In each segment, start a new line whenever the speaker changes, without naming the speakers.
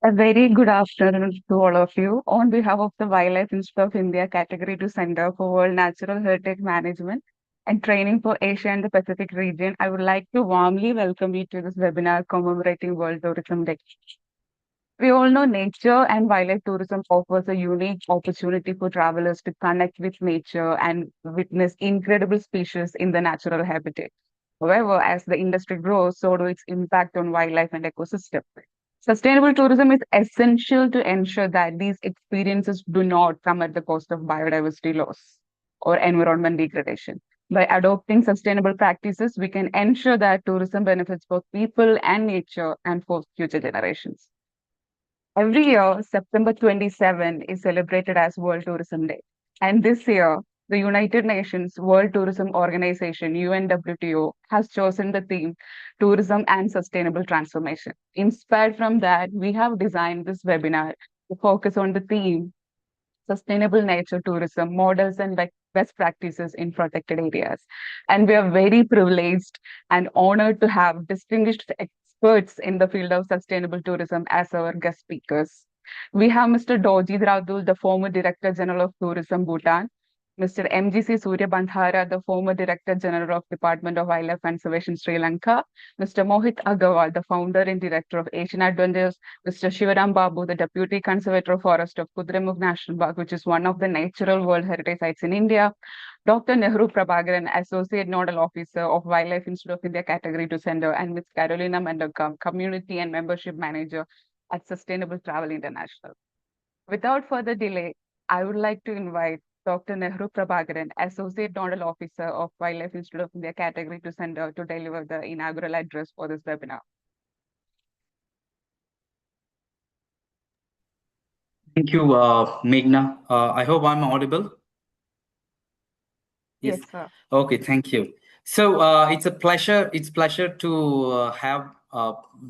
A very good afternoon to all of you. On behalf of the Wildlife Institute of India Category 2 Center for World Natural Heritage Management and Training for Asia and the Pacific region, I would like to warmly welcome you to this webinar commemorating World Tourism Day. We all know nature and wildlife tourism offers a unique opportunity for travelers to connect with nature and witness incredible species in the natural habitat. However, as the industry grows, so do its impact on wildlife and ecosystem. Sustainable tourism is essential to ensure that these experiences do not come at the cost of biodiversity loss or environment degradation. By adopting sustainable practices, we can ensure that tourism benefits both people and nature and for future generations. Every year, September 27 is celebrated as World Tourism Day. And this year, the United Nations World Tourism Organization, UNWTO, has chosen the theme Tourism and Sustainable Transformation. Inspired from that, we have designed this webinar to focus on the theme Sustainable Nature Tourism Models and Best Practices in Protected Areas. And we are very privileged and honored to have distinguished experts in the field of sustainable tourism as our guest speakers. We have Mr. Dorji Dhradul, the former Director General of Tourism, Bhutan, Mr. MGC Sooriyabandara, the former Director General of Department of Wildlife Conservation, Sri Lanka, Mr. Mohit Aggarwal, the founder and director of Asian Adventures, Mr. Sivaram Babu, the Deputy Conservator Forest of Kudremukh National Park, which is one of the natural World Heritage Sites in India, Dr. Nehru Prabakaran, Associate Nodal Officer of Wildlife Institute of India Category 2 Center, and Ms. Carolina Mendoça, Community and Membership Manager at Sustainable Travel International. Without further delay, I would like to invite Dr. Nehru Prabakaran, Associate Nodal Officer of Wildlife Institute of India Category 2 Center, to deliver the inaugural address for this webinar.
Thank you, Meghna. I hope I'm audible.
Yes, sir.
Okay, thank you. So it's a pleasure. It's pleasure to have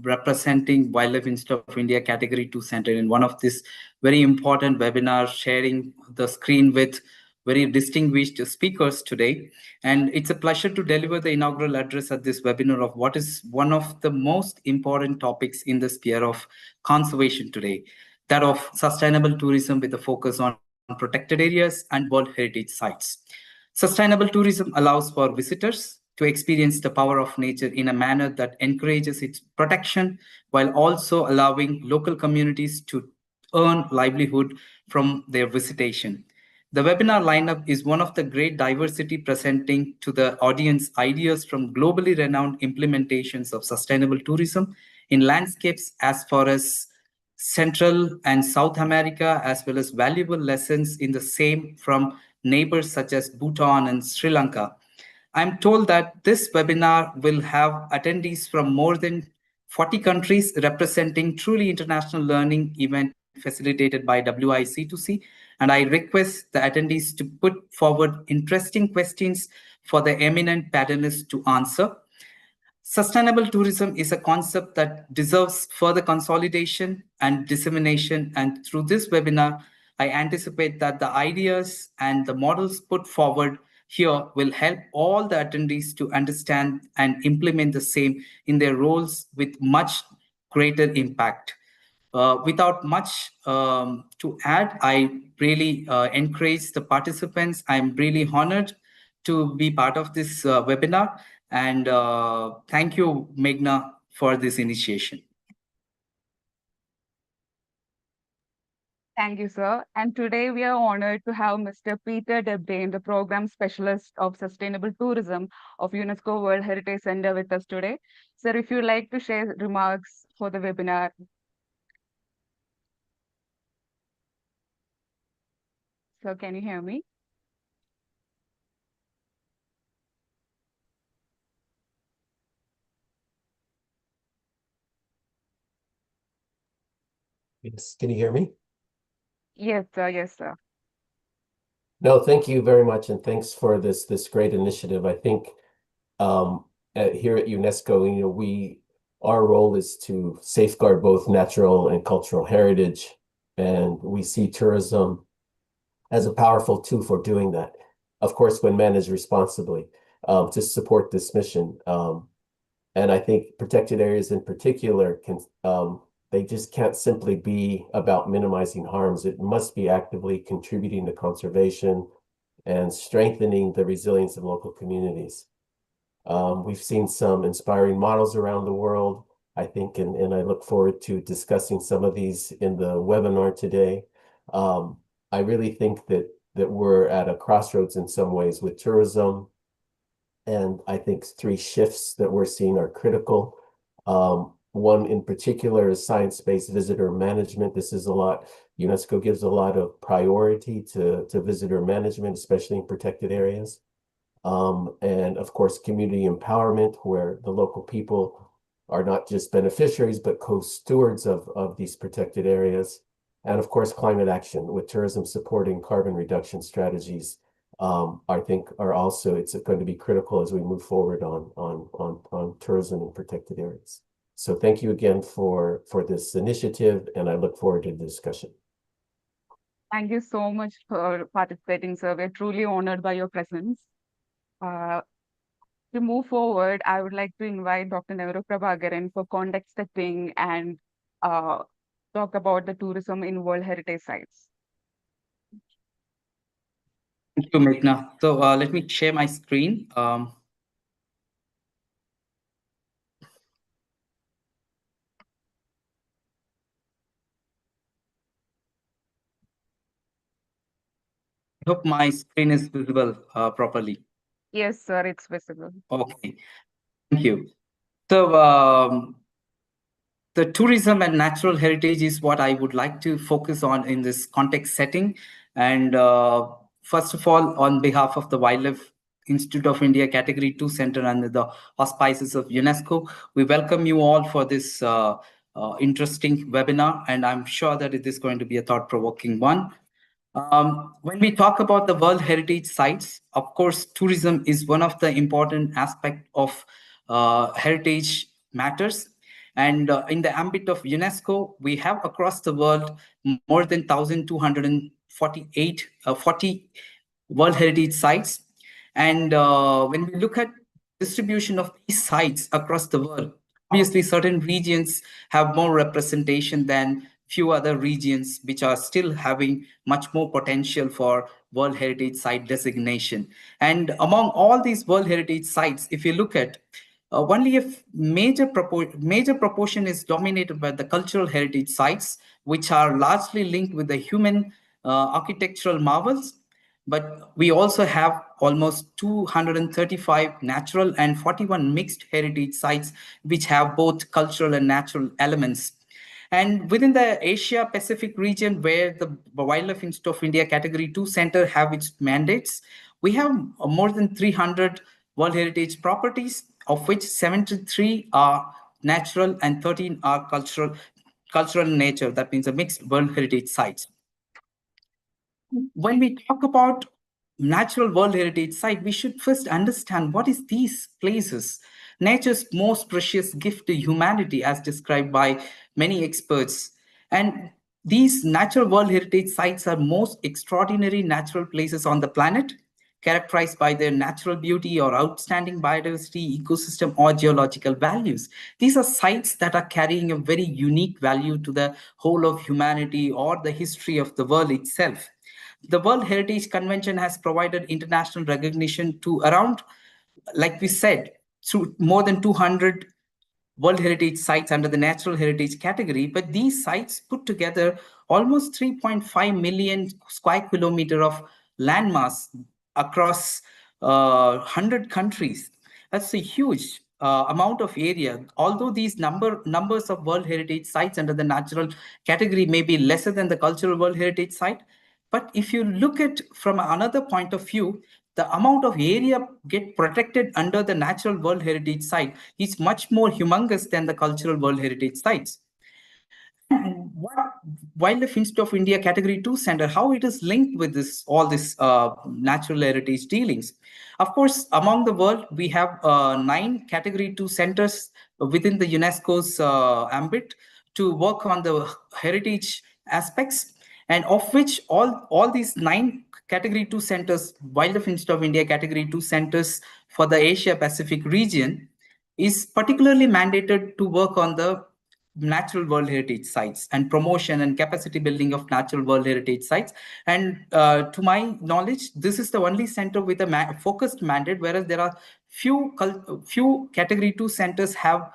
representing Wildlife Institute of India Category 2 Center in one of these very important webinars, sharing the screen with very distinguished speakers today. And it's a pleasure to deliver the inaugural address at this webinar of what is one of the most important topics in the sphere of conservation today, that of sustainable tourism with a focus on protected areas and World Heritage Sites. Sustainable tourism allows for visitors to experience the power of nature in a manner that encourages its protection while also allowing local communities to earn livelihood from their visitation. The webinar lineup is one of the great diversity, presenting to the audience ideas from globally renowned implementations of sustainable tourism in landscapes as far as Central and South America, as well as valuable lessons in the same from neighbors such as Bhutan and Sri Lanka. I'm told that this webinar will have attendees from more than 40 countries, representing truly international learning event facilitated by WII-C2C. And I request the attendees to put forward interesting questions for the eminent panelists to answer. Sustainable tourism is a concept that deserves further consolidation and dissemination. And through this webinar, I anticipate that the ideas and the models put forward here will help all the attendees to understand and implement the same in their roles with much greater impact. Without much to add, I really encourage the participants. I'm really honored to be part of this webinar. And thank you, Meghna, for this initiation.
Thank you, sir. And today we are honored to have Mr. Peter Debdane, the Program Specialist of Sustainable Tourism of UNESCO World Heritage Center with us today. Sir, if you'd like to share remarks for the webinar. Sir, can you hear me?
Yes, can you hear me?
Yes, sir. Yes, sir.
No, thank you very much, and thanks for this great initiative. I think here at UNESCO, our role is to safeguard both natural and cultural heritage, and we see tourism as a powerful tool for doing that. Of course, when managed responsibly, to support this mission. And I think protected areas in particular can they just can't simply be about minimizing harms. It must be actively contributing to conservation and strengthening the resilience of local communities. We've seen some inspiring models around the world, I think, and I look forward to discussing some of these in the webinar today. I really think that we're at a crossroads in some ways with tourism, and I think three shifts that we're seeing are critical. One in particular is science-based visitor management. This is a lot, UNESCO gives a lot of priority to visitor management, especially in protected areas. And of course, community empowerment, where the local people are not just beneficiaries, but co-stewards of these protected areas. And of course, climate action, with tourism supporting carbon reduction strategies, I think are also, it's going to be critical as we move forward on tourism in protected areas. So thank you again for this initiative, and I look forward to the discussion.
Thank you so much for participating, sir. We're truly honored by your presence. To move forward, I would like to invite Dr. Nehru Prabakaran for context setting and talk about the tourism in World Heritage Sites.
Thank you, Meghna. So let me share my screen. I hope my screen is visible properly.
Yes, sir, it's visible.
Okay, thank you. So the tourism and natural heritage is what I would like to focus on in this context setting. And first of all, on behalf of the Wildlife Institute of India Category 2 Center under the auspices of UNESCO, we welcome you all for this interesting webinar, and I'm sure that it is going to be a thought-provoking one. When we talk about the World Heritage Sites, of course, tourism is one of the important aspects of heritage matters. And in the ambit of UNESCO, we have across the world more than 1,248 40 World Heritage Sites. And when we look at distribution of these sites across the world, obviously certain regions have more representation than few other regions, which are still having much more potential for World Heritage Site designation. And among all these World Heritage Sites, if you look at only a major proportion is dominated by the cultural heritage sites, which are largely linked with the human architectural marvels. But we also have almost 235 natural and 41 mixed heritage sites, which have both cultural and natural elements. And within the Asia Pacific region, where the Wildlife Institute of India Category 2 Center have its mandates, we have more than 300 World Heritage properties, of which 73 are natural and 13 are cultural nature. That means a mixed World Heritage sites. When we talk about natural World Heritage site, we should first understand what is these places. Nature's most precious gift to humanity, as described by many experts. And these natural World Heritage sites are most extraordinary natural places on the planet, characterized by their natural beauty or outstanding biodiversity, ecosystem, or geological values. These are sites that are carrying a very unique value to the whole of humanity or the history of the world itself. The World Heritage Convention has provided international recognition to around, like we said, through more than 200 World Heritage sites under the natural heritage category, but these sites put together almost 3.5 million square kilometer of landmass across 100 countries. That's a huge amount of area. Although these numbers of World Heritage sites under the natural category may be lesser than the cultural World Heritage site, but if you look at from another point of view, the amount of area get protected under the natural World Heritage site is much more humongous than the cultural World Heritage sites. And what Wildlife Institute of India Category 2 Center, how it is linked with all this natural heritage dealings. Of course, among the world, we have 9 Category 2 centers within the UNESCO's ambit to work on the heritage aspects, and of which all these 9 Category 2 centers, Wildlife Institute of India Category 2 centers for the Asia Pacific region, is particularly mandated to work on the natural World Heritage sites and promotion and capacity building of natural World Heritage sites. And to my knowledge, this is the only center with a focused mandate, whereas there are few Category 2 centers have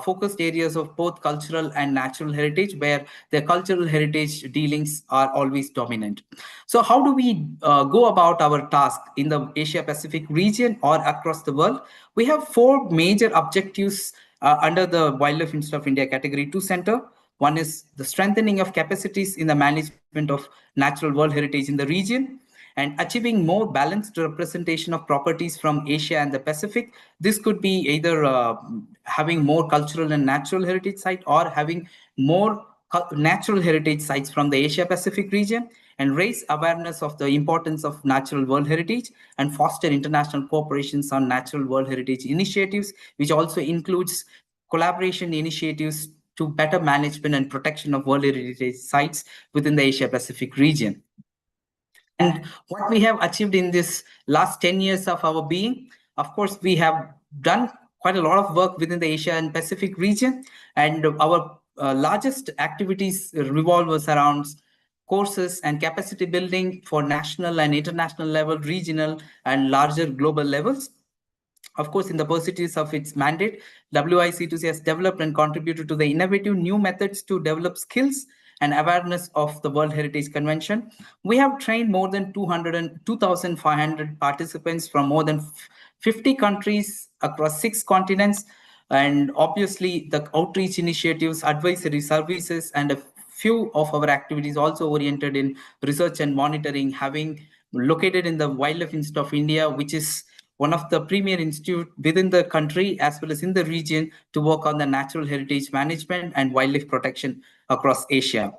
focused areas of both cultural and natural heritage, where their cultural heritage dealings are always dominant. So how do we go about our task in the Asia Pacific region or across the world? We have 4 major objectives under the Wildlife Institute of India Category 2 Center. One is the strengthening of capacities in the management of natural world heritage in the region, and achieving more balanced representation of properties from Asia and the Pacific. This could be either having more cultural and natural heritage site, or having more natural heritage sites from the Asia Pacific region, and raise awareness of the importance of natural world heritage, and foster international cooperations on natural world heritage initiatives, which also includes collaboration initiatives to better management and protection of world heritage sites within the Asia Pacific region. And what we have achieved in this last 10 years of our being, of course, we have done quite a lot of work within the Asia and Pacific region, and our largest activities revolve around courses and capacity building for national and international level, regional and larger global levels. Of course, in the pursuit of its mandate, WII-C2C has developed and contributed to the innovative new methods to develop skills and awareness of the World Heritage Convention. We have trained more than 2,500 participants from more than 50 countries across 6 continents. And obviously, the outreach initiatives, advisory services, and a few of our activities also oriented in research and monitoring, having located in the Wildlife Institute of India, which is one of the premier institute within the country as well as in the region to work on the natural heritage management and wildlife protection across Asia.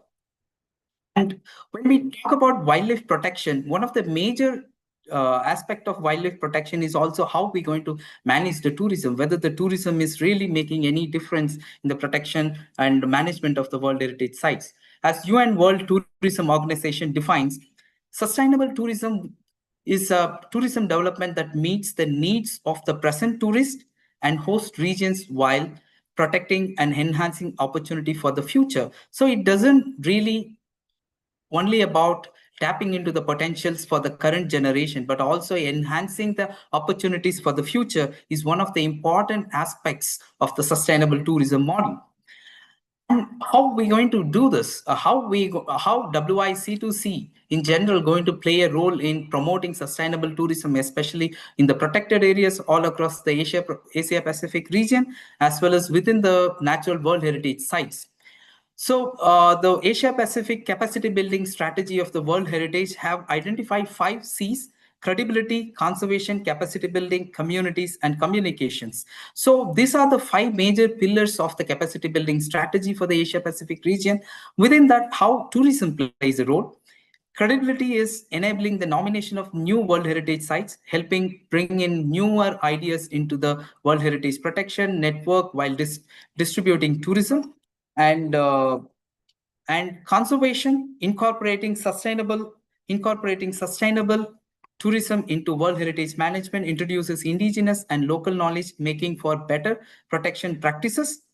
And when we talk about wildlife protection, one of the major aspect of wildlife protection is also how we're going to manage the tourism, whether the tourism is really making any difference in the protection and management of the World Heritage sites. As UN World Tourism Organization defines, sustainable tourism is a tourism development that meets the needs of the present tourist and host regions while protecting and enhancing opportunity for the future. So it doesn't really only about tapping into the potentials for the current generation, but also enhancing the opportunities for the future is one of the important aspects of the sustainable tourism model. And how are we going to do this? How WII-C2C in general going to play a role in promoting sustainable tourism, especially in the protected areas all across the Asia Pacific region, as well as within the natural World Heritage sites? So the Asia Pacific capacity building strategy of the World Heritage have identified 5 C's: credibility, conservation, capacity building, communities, and communications. So these are the 5 major pillars of the capacity building strategy for the Asia Pacific region. Within that, how tourism plays a role. Credibility is enabling the nomination of new World Heritage sites, helping bring in newer ideas into the World Heritage protection network while distributing tourism. And conservation, incorporating sustainable tourism into World Heritage management introduces indigenous and local knowledge, making for better protection practices.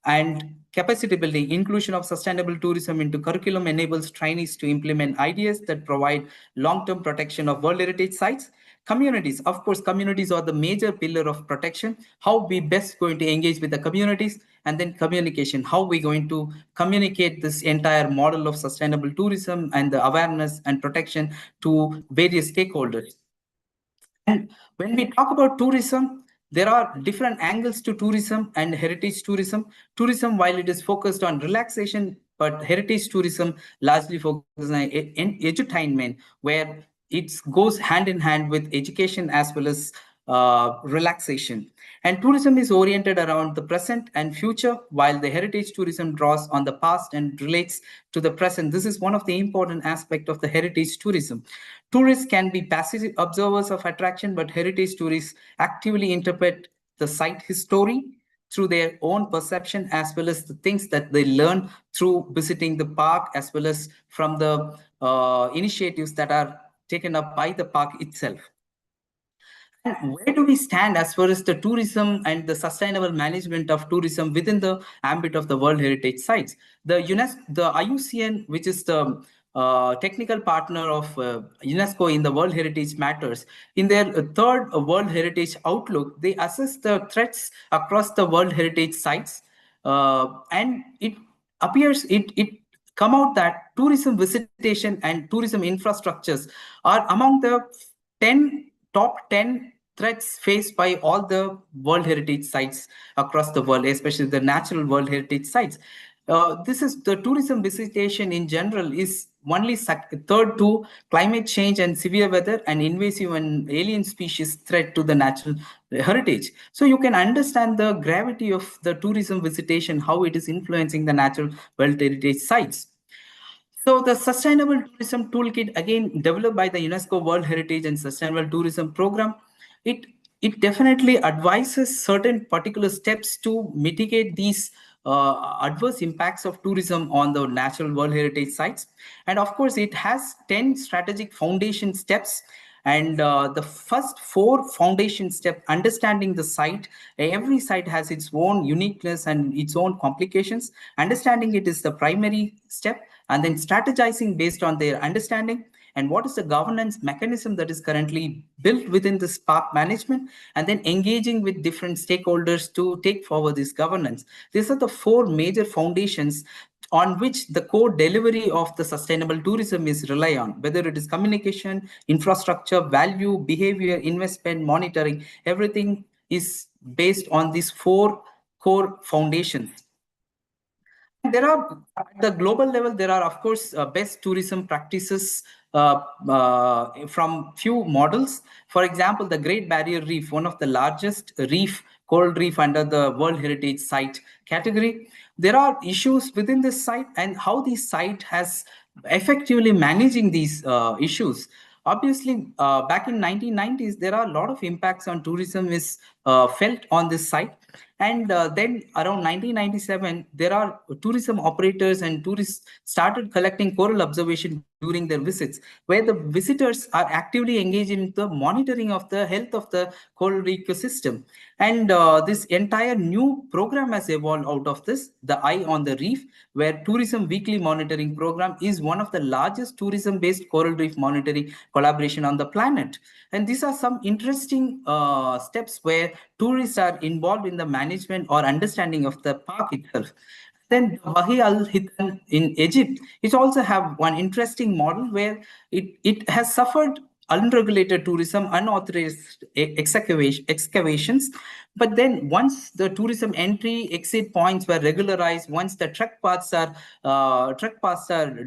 And capacity building, inclusion of sustainable tourism into curriculum enables trainees to implement ideas that provide long-term protection of World Heritage sites. Communities, of course, communities are the major pillar of protection. How we best going to engage with the communities, and then communication, how we going to communicate this entire model of sustainable tourism and the awareness and protection to various stakeholders. And when we talk about tourism, there are different angles to tourism and heritage tourism. Tourism, while it is focused on relaxation, but heritage tourism largely focuses on edutainment, where it goes hand in hand with education as well as relaxation. And tourism is oriented around the present and future, while the heritage tourism draws on the past and relates to the present. This is one of the important aspects of the heritage tourism. Tourists can be passive observers of attraction, but heritage tourists actively interpret the site history through their own perception, as well as the things that they learn through visiting the park, as well as from the initiatives that are taken up by the park itself. And where do we stand as far as the tourism and the sustainable management of tourism within the ambit of the World Heritage Sites? The the IUCN, which is the technical partner of UNESCO in the World Heritage Matters, in their third World Heritage Outlook, they assess the threats across the World Heritage Sites, and it appears it come out that tourism visitation and tourism infrastructures are among the 10 top 10 threats faced by all the World Heritage Sites across the world, especially the natural World Heritage Sites. This is the tourism visitation in general is only third to climate change and severe weather and invasive and alien species threat to the natural heritage. So you can understand the gravity of the tourism visitation, how it is influencing the natural World Heritage Sites. So the Sustainable Tourism Toolkit, again developed by the UNESCO World Heritage and Sustainable Tourism Program, it definitely advises certain particular steps to mitigate these adverse impacts of tourism on the natural World Heritage sites. And of course, it has 10 strategic foundation steps. And the first 4 foundation step, understanding the site. Every site has its own uniqueness and its own complications. Understanding it is the primary step, and then strategizing based on their understanding, and what is the governance mechanism that is currently built within this park management, and then engaging with different stakeholders to take forward this governance. These are the 4 major foundations on which the core delivery of the sustainable tourism is rely on, whether it is communication, infrastructure, value, behavior, investment, monitoring. Everything is based on these 4 core foundations. There are, at the global level, there are, of course, best tourism practices from few models. For example, the Great Barrier Reef, one of the largest coral reef under the World Heritage Site category. There are issues within this site and how the site has effectively managing these issues. Obviously, back in 1990s, there are a lot of impacts on tourism is felt on this site. And then around 1997, there are tourism operators and tourists started collecting coral observation during their visits, where the visitors are actively engaged in the monitoring of the health of the coral ecosystem. And this entire new program has evolved out of this, the Eye on the Reef, where tourism weekly monitoring program is one of the largest tourism-based coral reef monitoring collaboration on the planet. And these are some interesting steps where tourists are involved in the management or understanding of the park itself. Then WII-C2C in Egypt, it also have one interesting model where it has suffered unregulated tourism, unauthorized excavations. But then once the tourism entry exit points were regularized, once the trek paths are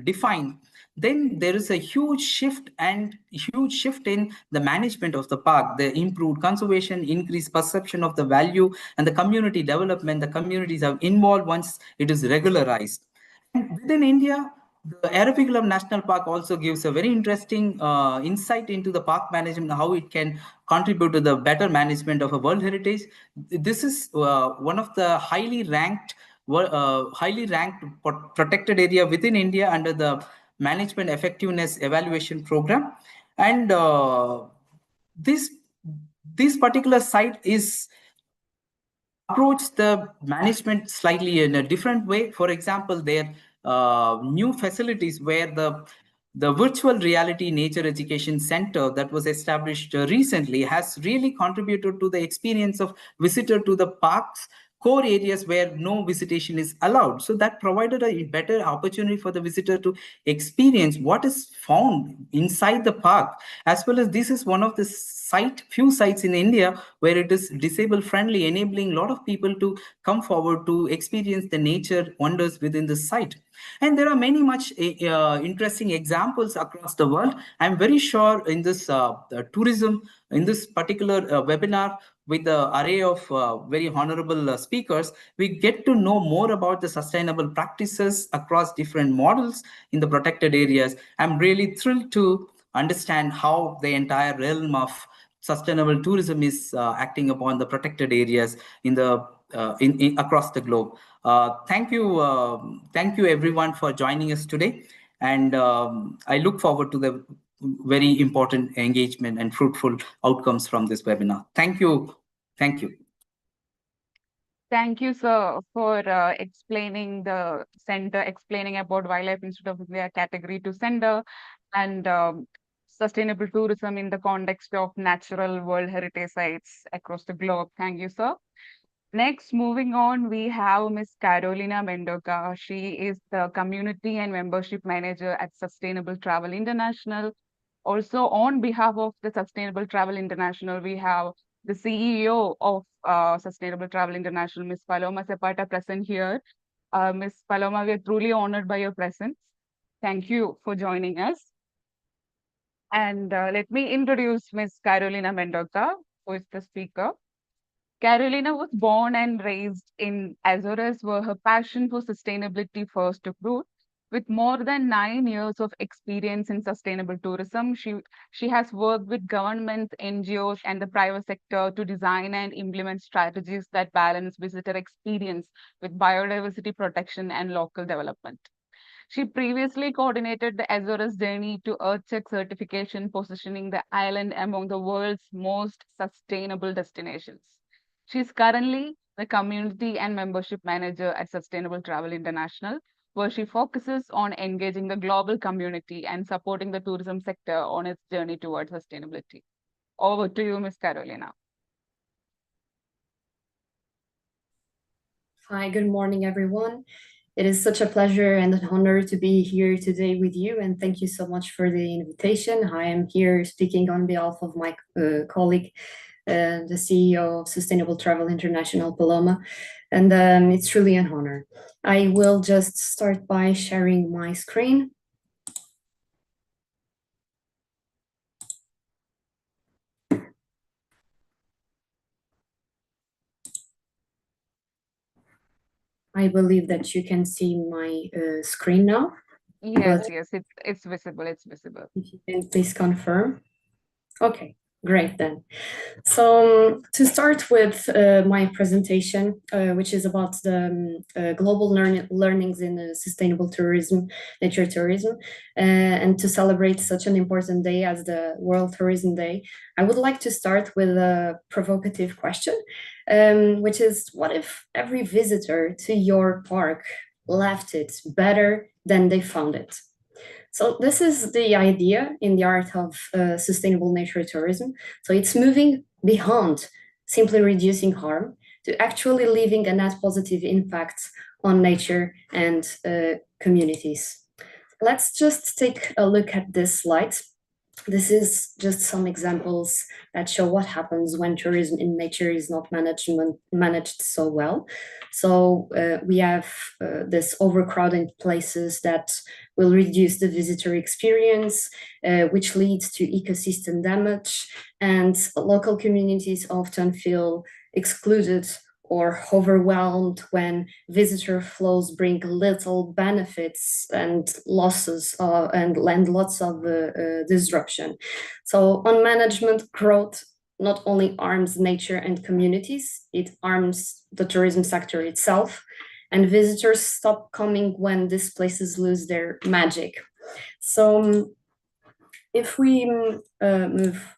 defined, then there is a huge shift in the management of the park, the improved conservation, increased perception of the value, and the community development. The communities are involved once it is regularized. And within India, the Arabic National Park also gives a very interesting insight into the park management, how it can contribute to the better management of a World Heritage. This is one of the highly ranked protected area within India under the Management Effectiveness Evaluation Program. And this particular site is approach the management slightly in a different way. For example, there new facilities where the virtual reality nature education center that was established recently has really contributed to the experience of visitor to the parks core areas where no visitation is allowed. So that provided a better opportunity for the visitor to experience what is found inside the park. As well as this is one of the few sites in India where it is disabled friendly, enabling a lot of people to come forward to experience the nature wonders within the site. And there are many much interesting examples across the world. I'm very sure in this tourism, in this particular webinar, with the array of very honorable speakers, we get to know more about the sustainable practices across different models in the protected areas. I'm really thrilled to understand how the entire realm of sustainable tourism is acting upon the protected areas in the across the globe. Thank you everyone for joining us today, and I look forward to the very important engagement and fruitful outcomes from this webinar. Thank you. Thank you.
Thank you, sir, for explaining the center, explaining about Wildlife Institute of India Category 2 Center and sustainable tourism in the context of natural World Heritage sites across the globe. Thank you, sir. Next, moving on, we have Ms. Carolina Mendoza. She is the Community and Membership Manager at Sustainable Travel International. Also, on behalf of the Sustainable Travel International, we have the CEO of Sustainable Travel International, Ms. Paloma Zapata, present here. Ms. Paloma, we are truly honored by your presence. Thank you for joining us. And let me introduce Ms. Carolina Mendoza, who is the speaker. Carolina was born and raised in Azores, where her passion for sustainability first took root. With more than 9 years of experience in sustainable tourism, she has worked with governments, NGOs, and the private sector to design and implement strategies that balance visitor experience with biodiversity protection and local development. She previously coordinated the Azores journey to EarthCheck certification, positioning the island among the world's most sustainable destinations. She is currently the Community and Membership Manager at Sustainable Travel International, where she focuses on engaging the global community and supporting the tourism sector on its journey towards sustainability. Over to you, Ms. Carolina.
Hi, good morning, everyone. It is such a pleasure and an honor to be here today with you, and thank you so much for the invitation. I am here speaking on behalf of my colleague, the CEO of Sustainable Travel International, Paloma, and it's truly an honor. I will just start by sharing my screen. I believe that you can see my screen now.
Yes, yes, it's visible, it's visible.
If you can please confirm. Okay, great then. So to start with my presentation, which is about the global learnings in sustainable tourism, nature tourism, and to celebrate such an important day as the World Tourism Day, I would like to start with a provocative question, which is, what if every visitor to your park left it better than they found it? So this is the idea in the art of sustainable nature tourism. So it's moving beyond simply reducing harm to actually leaving a net positive impact on nature and communities. Let's just take a look at this slide. This is just some examples that show what happens when tourism in nature is not managed so well. So we have this overcrowded places that will reduce the visitor experience, which leads to ecosystem damage, and local communities often feel excluded or overwhelmed when visitor flows bring little benefits and losses and lots of disruption. So on management, growth not only harms nature and communities, it harms the tourism sector itself, and visitors stop coming when these places lose their magic. So if we move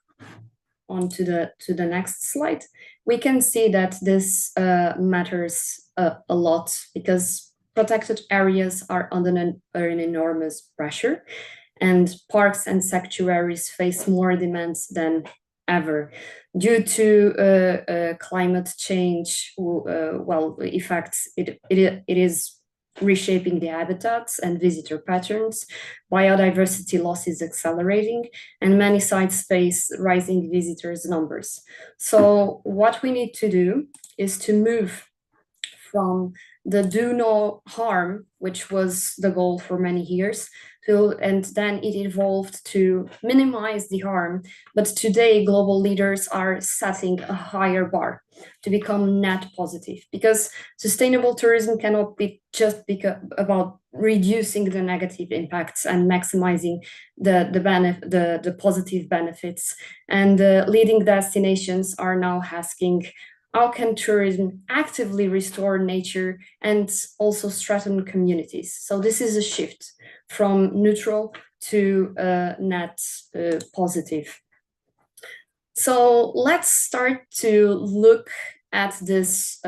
on to the next slide, we can see that this matters a lot, because protected areas are under an enormous pressure, and parks and sanctuaries face more demands than ever due to climate change. Effects. It is reshaping the habitats and visitor patterns. Biodiversity loss is accelerating, and many sites face rising visitors numbers. So what we need to do is to move from the do no harm, which was the goal for many years, and then it evolved to minimize the harm. But today, global leaders are setting a higher bar to become net positive, because sustainable tourism cannot be just about reducing the negative impacts and maximizing the positive benefits. And leading destinations are now asking, how can tourism actively restore nature and also strengthen communities? So this is a shift from neutral to net positive. So let's start to look at this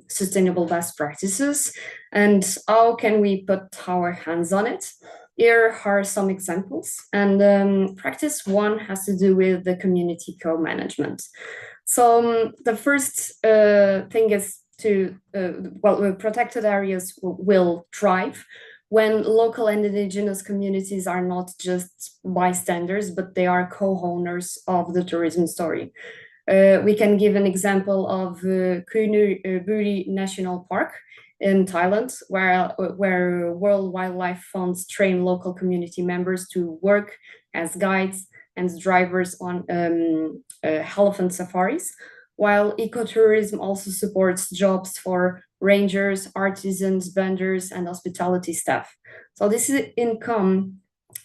sustainable best practices and how can we put our hands on it. Here are some examples, and practice one has to do with the community co-management. So the first thing is to, protected areas will thrive when local and indigenous communities are not just bystanders, but they are co-owners of the tourism story. We can give an example of Kudremukh National Park in Thailand, where World Wildlife Funds train local community members to work as guides and drivers on elephant safaris, while ecotourism also supports jobs for rangers, artisans, vendors, and hospitality staff. So this is income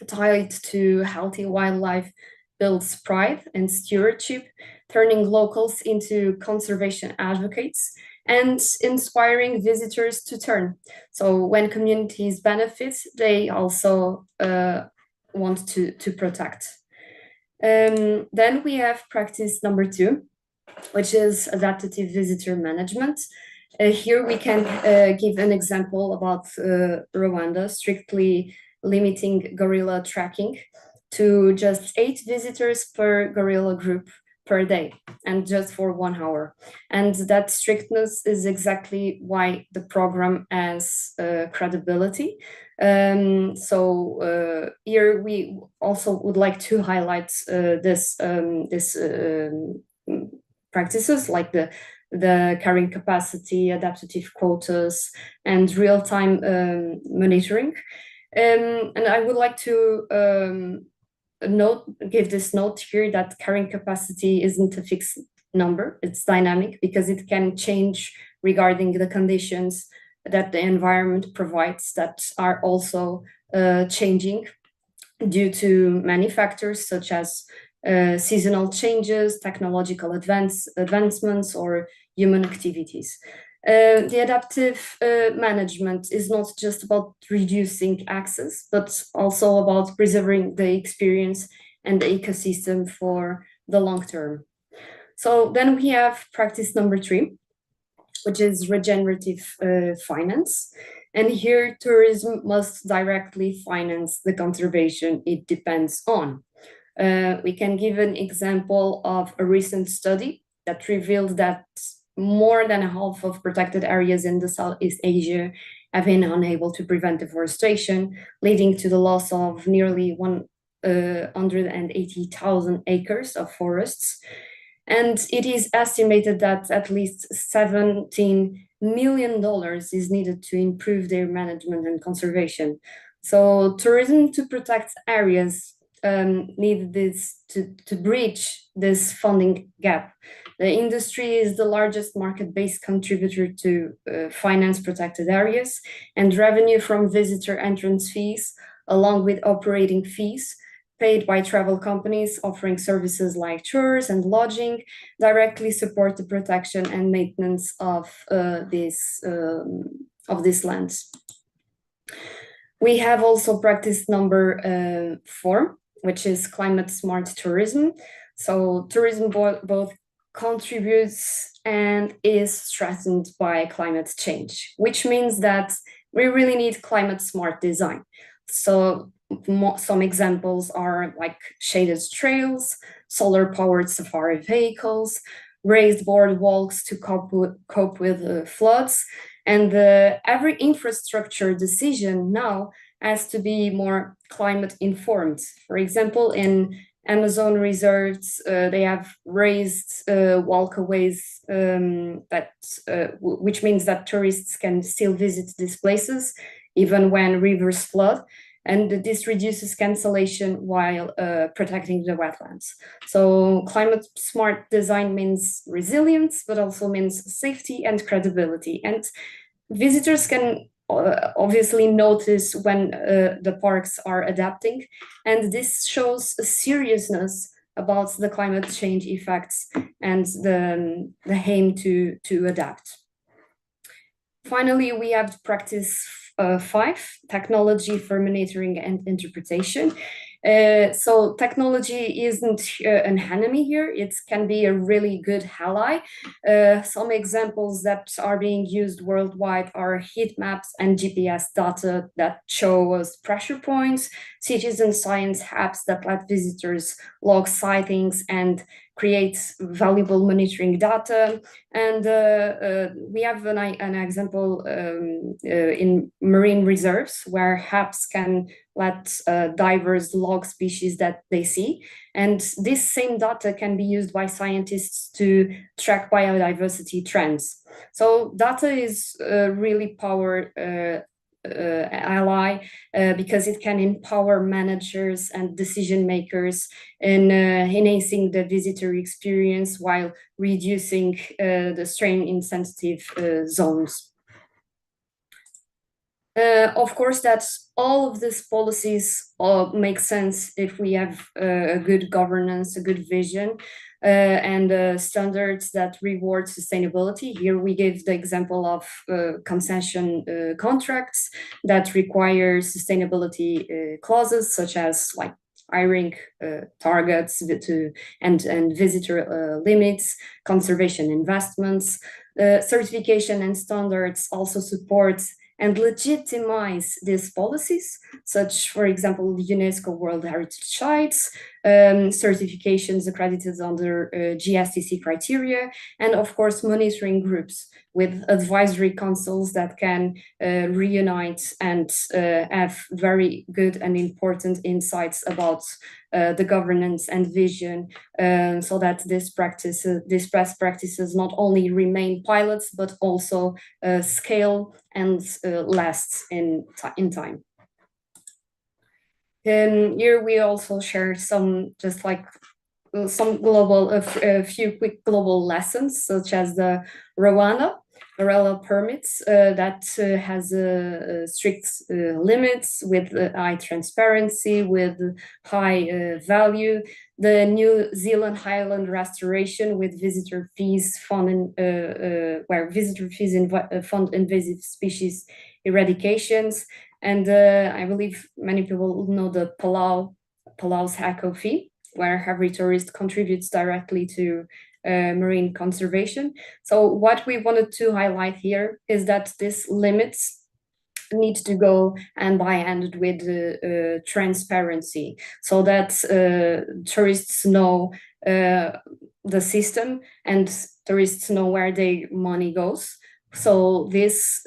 tied to healthy wildlife builds pride and stewardship, turning locals into conservation advocates and inspiring visitors to turn. So when communities benefit, they also want to protect. Then we have practice number 2, which is adaptive visitor management. Here we can give an example about Rwanda strictly limiting gorilla tracking to just 8 visitors per gorilla group per day, and just for 1 hour. And that strictness is exactly why the program has credibility. So here we also would like to highlight this practices like the carrying capacity, adaptive quotas, and real-time monitoring. And I would like to give this note here that carrying capacity isn't a fixed number, it's dynamic because it can change regarding the conditions that the environment provides that are also changing due to many factors such as seasonal changes, technological advancements, or human activities. The adaptive management is not just about reducing access, but also about preserving the experience and the ecosystem for the long term. So then we have practice number 3, which is regenerative finance. And here tourism must directly finance the conservation it depends on. We can give an example of a recent study that revealed that more than half of protected areas in the Southeast Asia have been unable to prevent deforestation, leading to the loss of nearly 180,000 acres of forests. And it is estimated that at least $17 million is needed to improve their management and conservation. So tourism to protect areas need this to bridge this funding gap. The industry is the largest market-based contributor to finance protected areas, and revenue from visitor entrance fees, along with operating fees paid by travel companies offering services like tours and lodging, directly support the protection and maintenance of these lands. We have also practice number 4, which is climate smart tourism. So tourism both contributes and is strengthened by climate change, which means that we really need climate smart design. So some examples are like shaded trails, solar powered safari vehicles, raised boardwalks to cope with floods, and every infrastructure decision now has to be more climate informed. For example, in Amazon reserves, they have raised walkways, which means that tourists can still visit these places even when rivers flood. And this reduces cancellation while protecting the wetlands. So climate smart design means resilience, but also means safety and credibility. And visitors can obviously notice when the parks are adapting, and this shows a seriousness about the climate change effects and the aim to adapt. Finally, we have practice 5, technology for monitoring and interpretation. So technology isn't an enemy here. It can be a really good ally. Some examples that are being used worldwide are heat maps and GPS data that show us pressure points, citizen science apps that let visitors log sightings and create valuable monitoring data. And we have an example in marine reserves where apps can let divers log species that they see. And this same data can be used by scientists to track biodiversity trends. So data is really power ally because it can empower managers and decision makers in enhancing the visitor experience while reducing the strain in sensitive zones. Of course, that all of these policies make sense if we have a good governance, a good vision, and standards that reward sustainability. Here we give the example of concession contracts that require sustainability clauses, such as like hiring targets and visitor limits, conservation investments. Certification and standards also support and legitimize these policies, such, for example, UNESCO World Heritage Sites, certifications accredited under GSTC criteria, and of course, monitoring groups with advisory councils that can reunite and have very good and important insights about the governance and vision, so that these best practices not only remain pilots, but also scale and last in time. Here we also share some global, a few quick global lessons, such as the Rwanda permits that has strict limits with high transparency, with high value. The New Zealand Highland restoration with visitor fees fund where visitor fees fund invasive species eradications. And I believe many people know the Palau's Eco fee, where every tourist contributes directly to marine conservation. So what we wanted to highlight here is that these limits need to go hand by hand with transparency, so that tourists know the system and tourists know where their money goes. So this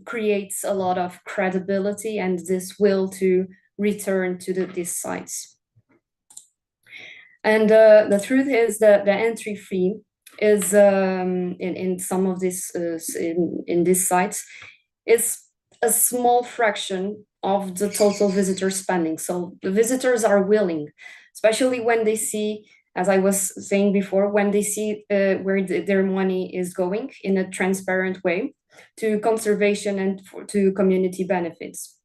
creates a lot of credibility and this will to return to these sites. And the truth is that the entry fee is in some of these in these sites is a small fraction of the total visitor spending. So the visitors are willing, especially when they see, as I was saying before, when they see where their money is going in a transparent way to conservation and to community benefits.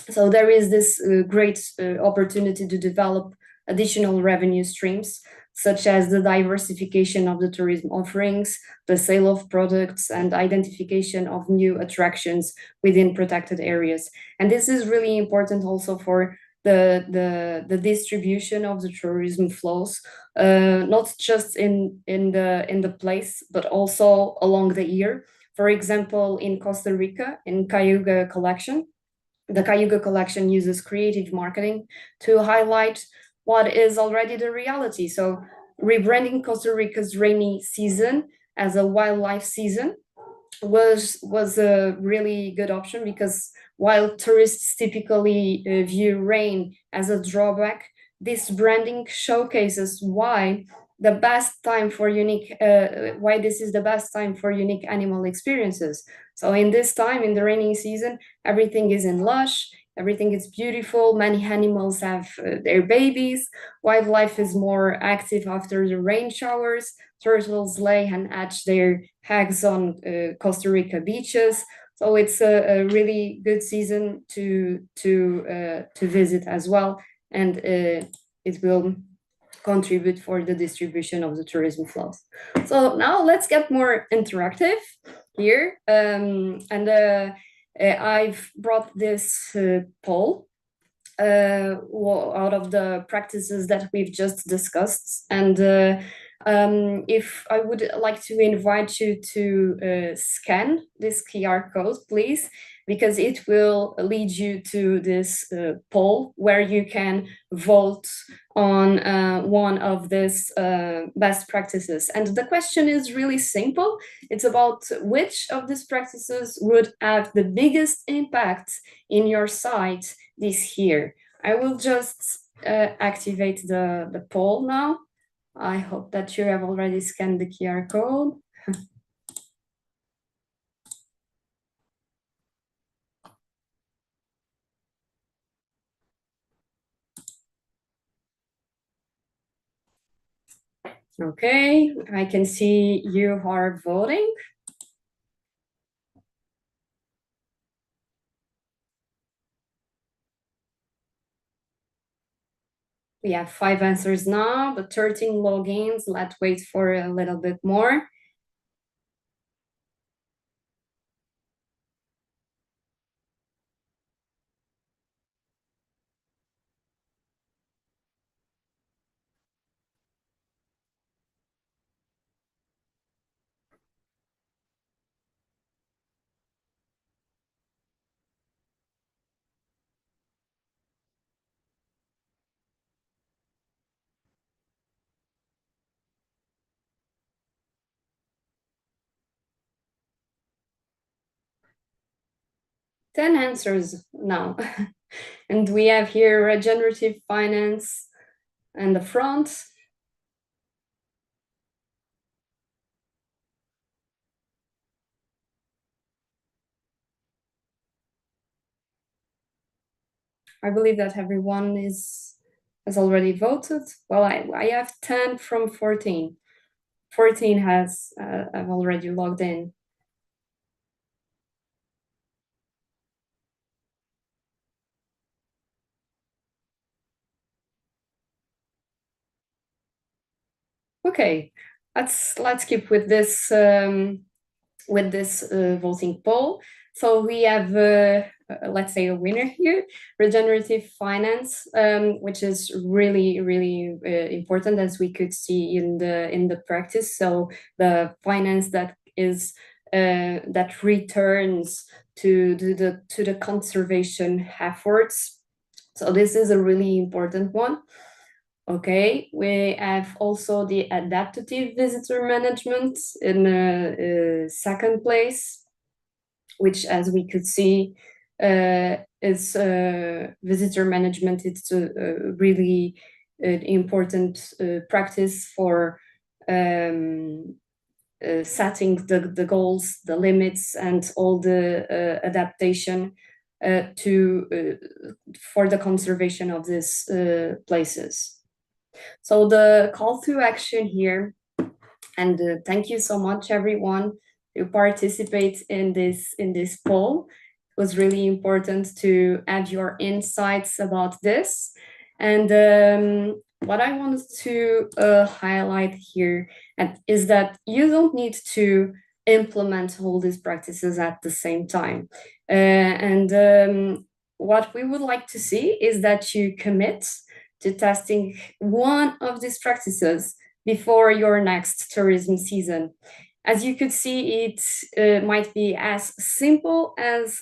So there is this great opportunity to develop additional revenue streams, such as the diversification of the tourism offerings, the sale of products, and identification of new attractions within protected areas. And this is really important also for the distribution of the tourism flows, not just in the place, but also along the year. For example, in Costa Rica, in Cayuga Collection, the Cayuga Collection uses creative marketing to highlight what is already the reality. So rebranding Costa Rica's rainy season as a wildlife season was a really good option, because while tourists typically view rain as a drawback, this branding showcases why the best time for why this is the best time for unique animal experiences. So in this time, in the rainy season, everything is in lush, everything is beautiful, many animals have their babies, wildlife is more active after the rain showers, turtles lay and hatch their eggs on Costa Rica beaches. So it's a really good season to visit as well, and it will contribute for the distribution of the tourism flows. So now let's get more interactive here, and I've brought this poll out of the practices that we've just discussed. And if I would like to invite you to scan this QR code, please, because it will lead you to this poll where you can vote on one of these best practices. And the question is really simple. It's about which of these practices would have the biggest impact in your site this year. I will just activate the poll now. I hope that you have already scanned the QR code. Okay, I can see you are voting. We have 5 answers now, but 13 logins. Let's wait for a little bit more. Ten answers now. And we have here regenerative finance and the front. I believe that everyone has already voted. Well, I have 10 from 14. 14 have already logged in. Okay, let's keep with this voting poll. So we have let's say a winner here, regenerative finance, which is really important, as we could see in the practice. So the finance that is that returns to the conservation efforts. So this is a really important one. Okay, we have also the adaptive visitor management in second place, which, as we could see, is visitor management. It's a really important practice for setting the goals, the limits, and all the adaptation for the conservation of these places. So the call to action here, and thank you so much everyone who participate in this poll. It was really important to add your insights about this. And what I wanted to highlight here is that you don't need to implement all these practices at the same time. What we would like to see is that you commit to testing one of these practices before your next tourism season. As you could see, it might be as simple as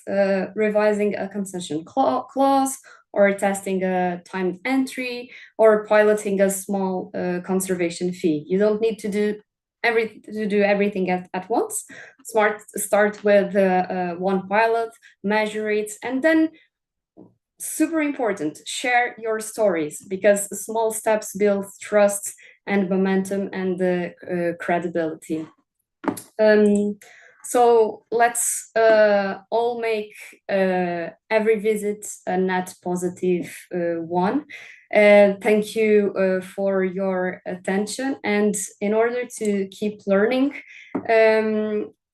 revising a concession clause, or testing a timed entry, or piloting a small conservation fee. You don't need to do everything at once. Start with one pilot, measure it, and then, super important, share your stories, because small steps build trust and momentum and credibility. So let's all make every visit a net positive one. Thank you for your attention. And in order to keep learning,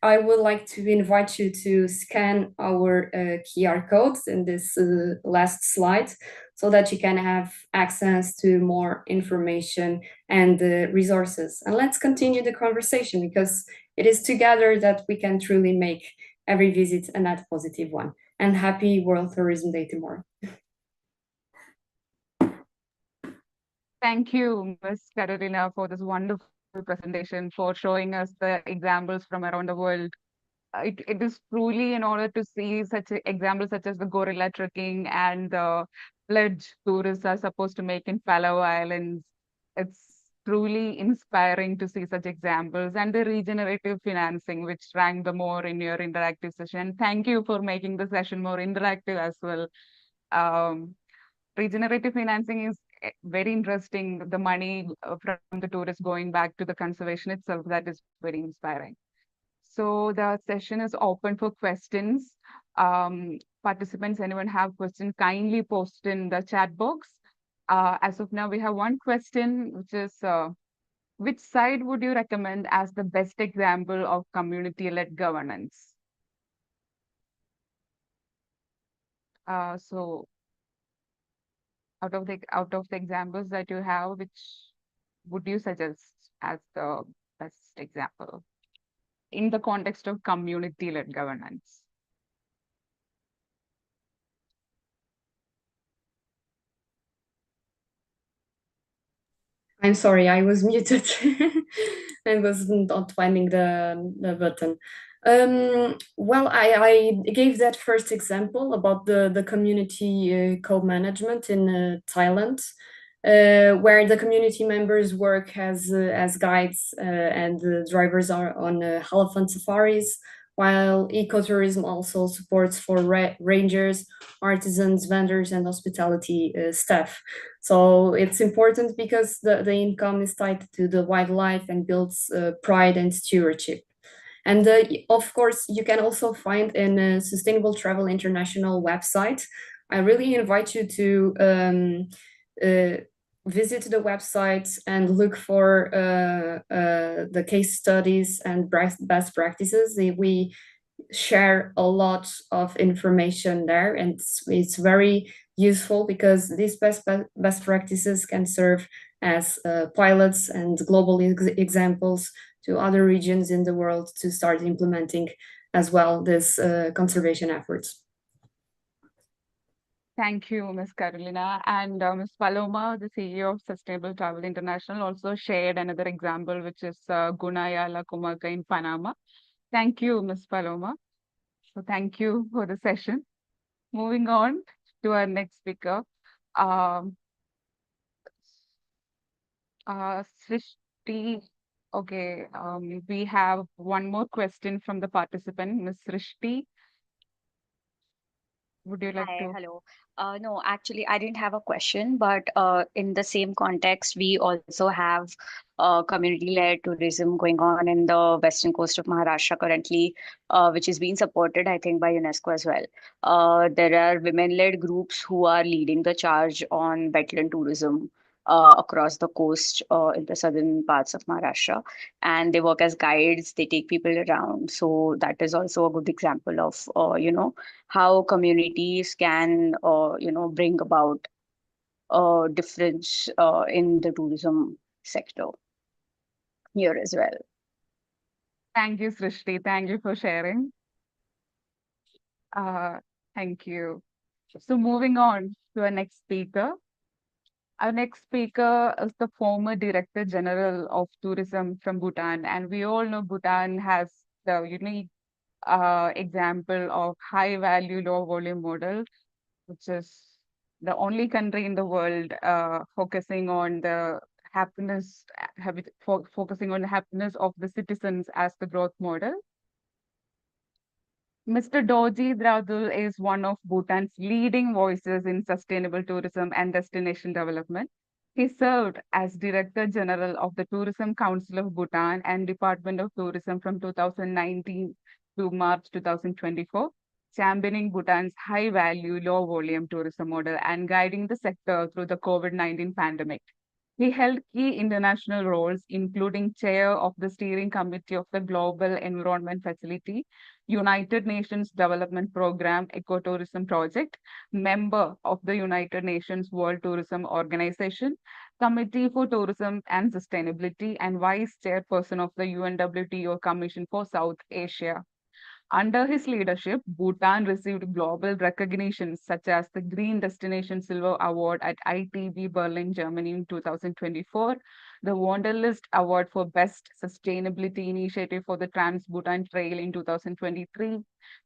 I would like to invite you to scan our QR codes in this last slide, so that you can have access to more information and resources. And let's continue the conversation, because it is together that we can truly make every visit a net positive one. And happy World Tourism Day tomorrow.
Thank you, Ms. Carolina, for this wonderful presentation, for showing us the examples from around the world. It is truly in order to see such examples such as the gorilla trekking and the pledge tourists are supposed to make in Palau Islands. It's truly inspiring to see such examples, and the regenerative financing, which ranked the more in your interactive session. Thank you for making the session more interactive as well. Regenerative financing is very interesting. The money from the tourists going back to the conservation itself, that is very inspiring. So the session is open for questions. Participants, anyone have questions, kindly post in the chat box. As of now, we have one question, which is, which site would you recommend as the best example of community-led governance? So out of the examples that you have, which would you suggest as the best example in the context of community-led governance?
I'm sorry, I was muted and was not finding the button. Well, I gave that first example about the community co-management in Thailand, where the community members work as guides and the drivers are on elephant safaris, while ecotourism also supports for rangers, artisans, vendors, and hospitality staff. So it's important because the income is tied to the wildlife and builds pride and stewardship. And of course, you can also find in Sustainable Travel International website. I really invite you to visit the website and look for the case studies and best practices. We share a lot of information there, and it's very useful because these best practices can serve as pilots and global examples to other regions in the world to start implementing as well this conservation efforts.
Thank you, Ms. Carolina. And Ms. Paloma, the CEO of Sustainable Travel International, also shared another example, which is Gunaya La Comarca in Panama. Thank you, Ms. Paloma. So thank you for the session. Moving on to our next speaker, Srishti. Okay, we have one more question from the participant, Ms. Srishti. Would you like
Hi,
to?
hello. No, actually, I didn't have a question, but in the same context, we also have community-led tourism going on in the western coast of Maharashtra currently, which is being supported, I think, by UNESCO as well. There are women-led groups who are leading the charge on wetland tourism across the coast in the southern parts of Maharashtra, and they work as guides. They take people around, so that is also a good example of how communities can bring about difference in the tourism sector here as well.
Thank you, Srishti. Thank you for sharing. Thank you. So moving on to our next speaker. Our next speaker is the former Director General of Tourism from Bhutan, and we all know Bhutan has the unique example of high value, low volume model, which is the only country in the world focusing on the happiness, focusing on the happiness of the citizens as the growth model. Mr. Dorji Dhradul is one of Bhutan's leading voices in sustainable tourism and destination development. He served as Director General of the Tourism Council of Bhutan and Department of Tourism from 2019 to March 2024, championing Bhutan's high-value, low-volume tourism model and guiding the sector through the COVID-19 pandemic. He held key international roles, including chair of the steering committee of the Global Environment Facility, United Nations Development Program Ecotourism Project, member of the United Nations World Tourism Organization, Committee for Tourism and Sustainability, and vice chairperson of the UNWTO Commission for South Asia. Under his leadership, Bhutan received global recognitions such as the Green Destination Silver Award at ITB Berlin, Germany in 2024, the Wanderlust Award for Best Sustainability Initiative for the Trans-Bhutan Trail in 2023,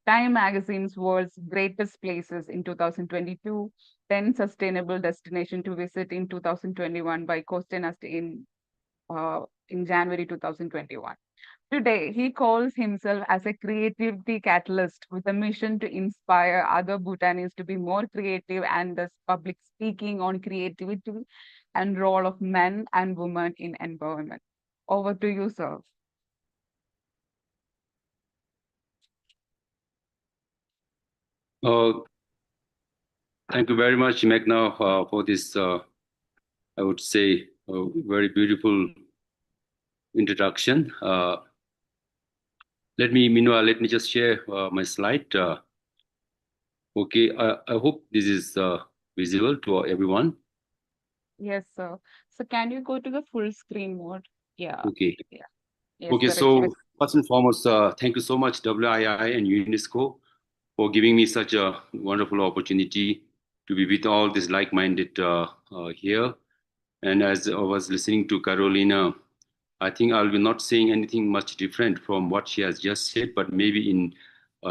Time Magazine's World's Greatest Places in 2022, 10 Sustainable Destination to Visit in 2021 by Costenast in January 2021. Today, he calls himself as a creativity catalyst with a mission to inspire other Bhutanese to be more creative and thus public speaking on creativity and role of men and women in environment. Over to you, sir.
Thank you very much, Meghna, for this, I would say, very beautiful introduction. Let me just share my slide. Okay, I hope this is visible to everyone.
Yes, sir. So can you go to the full screen mode? Yeah.
Okay.
Yeah. Yes,
Okay,
sir,
so first and foremost, thank you so much, WII and UNESCO, for giving me such a wonderful opportunity to be with all these like-minded here. And as I was listening to Carolina, I think I'll be not saying anything much different from what she has just said, but maybe in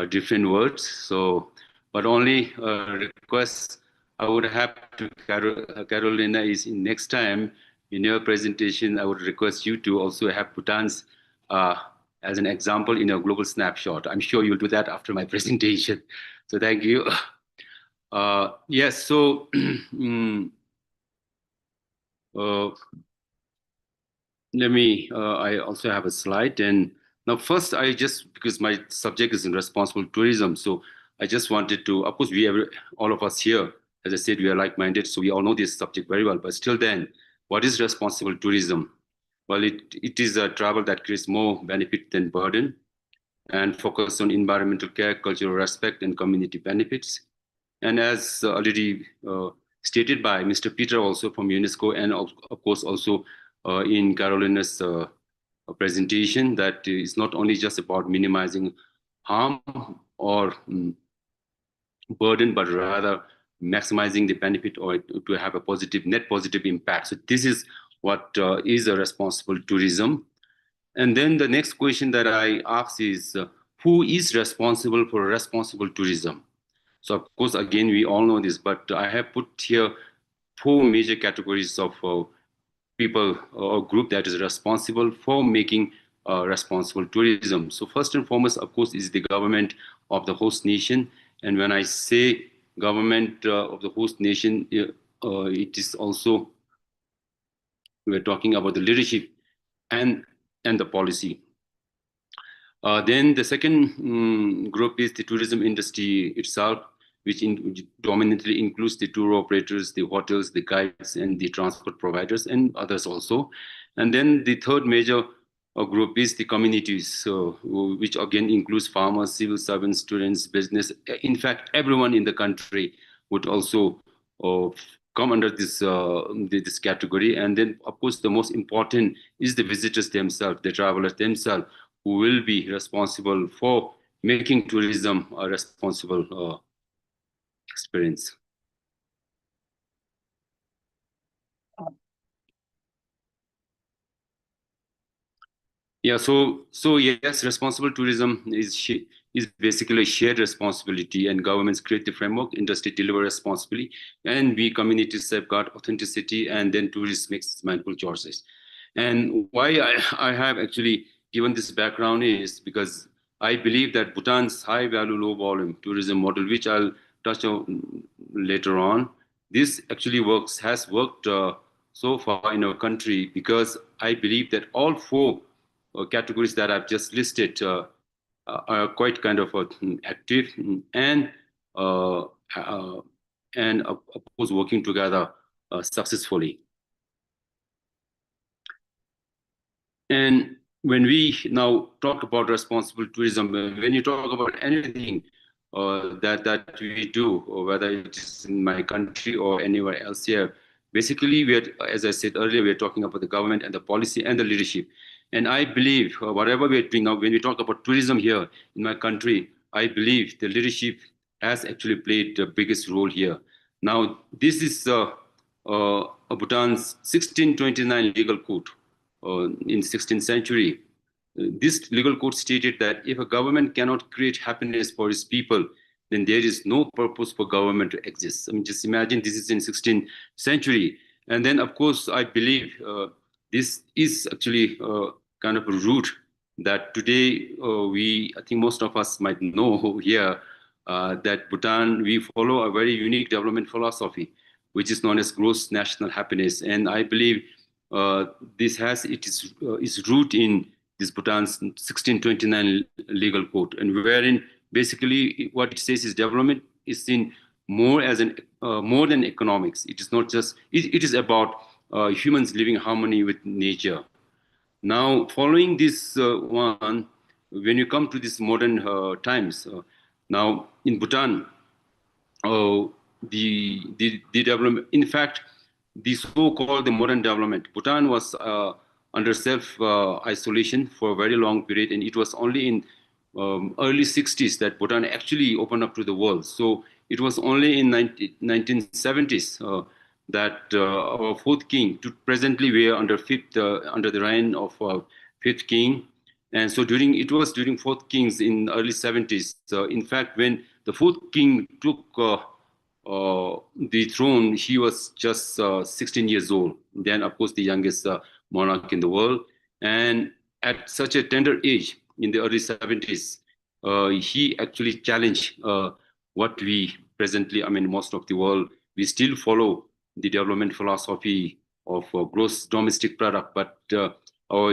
different words. So, but only request I would have to Carolina is in next time in your presentation, I would request you to also have Bhutan's as an example in a global snapshot. I'm sure you'll do that after my presentation. So thank you. Yes, so let me, I also have a slide. And now first because my subject is in responsible tourism. So I just wanted to, of course, all of us here, as I said, we are like-minded. So we all know this subject very well, but still then, what is responsible tourism? Well, it is a travel that creates more benefit than burden and focus on environmental care, cultural respect, and community benefits. And as already stated by Mr. Peter also from UNESCO, and of course also in Carolina's presentation, that is not only just about minimizing harm or burden, but rather maximizing the benefit or to have a net positive impact. So this is what is a responsible tourism. And then the next question that I ask is, who is responsible for responsible tourism? So of course, again, we all know this, but I have put here 4 major categories of people or group that is responsible for making responsible tourism. So first and foremost, of course, is the government of the host nation. And when I say government of the host nation, it is also, we're talking about the leadership and the policy. Then the second group is the tourism industry itself, which dominantly includes the tour operators, the hotels, the guides, and the transport providers, and others also. And then the third major group is the communities, which again includes farmers, civil servants, students, business. In fact, everyone in the country would also come under this this category. And then, of course, the most important is the visitors themselves, the travelers themselves, who will be responsible for making tourism a responsible experience. Yeah, so yes, responsible tourism is basically a shared responsibility, and governments create the framework, industry deliver responsibly, and we communities safeguard authenticity, and then tourists make mindful choices. And why I have actually given this background is because I believe that Bhutan's high value, low volume tourism model, which I'll touch on later on, this actually has worked so far in our country, because I believe that all 4 categories that I've just listed are quite kind of active and of course working together successfully. And when we now talk about responsible tourism, when you talk about anything that we do, or whether it is in my country or anywhere else here, basically, as I said earlier, we are talking about the government and the policy and the leadership. And I believe whatever we are doing now, when we talk about tourism here in my country, I believe the leadership has actually played the biggest role here. Now, this is Bhutan's 1629 legal code in 16th century. This legal code stated that if a government cannot create happiness for its people, then there is no purpose for government to exist. I mean, just imagine this is in 16th century. And then, of course, I believe this is actually kind of a route that today I think most of us might know here, that Bhutan, we follow a very unique development philosophy, which is known as gross national happiness. And I believe this has its root in this Bhutan's 1629 legal code, and wherein basically what it says is development is seen more as more than economics. It is not just, it is about humans living in harmony with nature. Now, following this one, when you come to this modern times, now in Bhutan, the development, in fact, the so-called the modern development, Bhutan was under self-isolation for a very long period, and it was only in early 60s that Bhutan actually opened up to the world. So it was only in 1970s that our fourth king, presently we are under the reign of fifth king, and so during fourth kings in early 70s. In fact, when the fourth king took the throne, he was just 16 years old. Then, of course, the youngest monarch in the world. And at such a tender age, in the early 70s, he actually challenged what we presently, I mean, most of the world, we still follow the development philosophy of gross domestic product, but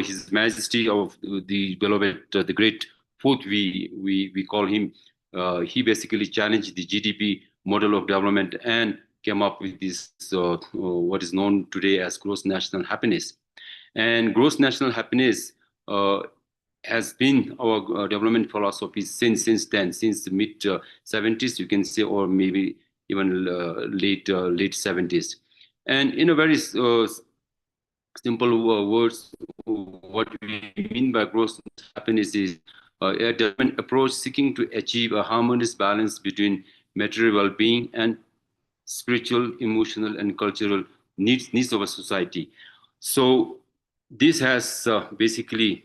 His Majesty of the beloved, the great fourth, we call him, he basically challenged the GDP model of development and came up with this, what is known today as gross national happiness. And gross national happiness has been our development philosophy since then, since the mid 70s, you can say, or maybe even late 70s. And in a very simple words, what we mean by gross happiness is a development approach seeking to achieve a harmonious balance between material well-being and spiritual, emotional, and cultural needs of a society. So this has basically,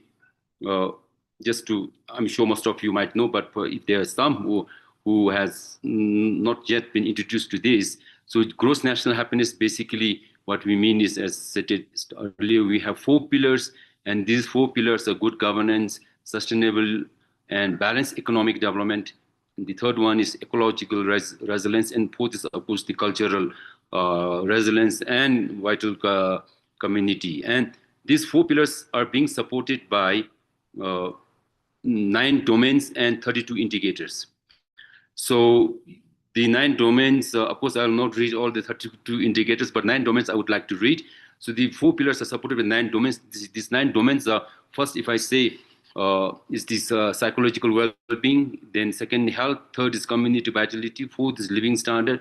just to, I'm sure most of you might know, but if there are some who has not yet been introduced to this, so gross national happiness, basically what we mean is, as stated earlier, we have 4 pillars, and these 4 pillars are good governance, sustainable and balanced economic development. And the third one is ecological resilience, and fourth is, of course, the cultural resilience and vital community. And these 4 pillars are being supported by 9 domains and 32 indicators. So the 9 domains, of course, I will not read all the 32 indicators, but 9 domains I would like to read. So the 4 pillars are supported with 9 domains. These 9 domains are, first, if I say, is this psychological well-being, then second, health, third is community vitality, fourth is living standard,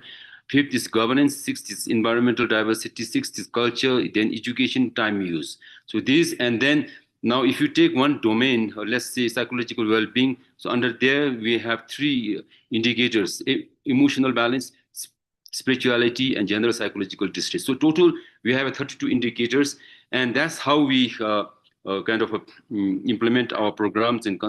fifth is governance, sixth is environmental diversity, sixth is culture, then education, time use. So this, and then now if you take one domain, let's say psychological well-being, so under there we have 3 indicators: emotional balance, spirituality, and general psychological distress. So total, we have 32 indicators, and that's how we kind of implement our programs and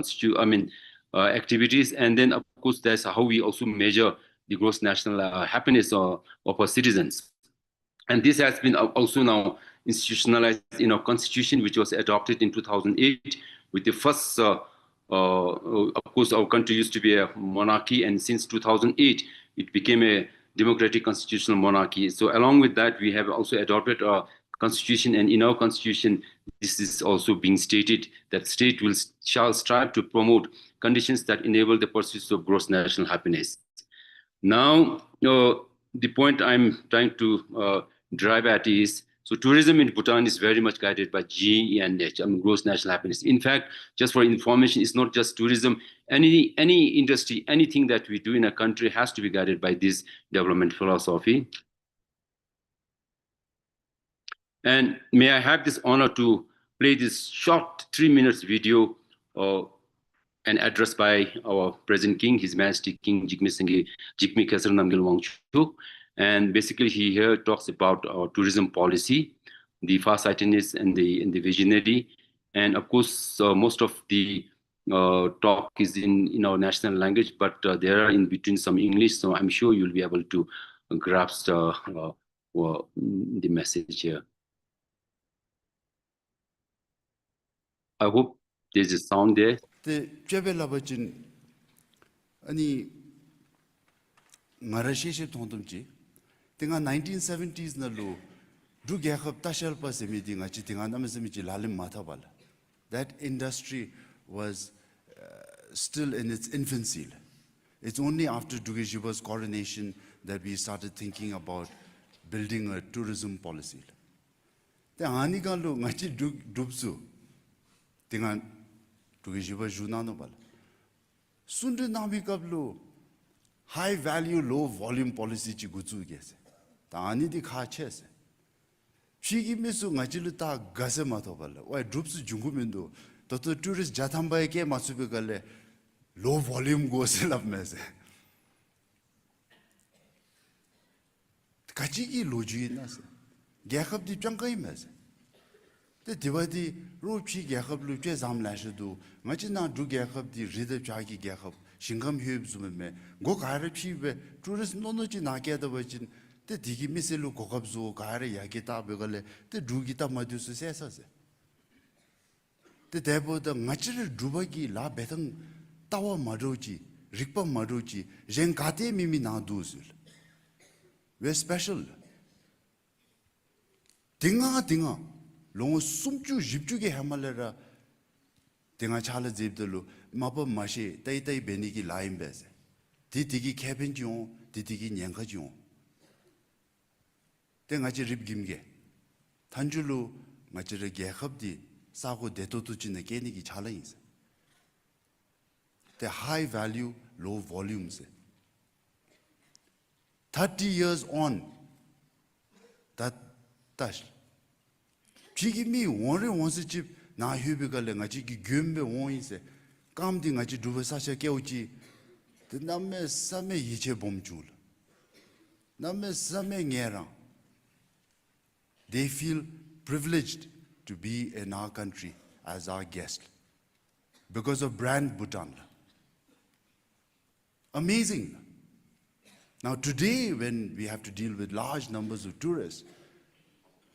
activities. And then, of course, that's how we also measure the gross national happiness of our citizens. And this has been also now institutionalized in our constitution, which was adopted in 2008 with the first, of course, our country used to be a monarchy, and since 2008, it became a democratic constitutional monarchy. So along with that, we have also adopted our constitution, and in our constitution, this is also being stated that state shall strive to promote conditions that enable the pursuit of gross national happiness. Now, the point I'm trying to drive at is, so tourism in Bhutan is very much guided by G and H, gross national happiness. In fact, just for information, it's not just tourism. Any industry, anything that we do in a country has to be guided by this development philosophy. And may I have this honor to play this short 3 minutes video, an address by our present king, His Majesty King Jigme Singh Jigme Khesar Namgyal Wangchu. And basically he here talks about our tourism policy, the farsightedness and the visionary. And of course, most of the talk is in our national language, but there are in between some English, so I'm sure you'll be able to grasp the message here. I hope there's a sound there.
The Jebelabajin any Marashiship Tontumji, Tinga 1970s na lo, do Gahab Tashal Pas meeting a cheating on Amazimichi Lalim Matabal. That industry was still in its infancy. It's only after Dugejiba's coronation that we started thinking about building a tourism policy. The Hanigalu Machi Dubsu, Tingan Dugejiba Junanobal. Sundu Nabikablu, high value, low volume policy Chiguzu gets. The Anidi Kaches. She give me so Majiluta Gazematobal, why Drupsu Jungumindo, the tourist Jatamba ke Matsubigale, low volume goes in of mess. Kachiki Lujinas, Gakab di Jankai mess. The Divadi, Ruchi Gakab Luche Zam Lashadu, Machina do Gakab di Rida Chaki Gakab, Shingam Hubzume, go Karachi, tourist Nonochi Nakia the Virgin. The Digi Misselu Kokabzo, Kare Yakita Begale, the Drugita Madus Sessas. The Debo, the Natural Drubagi, La Betang, Tawa Madoji, Ripa Madoji, Jenkate Mimi Naduzul. We're special. Dinga, Long Sumchu Jipchuki Hamalera, Dinga Chala Zibdelu, Mapa Mashi, Tai Benigi Lime Bez, Titigi Cabin, Titigi Nyankajon. Then I rib gimge. Tanjulu, Majere Gakabdi, Sago Detotuchin Geniki challenge. The high value, low volumes. 30 years on, that dash. She give me one once a chip, na hubical and I chiki gumbe one say, come ding I do such a keuchi. The name Same Yiche Bomjul. Name Same Ngerang. They feel privileged to be in our country as our guest because of brand Bhutan. Amazing. Now today, when we have to deal with large numbers of tourists,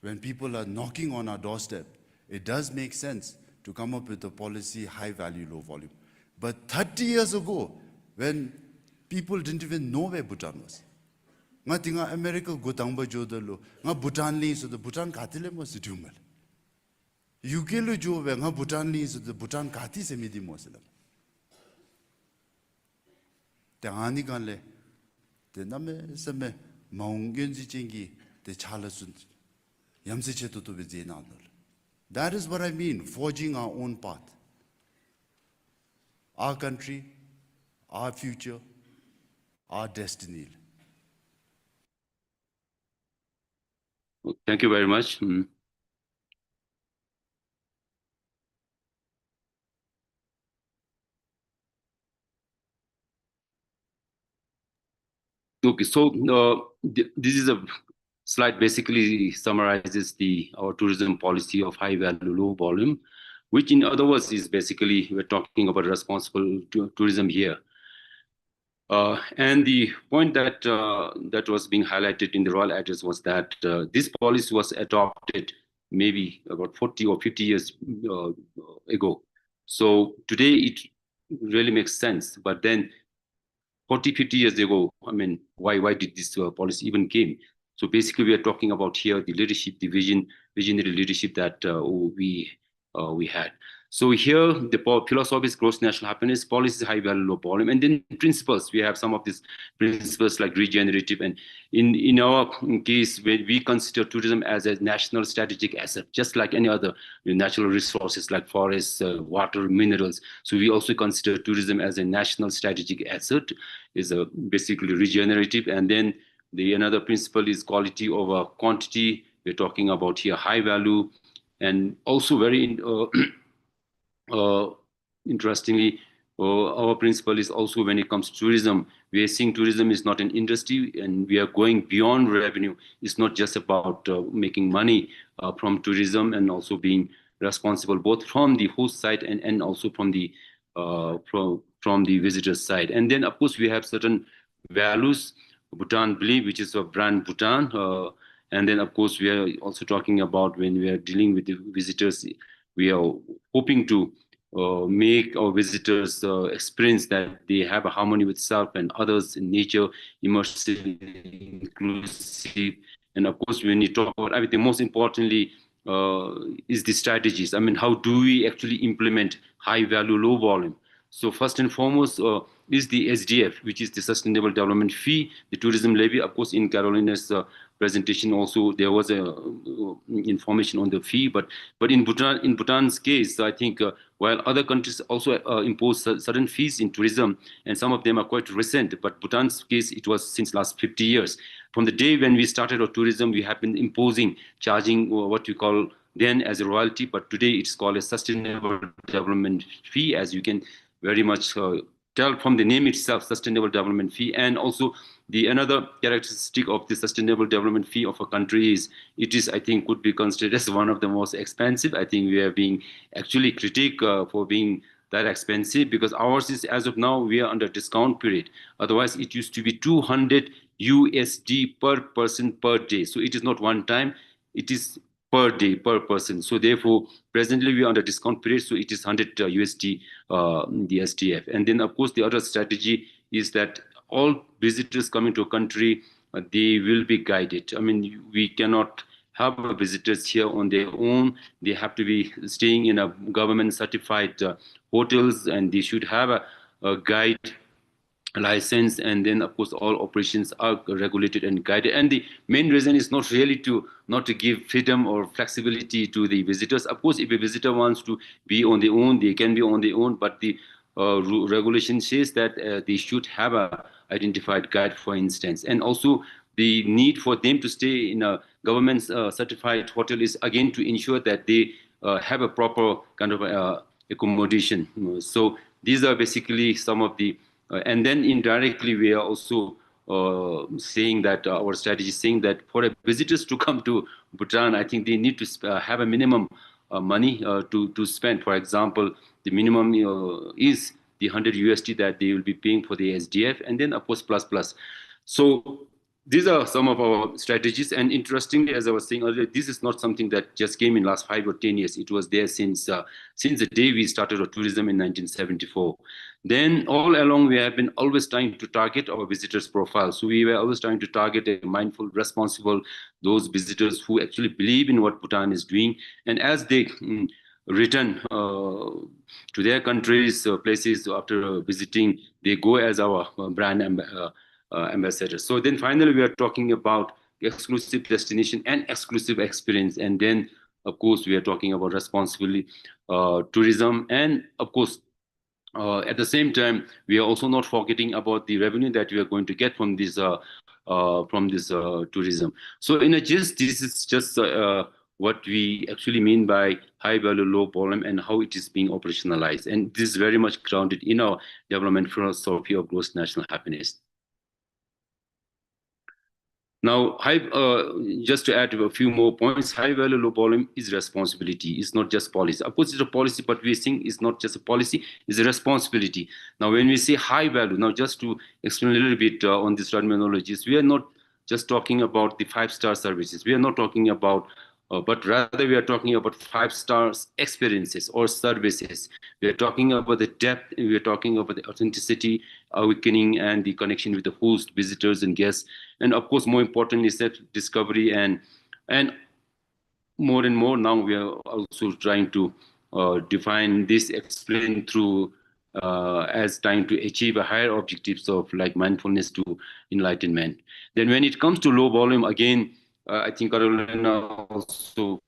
when people are knocking on our doorstep, it does make sense to come up with a policy, high value, low volume. But 30 years ago, when people didn't even know where Bhutan was, nga tinga America go tangba jodalo nga Bhutan li so the Bhutan katile mo situmel UK lo jo we nga Bhutan li so the Bhutan kati se midi mo selam te ani ganle te name same maungen ji chingi te chala sun yamse cheto to be zena. That is what I mean, forging our own path, our country, our future, our destiny.
Thank you very much. Okay, so this is a slide basically summarizes our tourism policy of high value, low volume, which in other words is basically we're talking about responsible tourism here. And the point that that was being highlighted in the royal address was that this policy was adopted maybe about 40 or 50 years ago. So today it really makes sense. But then 40, 50 years ago, I mean, why did this policy even came? So basically, we are talking about here the leadership, the visionary leadership that we had. So here, the philosophy is gross national happiness, policy is high value, low volume, and then principles. We have some of these principles like regenerative. And in our case, we consider tourism as a national strategic asset, just like any other natural resources like forests, water, minerals. So we also consider tourism as a national strategic asset, is basically regenerative. And then another principle is quality over quantity. We're talking about here high value. And also very interestingly, our principle is also when it comes to tourism, we are seeing tourism is not an industry, and we are going beyond revenue. It's not just about making money from tourism, and also being responsible both from the host side and also from the visitors side. And then of course we have certain values, Bhutan belief, which is a brand Bhutan. And then of course we are also talking about when we are dealing with the visitors, we are hoping to make our visitors experience that they have a harmony with self and others in nature, immersive, inclusive. And of course, when you talk about everything, most importantly is the strategies. I mean, how do we actually implement high value, low volume? So first and foremost is the SDF, which is the Sustainable Development Fee, the tourism levy. Of course, in Carolina's presentation also there was information on the fee, but in Bhutan's case, I think while other countries also impose certain fees in tourism, and some of them are quite recent, but Bhutan's case, it was since last 50 years. From the day when we started our tourism, we have been charging what we call then as a royalty, but today it's called a Sustainable Development Fee, as you can very much tell from the name itself, Sustainable Development Fee. And also the another characteristic of the Sustainable Development Fee of a country is, it is, I think, could be considered as one of the most expensive. I think we are being actually critiqued for being that expensive, because ours is, as of now, we are under discount period. Otherwise, it used to be 200 USD per person per day. So it is not one time, it is per day, per person. So therefore, presently we are under discount period, so it is 100 USD, the SDF. And then of course the other strategy is that all visitors coming to a country, they will be guided. I mean, we cannot have visitors here on their own. They have to be staying in a government certified hotels, and they should have a guide license, and then of course all operations are regulated and guided. And the main reason is not really not to give freedom or flexibility to the visitors. Of course, if a visitor wants to be on their own, they can be on their own, but the regulation says that they should have a identified guide, for instance. And also the need for them to stay in a government certified hotel is again to ensure that they have a proper kind of accommodation. So these are basically some of the and then indirectly, we are also saying that our strategy is saying that for visitors to come to Bhutan, I think they need to have a minimum money to spend. For example, the minimum is the 100 USD that they will be paying for the SDF, and then of course plus. So these are some of our strategies. And interestingly, as I was saying earlier, this is not something that just came in last 5 or 10 years. It was there since the day we started our tourism in 1974. Then all along, we have been always trying to target our visitors' profile. So we were always trying to target a mindful, responsible, those visitors who actually believe in what Bhutan is doing. And as they return to their countries, places after visiting, they go as our brand ambassadors. So then finally, we are talking about exclusive destination and exclusive experience. And then, of course, we are talking about responsibility tourism. And of course, at the same time, we are also not forgetting about the revenue that we are going to get from this tourism. So in a gist, this is just what we actually mean by high value, low volume, and how it is being operationalized. And this is very much grounded in our development philosophy of gross national happiness. Now, just to add a few more points, high value, low volume is responsibility. It's not just policy. Of course, it's a policy, but we're saying it's not just a policy, it's a responsibility. Now, when we say high value, now just to explain a little bit on these terminologies, we are not just talking about the 5-star services. We are not talking about, but rather we are talking about 5-star experiences or services. We are talking about the depth, we are talking about the authenticity, awakening, and the connection with the host, visitors, and guests. And of course, more important is that discovery, and more and more now we are also trying to define this, explain through as trying to achieve a higher objectives of like mindfulness to enlightenment. Then when it comes to low volume, again, I think Carolina also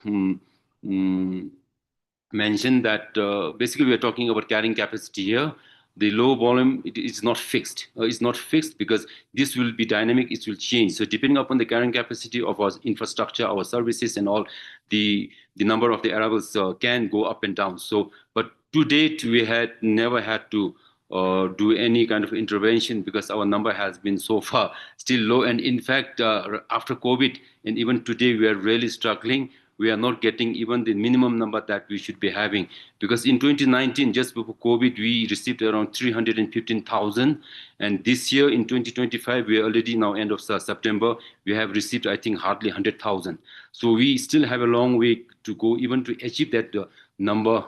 mentioned that basically we are talking about carrying capacity here. The low volume, it is not fixed. It's not fixed because this will be dynamic, it will change. So depending upon the carrying capacity of our infrastructure, our services, and all, the the number of the arrivals can go up and down. So, but to date, we had never had to do any kind of intervention because our number has been so far still low. And in fact, after COVID, and even today, we are really struggling. We are not getting even the minimum number that we should be having. Because in 2019, just before COVID, we received around 315,000. And this year, in 2025, we are already now end of September, we have received, I think, hardly 100,000. So we still have a long way to go even to achieve that number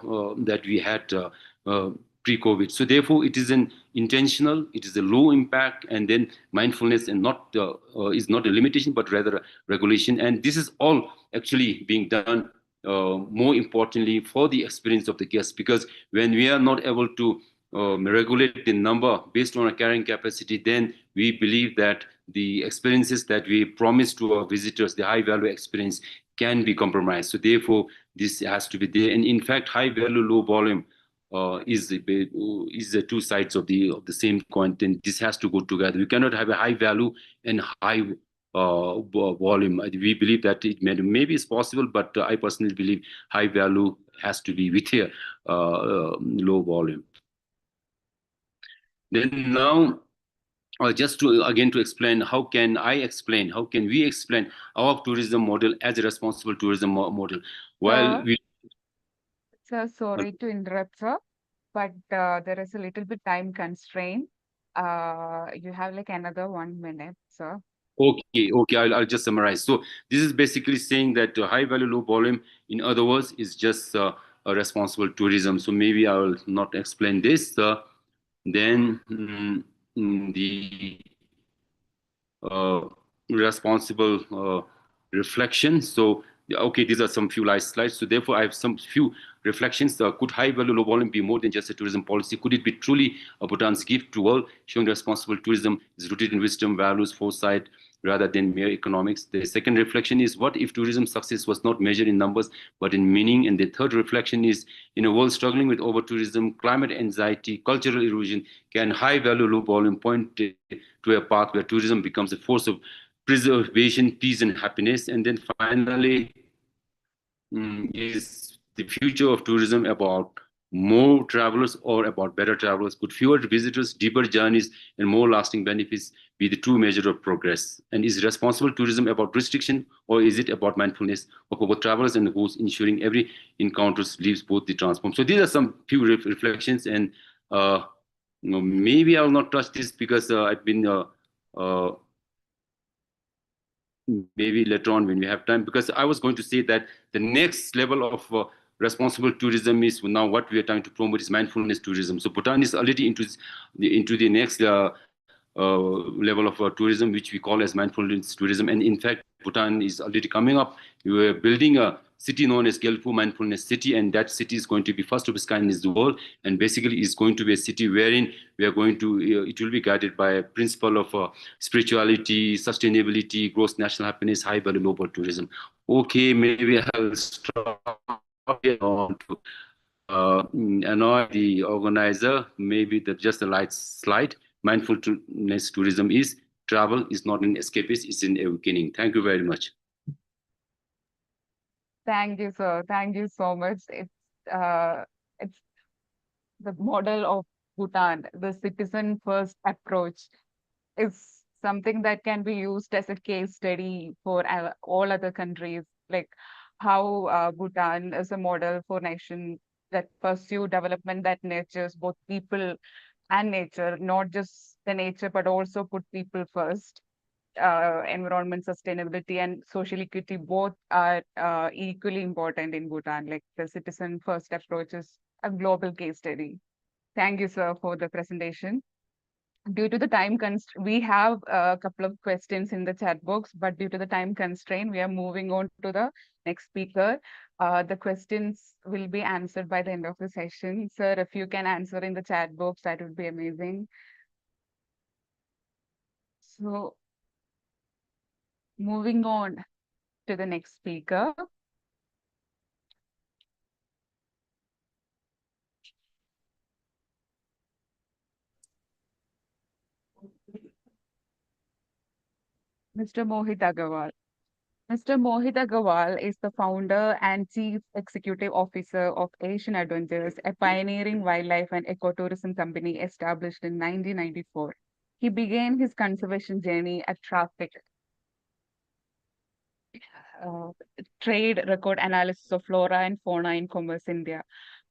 that we had pre-COVID. So therefore, it is an intentional, it is a low impact, and then mindfulness and not is not a limitation, but rather a regulation. And this is all actually being done more importantly for the experience of the guests, because when we are not able to regulate the number based on our carrying capacity, then we believe that the experiences that we promise to our visitors, the high value experience, can be compromised. So therefore, this has to be there. And in fact, high value, low volume is the two sides of the same coin. And this has to go together. We cannot have a high value and high volume. We believe that it maybe is possible, but I personally believe high value has to be with a low volume. Then now, just to again to explain, how can we explain our tourism model as a responsible tourism model? While we
Sir, sorry to interrupt, sir, but there is a little bit time constraint. You have like another 1 minute, sir.
Okay, I'll just summarize. So this is basically saying that high value, low volume, in other words, is just a responsible tourism. So maybe I will not explain this. Then the responsible reflection. So okay, these are some few slides. So therefore, I have some few reflections. Could high value, low volume be more than just a tourism policy? Could it be truly a Bhutan's gift to world, showing responsible tourism is rooted in wisdom, values, foresight, rather than mere economics? The second reflection is, what if tourism success was not measured in numbers, but in meaning? And the third reflection is, in a world struggling with over-tourism, climate anxiety, cultural erosion, can high value, low volume point to a path where tourism becomes a force of preservation, peace, and happiness? And then finally, is the future of tourism about more travelers or about better travelers? Could fewer visitors, deeper journeys, and more lasting benefits be the true measure of progress? And is responsible tourism about restriction, or is it about mindfulness of both travelers and hosts, ensuring every encounter leaves both the transform? So these are some few reflections, and maybe I will not touch this because I've been maybe later on when we have time, because I was going to say that the next level of responsible tourism is now what we are trying to promote is mindfulness tourism. So Bhutan is already into the next level of tourism, which we call as mindfulness tourism. And in fact, Bhutan is already coming up. We are building a city known as Gelfu Mindfulness City, and that city is going to be first of its kind in the world, and basically is going to be a city wherein we are going to, it will be guided by a principle of spirituality, sustainability, gross national happiness, high value, low value tourism. Okay, maybe I'll stop here on to annoy the organizer, maybe just a light slide. Mindfulness tourism is travel is not an escapist, it's an awakening. Thank you very much.
Thank you, sir. Thank you so much. It's the model of Bhutan, the citizen first approach is something that can be used as a case study for all other countries, like how Bhutan is a model for nations that pursue development that nurtures both people and nature, not just the nature, but also put people first. Environment sustainability and social equity both are equally important in Bhutan. Like the citizen first approach is a global case study. Thank you, sir, for the presentation. Due to the time constraint, we have a couple of questions in the chat box, but due to the time constraint, we are moving on to the next speaker. The questions will be answered by the end of the session. Sir, if you can answer in the chat box, that would be amazing. So, moving on to the next speaker. Mr. Mohit Aggarwal. Mr. Mohit Aggarwal is the founder and chief executive officer of Asian Adventures, a pioneering wildlife and ecotourism company established in 1994. He began his conservation journey at traffic, uh, trade record analysis of flora and fauna in Commerce India,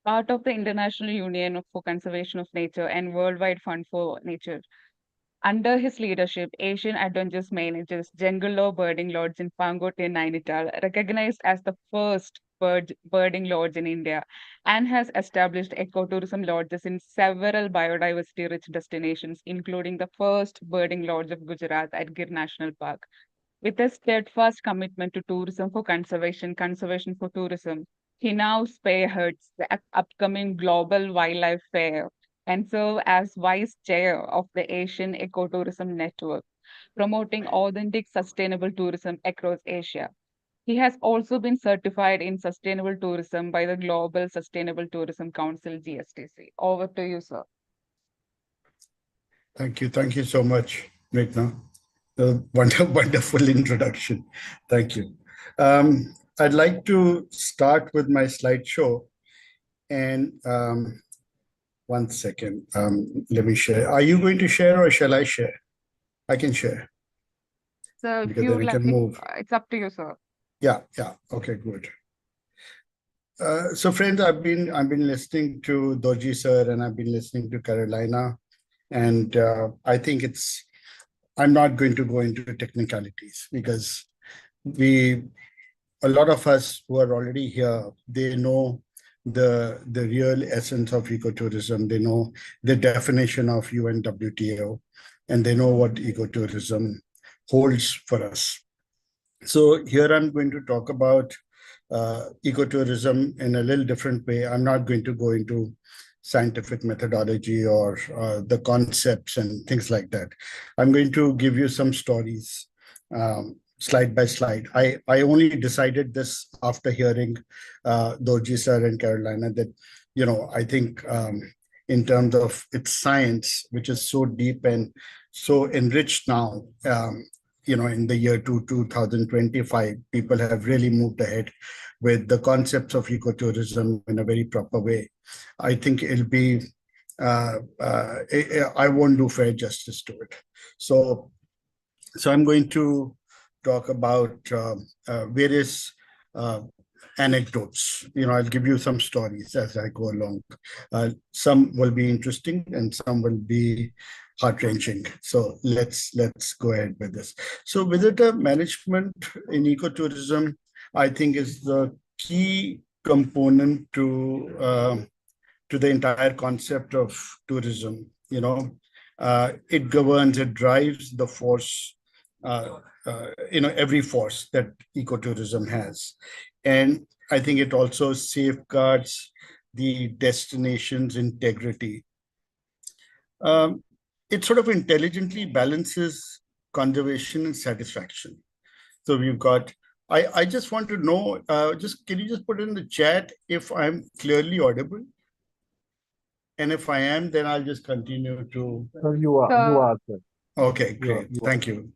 part of the International Union for Conservation of Nature and Worldwide Fund for Nature. Under his leadership, Asian Adventures manages Jungle Law Birding Lodge in Pangote, Nainital, recognized as the first birding lodge in India, and has established ecotourism lodges in several biodiversity-rich destinations, including the first birding lodge of Gujarat at Gir National Park. With a steadfast commitment to tourism for conservation, conservation for tourism, he now spearheads the upcoming Global Wildlife Fair and serve as vice chair of the Asian Ecotourism Network, promoting authentic sustainable tourism across Asia. He has also been certified in sustainable tourism by the Global Sustainable Tourism Council, GSTC. Over to you, sir.
Thank you. Thank you so much, Meghna. A wonderful introduction. Thank you. I'd like to start with my slideshow. And one second, let me share. Are you going to share or shall I share? I can share.
So if
Because
you
then we
like,
can move.
it's up to you, sir.
Yeah. Okay, good. So friends, I've been listening to Dorji sir and I've been listening to Carolina. And I think I'm not going to go into technicalities because a lot of us who are already here, they know the real essence of ecotourism. They know the definition of UNWTO, and they know what ecotourism holds for us. So here I'm going to talk about ecotourism in a little different way. I'm not going to go into scientific methodology or the concepts and things like that. I'm going to give you some stories, slide by slide. I only decided this after hearing Dorji sir and Carolina that, I think in terms of its science, which is so deep and so enriched now, in the year 2025, people have really moved ahead with the concepts of ecotourism in a very proper way. I think it'll be, I won't do fair justice to it. So I'm going to talk about various anecdotes. I'll give you some stories as I go along. Some will be interesting and some will be heart-wrenching. So let's go ahead with this. So visitor management in ecotourism, I think, is the key component to the entire concept of tourism. It governs, it drives the force, every force that ecotourism has. And I think it also safeguards the destination's integrity. It sort of intelligently balances conservation and satisfaction. So we've got, I just want to know, can you just put in the chat if I'm clearly audible? And if I am, then I'll just continue to.
You are, sir.
Okay, great. Thank you.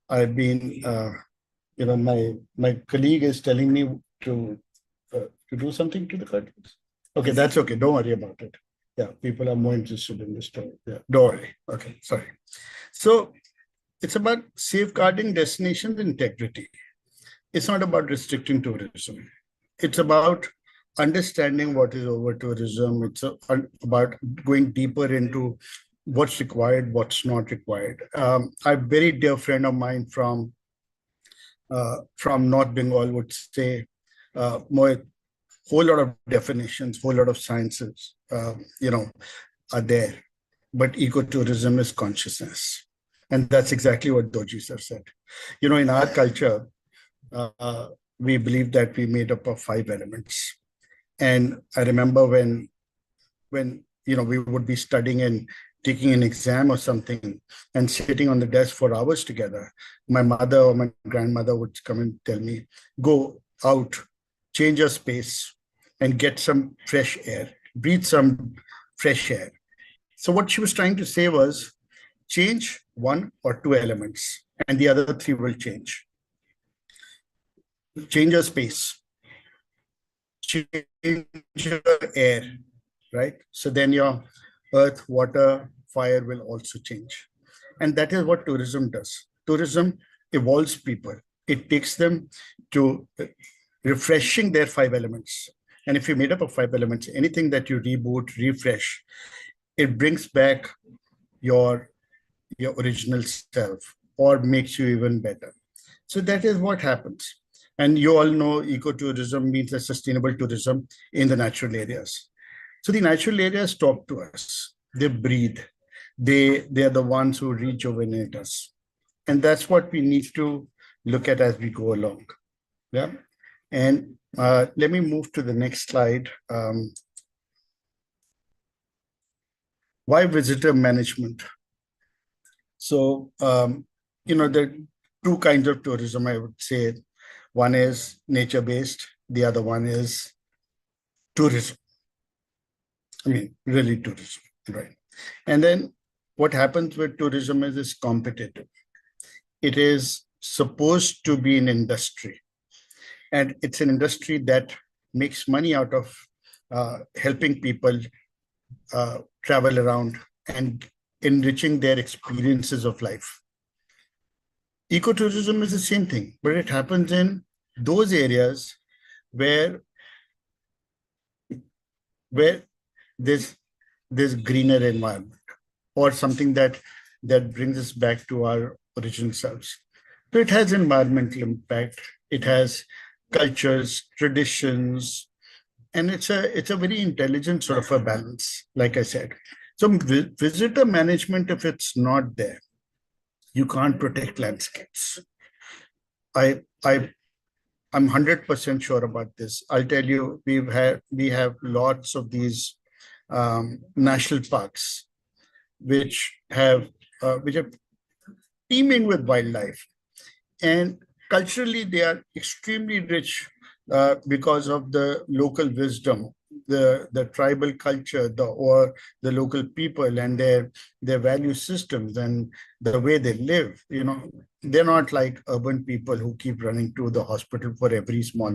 I've been, my colleague is telling me to do something to the curtains. Okay, that's okay. Don't worry about it. Yeah, people are more interested in this story. Yeah, don't worry. Okay, sorry. So it's about safeguarding destinations integrity. It's not about restricting tourism. It's about understanding what is over-tourism. It's about going deeper into what's required, what's not required. A very dear friend of mine from North Bengal would say, Mohit, whole lot of definitions, whole lot of sciences, are there, but ecotourism is consciousness. And that's exactly what Dorji sir said. In our culture, we believe that we made up of 5 elements. And I remember when we would be studying and taking an exam or something and sitting on the desk for hours together, my mother or my grandmother would come and tell me, go out, change your space and get some fresh air, breathe some fresh air. So what she was trying to say was change 1 or 2 elements and the other 3 will change. change your space, change your air, right? So then your earth, water, fire will also change. And that is what tourism does. Tourism evolves people. It takes them to refreshing their 5 elements. And if you're made up of 5 elements, anything that you reboot, refresh, it brings back your original self or makes you even better. So that is what happens. And you all know ecotourism means a sustainable tourism in the natural areas. So the natural areas talk to us. They breathe. They are the ones who rejuvenate us. And that's what we need to look at as we go along. Yeah. And let me move to the next slide. Why visitor management? So, there are two kinds of tourism, I would say. One is nature-based. The other one is tourism. I mean, really tourism, right? And then what happens with tourism is it's competitive. It is supposed to be an industry. And it's an industry that makes money out of helping people travel around and enriching their experiences of life. Ecotourism is the same thing, but it happens in those areas where there's greener environment or something that brings us back to our original selves. So it has environmental impact. It has cultures, traditions, and it's a very intelligent sort of a balance, like I said. So visitor management, if it's not there, you can't protect landscapes. I'm 100% sure about this. I'll tell you, we have lots of these national parks, which are teeming with wildlife, and culturally they are extremely rich because of the local wisdom, the tribal culture, or the local people and their value systems and the way they live. They're not like urban people who keep running to the hospital for every small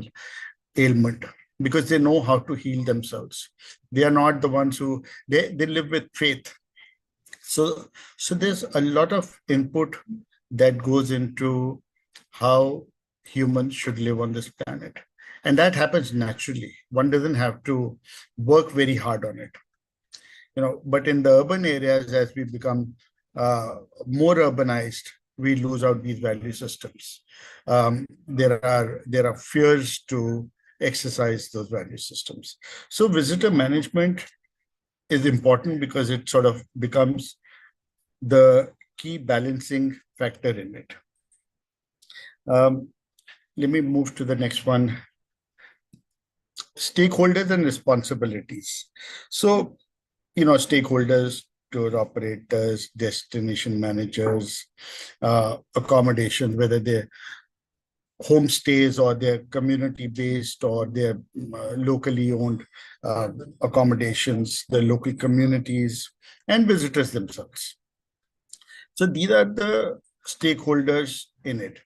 ailment because they know how to heal themselves. They are not the ones who they live with faith. So there's a lot of input that goes into how humans should live on this planet. And that happens naturally. One doesn't have to work very hard on it. But in the urban areas, as we become more urbanized, we lose out these value systems. There are fears to exercise those value systems. So visitor management is important because it sort of becomes the key balancing factor in it. Let me move to the next one. Stakeholders and responsibilities. So, stakeholders, tour operators, destination managers, accommodations, whether they're homestays or they're community-based or they're locally owned accommodations, the local communities, and visitors themselves. So these are the stakeholders in it.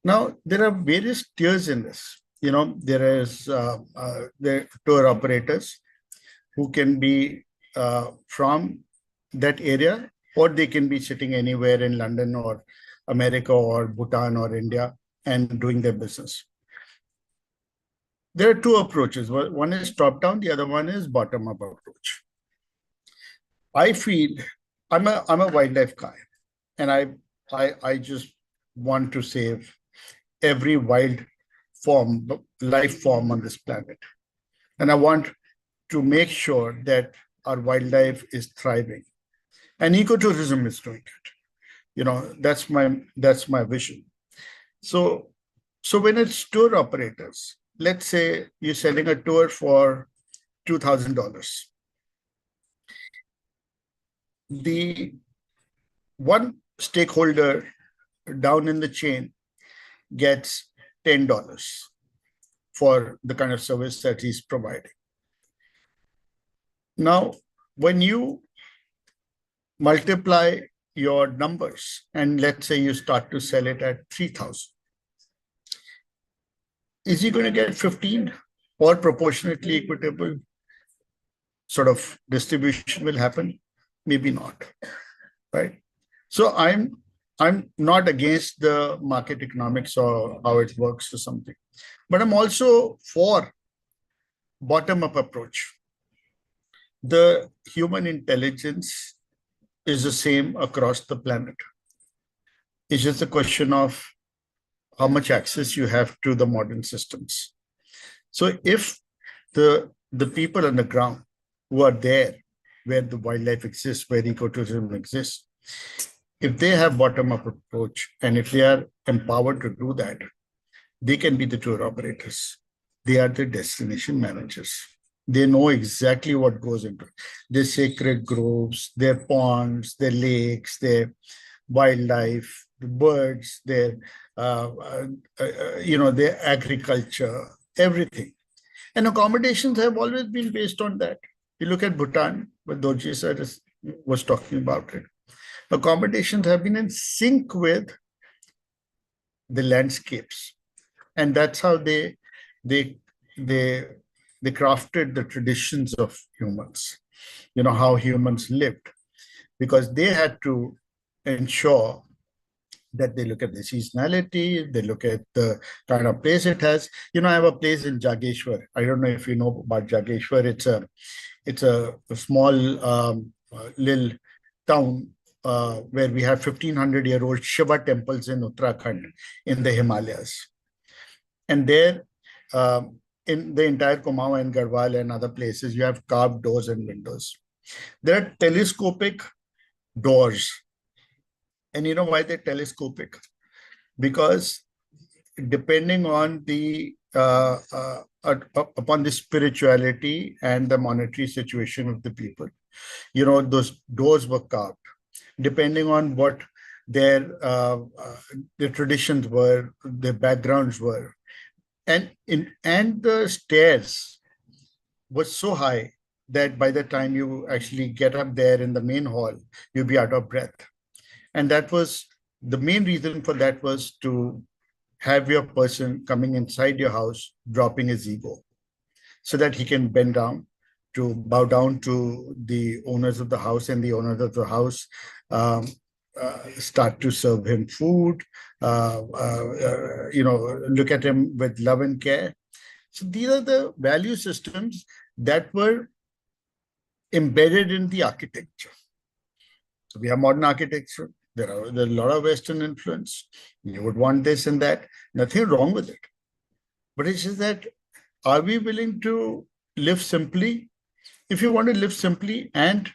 Now, there are various tiers in this. There is the tour operators who can be from that area, or they can be sitting anywhere in London or America or Bhutan or India and doing their business. There are two approaches. One is top-down, the other one is bottom-up approach. I feel I'm a wildlife guy, and I just want to save every life form on this planet. And I want to make sure that our wildlife is thriving. And ecotourism is doing it. That's my vision. So when it's tour operators, let's say you're selling a tour for $2,000. The one stakeholder down in the chain gets $10 for the kind of service that he's providing. Now, when you multiply your numbers and let's say you start to sell it at 3,000, is he going to get 15 or proportionately equitable sort of distribution will happen? Maybe not, right? So I'm not against the market economics or how it works or something, but I'm also for bottom-up approach. The human intelligence is the same across the planet. It's just a question of how much access you have to the modern systems. So if the people on the ground who are there, where the wildlife exists, where ecotourism exists, if they have bottom-up approach and if they are empowered to do that, they can be the tour operators. They are the destination managers. They know exactly what goes into it. Their sacred groves, their ponds, their lakes, their wildlife, the birds, their their agriculture, everything. And accommodations have always been based on that. You look at Bhutan, what Dorji sir was talking about it. Accommodations have been in sync with the landscapes, and that's how they crafted the traditions of humans. You know how humans lived, because they had to ensure that they look at the seasonality, they look at the kind of place it has. You know, I have a place in Jageshwar. I don't know if you know about Jageshwar. It's a small little town where we have 1500-year-old Shiva temples in Uttarakhand in the Himalayas. And there, in the entire Kumaon and Aggarwal and other places, you have carved doors and windows. There are telescopic doors. And you know why they're telescopic? Because depending on the upon the spirituality and the monetary situation of the people, you know, those doors were carved. Depending on what their traditions were, their backgrounds were, and the stairs was so high that by the time you actually get up there in the main hall, you'll be out of breath. And that was the main reason for that, was to have your person coming inside your house, dropping his ego, so that he can bend down to bow down to the owners of the house, and the owners of the house start to serve him food, look at him with love and care. So these are the value systems that were embedded in the architecture. So we have modern architecture. There are a lot of Western influence. You would want this and that. Nothing wrong with it. But it's just that, are we willing to live simply? If you want to live simply and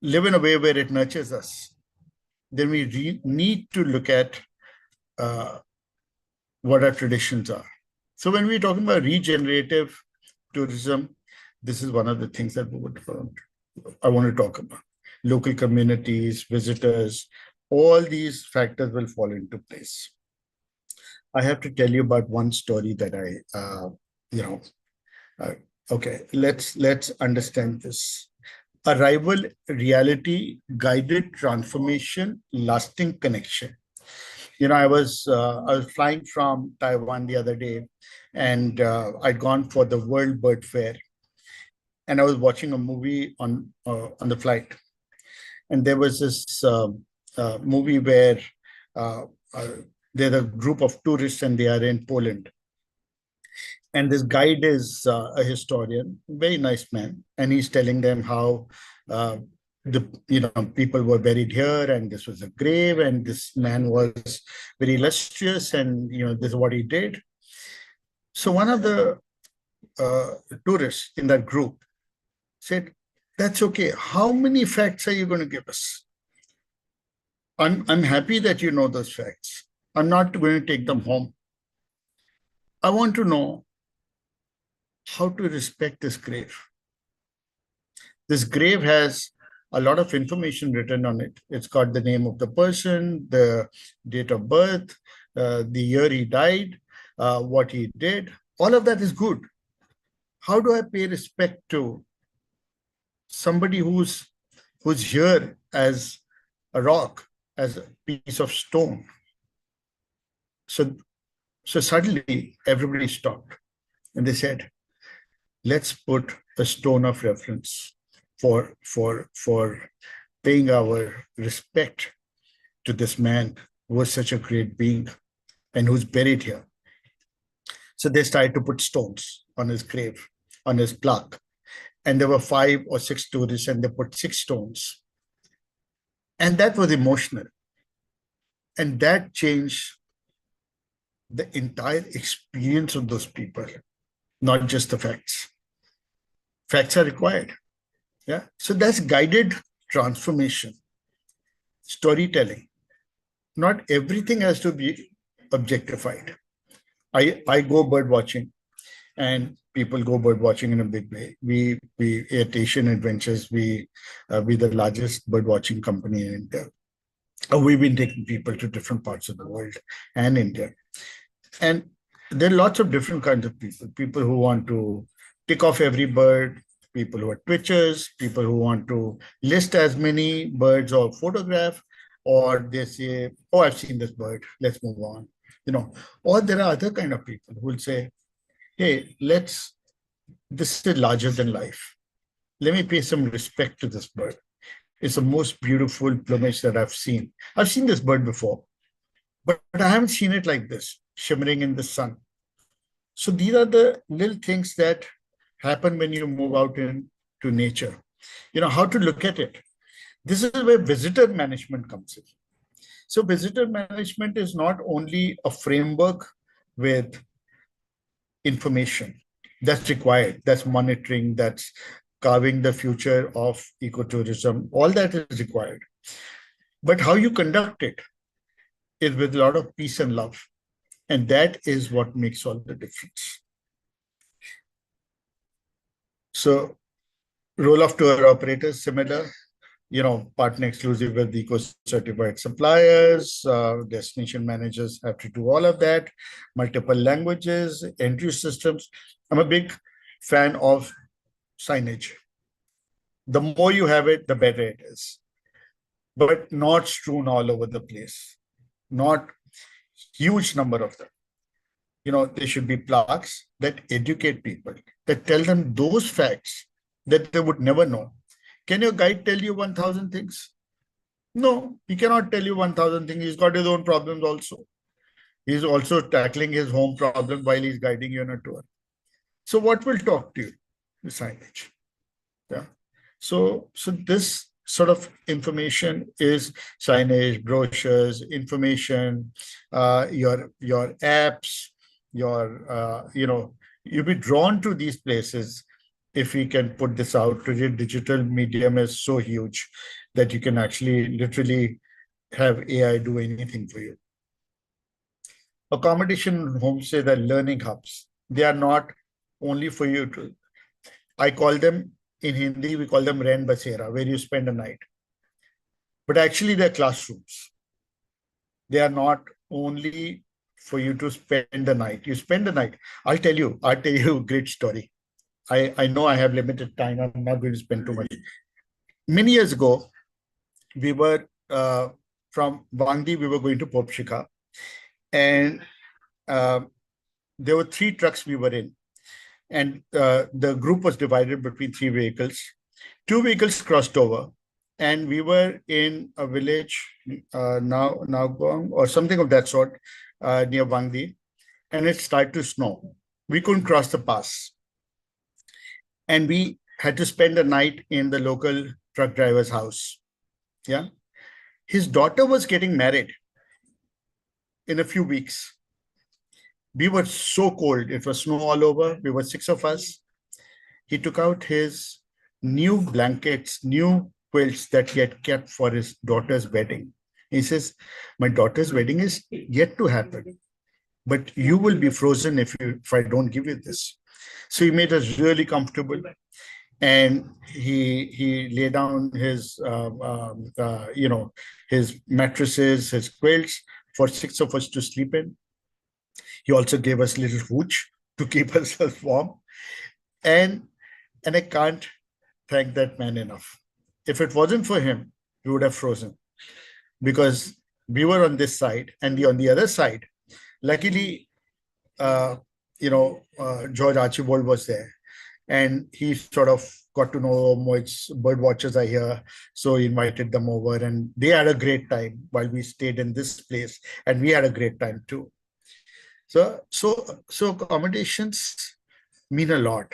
live in a way where it nurtures us, then we need to look at what our traditions are. So when we're talking about regenerative tourism, this is one of the things that I want to talk about. Local communities, visitors, all these factors will fall into place. I have to tell you about one story that okay, let's understand this. Arrival, reality, guided transformation, lasting connection. You know, I was flying from Taiwan the other day, and I'd gone for the World Bird Fair, and I was watching a movie on the flight. And there was this movie where there's a group of tourists and they are in Poland. And this guide is a historian, very nice man. And he's telling them how people were buried here, and this was a grave, and this man was very illustrious, and this is what he did. So one of the tourists in that group said, "That's okay. How many facts are you going to give us? I'm happy that you know those facts. I'm not going to take them home. I want to know how to respect this grave. This grave has a lot of information written on it. It's got the name of the person, the date of birth, the year he died, what he did. All of that is good. How do I pay respect to somebody who's here as a rock, as a piece of stone?" So So suddenly everybody stopped and they said, let's put a stone of reference for paying our respect to this man who was such a great being and who's buried here. So they started to put stones on his grave, on his plaque. And there were 5 or 6 tourists and they put 6 stones. And that was emotional. And that changed the entire experience of those people, not just the facts. Facts are required. Yeah. So that's guided transformation, storytelling. Not everything has to be objectified. I go bird watching, and people go bird watching in a big way. We at Asian Adventures, we the largest bird watching company in India. We've been taking people to different parts of the world and India. And there are lots of different kinds of people. People who want to tick off every bird, people who are twitchers, people who want to list as many birds or photograph, or they say, oh, I've seen this bird, let's move on. You know, or there are other kind of people who will say, hey, this is larger than life. Let me pay some respect to this bird. It's the most beautiful plumage that I've seen. I've seen this bird before, but I haven't seen it like this, shimmering in the sun. So these are the little things that happen when you move out into nature. You know, how to look at it. This is where visitor management comes in. So visitor management is not only a framework with information that's required, that's monitoring, that's carving the future of ecotourism, all that is required. But how you conduct it is with a lot of peace and love. And that is what makes all the difference. So role of tour operators, similar. You know, partner exclusive with eco-certified suppliers, destination managers have to do all of that, multiple languages, entry systems. I'm a big fan of signage. The more you have it, the better it is, but not strewn all over the place, not huge number of them. You know, there should be plaques that educate people, that tell them those facts that they would never know. Can your guide tell you 1,000 things? No, he cannot tell you 1,000 things. He's got his own problems also. He's also tackling his home problem while he's guiding you on a tour. So what will talk to you? The signage. Yeah. So this sort of information is signage, brochures, information, your apps, you'll be drawn to these places. If we can put this out, today digital medium is so huge that you can actually literally have AI do anything for you. Accommodation homestays are learning hubs. They are not only for you to, I call them, in Hindi, we call them Rain Basera, where you spend a night. But actually they're classrooms. They are not only for you to spend the night. You spend the night. I'll tell you a great story. I know I have limited time. I'm not going to spend too much. Many years ago, we were from Wangdi, we were going to Popshika. And there were 3 trucks we were in. And the group was divided between 3 vehicles. 2 vehicles crossed over. And we were in a village, Naugong, or something of that sort, near Wangdi. And it started to snow. We couldn't cross the pass. And we had to spend the night in the local truck driver's house. Yeah. His daughter was getting married in a few weeks. We were so cold. It was snow all over. We were 6 of us. He took out his new blankets, new quilts that he had kept for his daughter's wedding. He says, my daughter's wedding is yet to happen, but you will be frozen if I don't give you this. So he made us really comfortable, and he laid down his his mattresses, his quilts for 6 of us to sleep in. He also gave us little hooch to keep ourselves warm, and I can't thank that man enough. If it wasn't for him, we would have frozen, because we were on this side and on the other side. Luckily, George Archibald was there, and he sort of got to know Mohit's bird watchers are here, so he invited them over, and they had a great time while we stayed in this place, and we had a great time too. So accommodations mean a lot,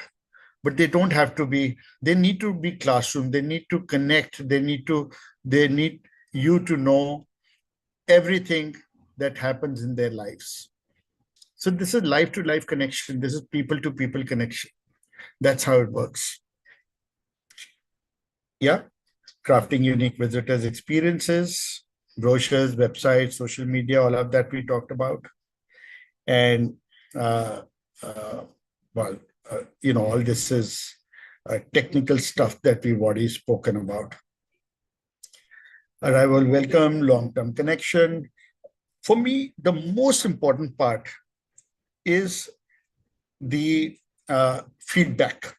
but they don't have to be. They need to be classroom. They need to connect. They need you to know everything that happens in their lives. So this is life to life connection. This is people to people connection. That's how it works. Yeah. Crafting unique visitors experiences, brochures, websites, social media, all of that we talked about. And all this is technical stuff that we've already spoken about. Arrival welcome, long-term connection. For me, the most important part is the feedback,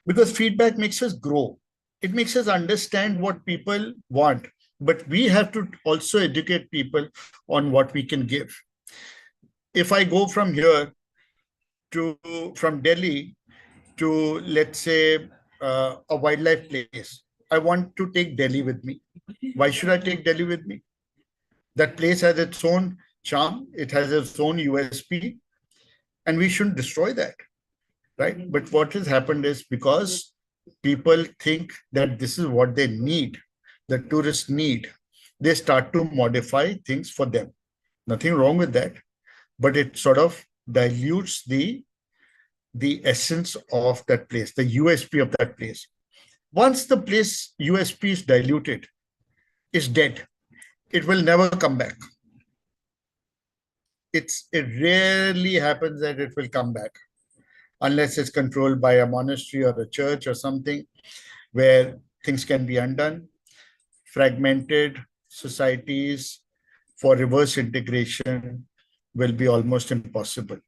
because feedback makes us grow. It makes us understand what people want, but we have to also educate people on what we can give. If I go from here from Delhi to, let's say, a wildlife place, I want to take Delhi with me. Why should I take Delhi with me? That place has its own charm. It has its own USP, and we shouldn't destroy that, right? But what has happened is, because people think that this is what they need, the tourists need, they start to modify things for them. Nothing wrong with that, but it sort of dilutes the essence of that place, the USP of that place. Once the place USP is diluted, it's dead. It will never come back. It rarely happens that it will come back, unless it's controlled by a monastery or a church or something, where things can be undone. Fragmented societies for reverse integration will be almost impossible,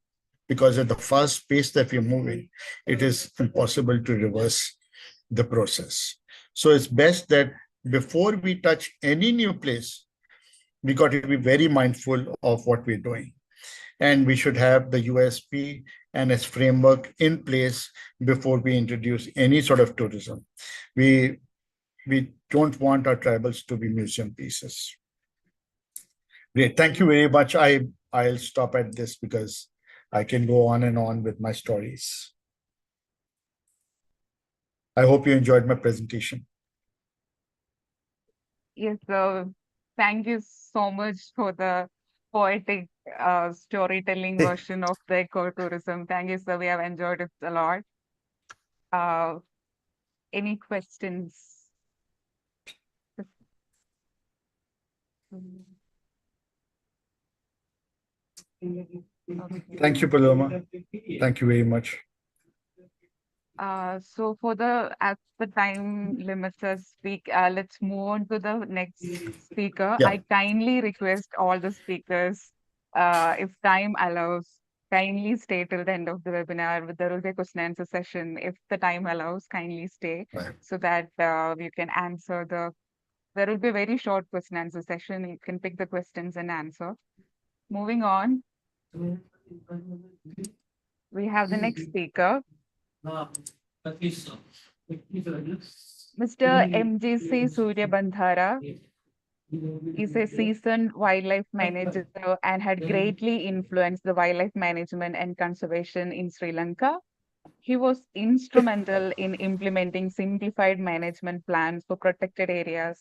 because at the fast pace that we're moving, it is impossible to reverse the process. So it's best that before we touch any new place, we got to be very mindful of what we're doing. And we should have the USP and its framework in place before we introduce any sort of tourism. We don't want our tribals to be museum pieces. Great, thank you very much. I'll stop at this because I can go on and on with my stories. I hope you enjoyed my presentation.
Yes, thank you so much for the poetic storytelling version of the ecotourism. Thank you, sir. We have enjoyed it a lot. Any questions? Okay.
Thank you, Paloma. Thank you very much.
So as the time limits us speak, let's move on to the next speaker.
Yeah.
I kindly request all the speakers, if time allows, kindly stay till the end of the webinar. There will be a question and answer session. If the time allows, kindly stay,
Right.
so that you can answer there will be a very short question and answer session. You can pick the questions and answer. Moving on, we have the next speaker, Mr. MJC Sooriyabandara. Is a seasoned wildlife manager and had greatly influenced the wildlife management and conservation in Sri Lanka. He was instrumental in implementing simplified management plans for protected areas,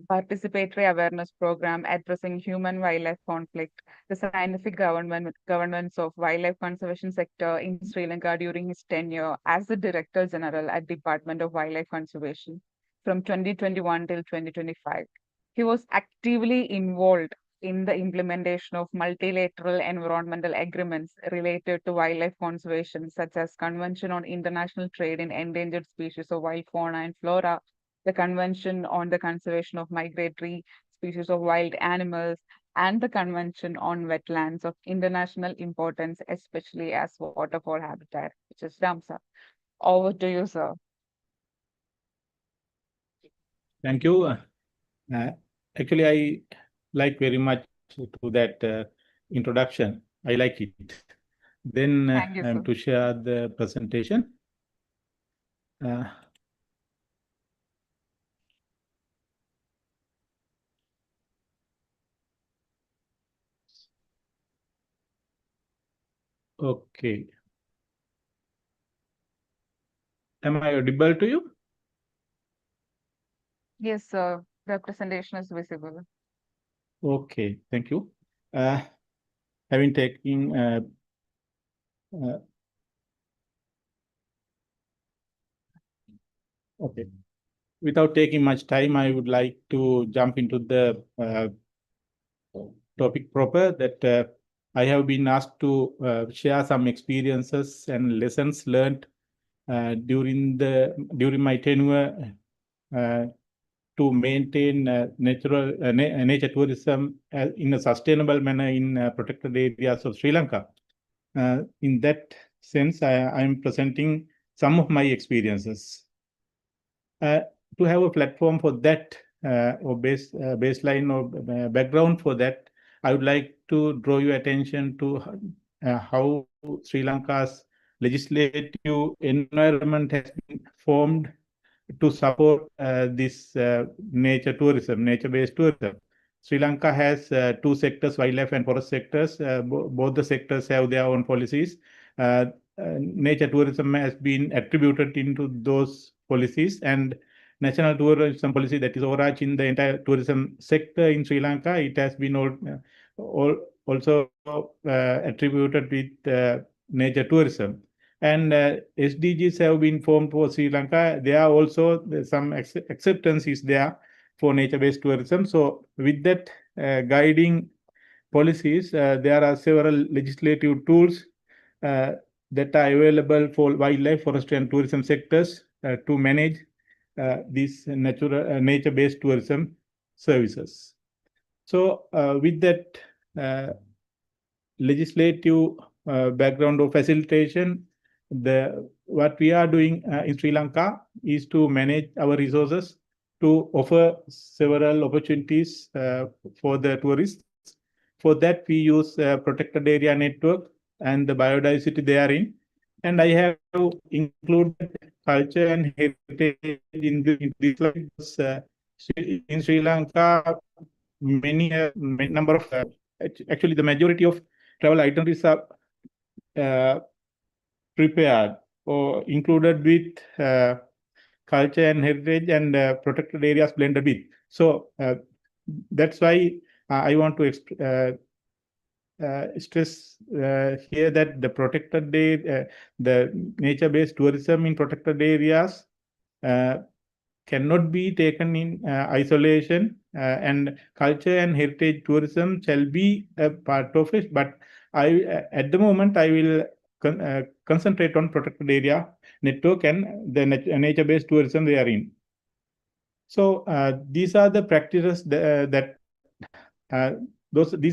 participatory awareness program addressing human-wildlife conflict, the scientific governance of wildlife conservation sector in Sri Lanka during his tenure as the Director General at Department of Wildlife Conservation from 2021 till 2025. He was actively involved in the implementation of multilateral environmental agreements related to wildlife conservation, such as Convention on International Trade in Endangered Species of Wild Fauna and Flora, the Convention on the Conservation of Migratory Species of Wild Animals, and the Convention on Wetlands of International Importance, especially as waterfall habitat, which is Ramsar. Over to you, sir.
Thank you. Actually, I like very much to that introduction. I like it. Then
Thank you,
I'm
sir.
to share the presentation. Okay. Am I audible to you?
Yes, sir. Representation is visible.
Okay, thank you. Having taken okay. Without taking much time, I would like to jump into the topic proper that I have been asked to share some experiences and lessons learned during my tenure to maintain nature tourism in a sustainable manner in protected areas of Sri Lanka. In that sense, I am presenting some of my experiences. To have a platform for that or baseline or background for that, I would like to draw your attention to how Sri Lanka's legislative environment has been formed to support this nature-based tourism. Sri Lanka has two sectors, wildlife and forest sectors. Both the sectors have their own policies. Nature tourism has been attributed into those policies, and national tourism policy that is overarching the entire tourism sector in Sri Lanka. It has been also attributed with nature tourism. And SDGs have been formed for Sri Lanka. There are also some acceptance is there for nature-based tourism. So with that guiding policies, there are several legislative tools that are available for wildlife, forestry, and tourism sectors to manage these nature-based tourism services. So with that legislative background of facilitation, what we are doing in Sri Lanka is to manage our resources to offer several opportunities for the tourists. For that, we use protected area network and the biodiversity therein. And I have included culture and heritage in this slide because in Sri Lanka, many number of actually the majority of travel itineraries are prepared or included with culture and heritage and protected areas blended with. So that's why I want to stress here that the protected the nature-based tourism in protected areas cannot be taken in isolation, and culture and heritage tourism shall be a part of it. But at the moment, I will concentrate on protected area network and the nature-based tourism they are in. So these are the practices these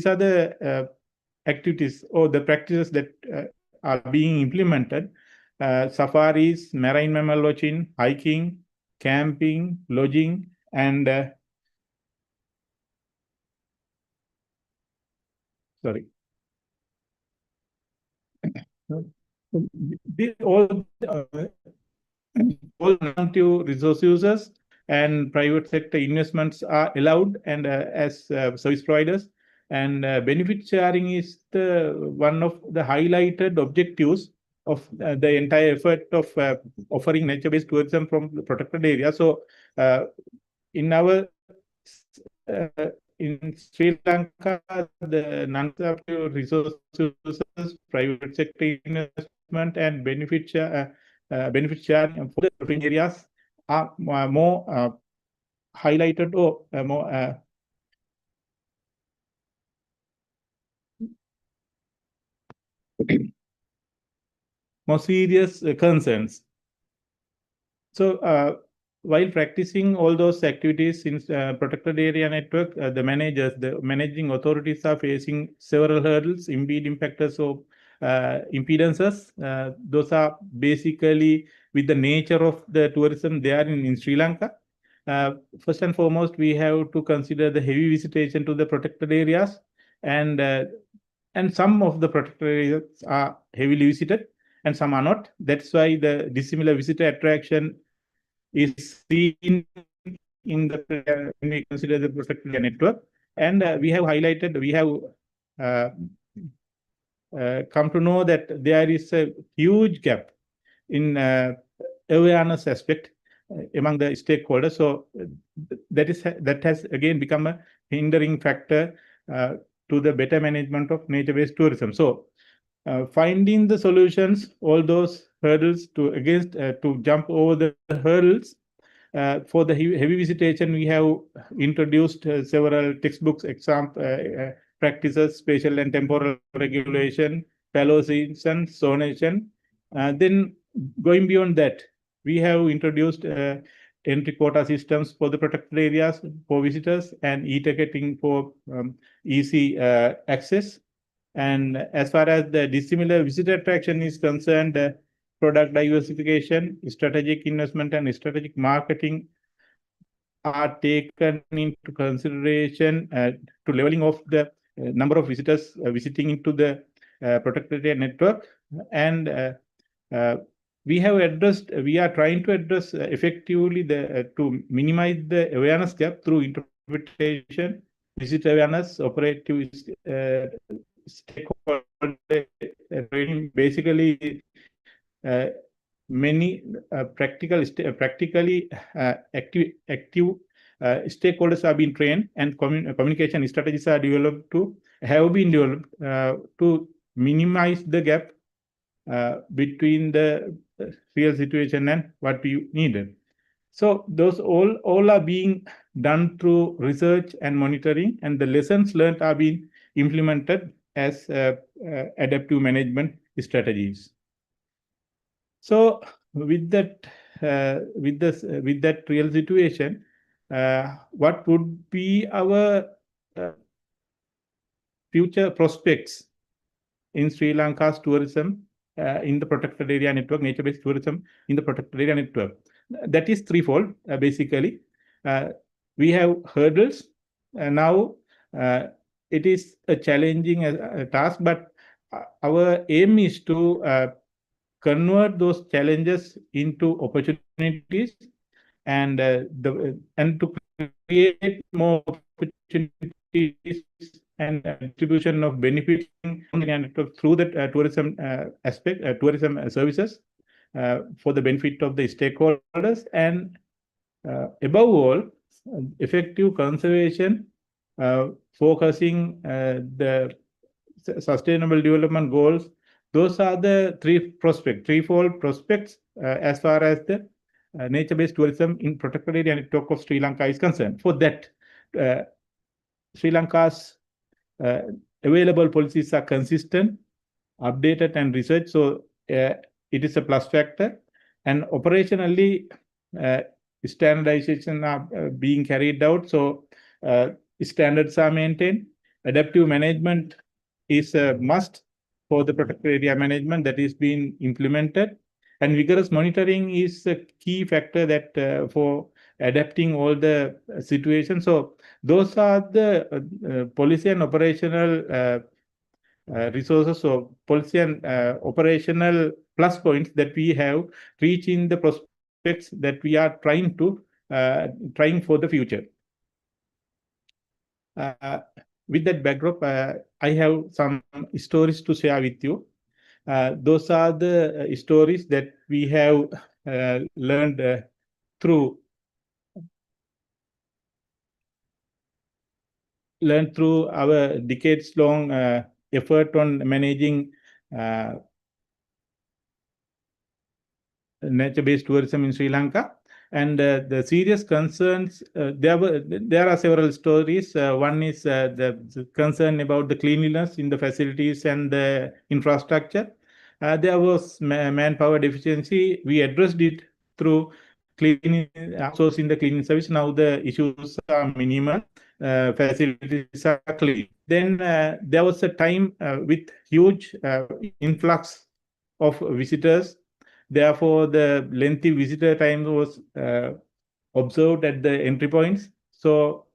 are the activities or the practices that are being implemented. Safaris, marine mammal watching, hiking, camping, lodging, and sorry. All non-active resource users and private sector investments are allowed and as service providers. And benefit sharing is one of the highlighted objectives of the entire effort of offering nature-based tourism from the protected area. So in our in Sri Lanka, the non-active resource users, private sector investment, and benefit sharing for the different areas are more highlighted or more serious concerns. So while practicing all those activities in protected area network, the managing authorities are facing several hurdles, impeding factors of impedances. Those are basically with the nature of the tourism there in Sri Lanka. First and foremost, we have to consider the heavy visitation to the protected areas, and and some of the protected areas are heavily visited and some are not. That's why the dissimilar visitor attraction is seen in the when we consider the protected area network. And we have come to know that there is a huge gap in awareness aspect among the stakeholders. So that has again become a hindering factor to the better management of nature-based tourism. So finding the solutions, all those hurdles to jump over the hurdles. For the heavy visitation, we have introduced several textbooks, practices, spatial and temporal regulation, fallow season, zonation. Then going beyond that, we have introduced entry quota systems for the protected areas for visitors and e-ticketing for easy access. And as far as the dissimilar visitor attraction is concerned, product diversification, strategic investment, and strategic marketing are taken into consideration to leveling off the number of visitors visiting into the protected area network. And we are trying to address effectively to minimize the awareness gap through interpretation, visitor awareness, operative stakeholder training. Basically, many practically active stakeholders have been trained, and communication strategies have been developed to minimize the gap between the real situation and what we needed. So those all are being done through research and monitoring, and the lessons learned are being implemented as adaptive management strategies. So with that real situation, what would be our future prospects in Sri Lanka's tourism in the protected area network, nature-based tourism in the protected area network? That is threefold, basically. We have hurdles. Now, it is a challenging task, but our aim is to convert those challenges into opportunities and to create more opportunities and distribution of benefits through the tourism aspect, tourism services for the benefit of the stakeholders, and above all, effective conservation, focusing the sustainable development goals. Those are the threefold prospects as far as the nature-based tourism in protected area network of Sri Lanka is concerned. For that, Sri Lanka's available policies are consistent, updated, and researched. So it is a plus factor. And operationally, standardization are being carried out. So standards are maintained. Adaptive management is a must for the protected area management that is being implemented. And vigorous monitoring is a key factor that for adapting all the situations. So those are the policy and operational resources, so policy and operational plus points that we have reaching the prospects that we are trying for the future. With that backdrop, I have some stories to share with you. Those are the stories that we have learned through our decades-long effort on managing nature-based tourism in Sri Lanka. And the serious concerns, there are several stories. One is the concern about the cleanliness in the facilities and the infrastructure. There was manpower deficiency. We addressed it through outsourcing the cleaning service. Now the issues are minimal. Facilities are clean. Then there was a time with huge influx of visitors. Therefore, the lengthy visitor time was observed at the entry points. So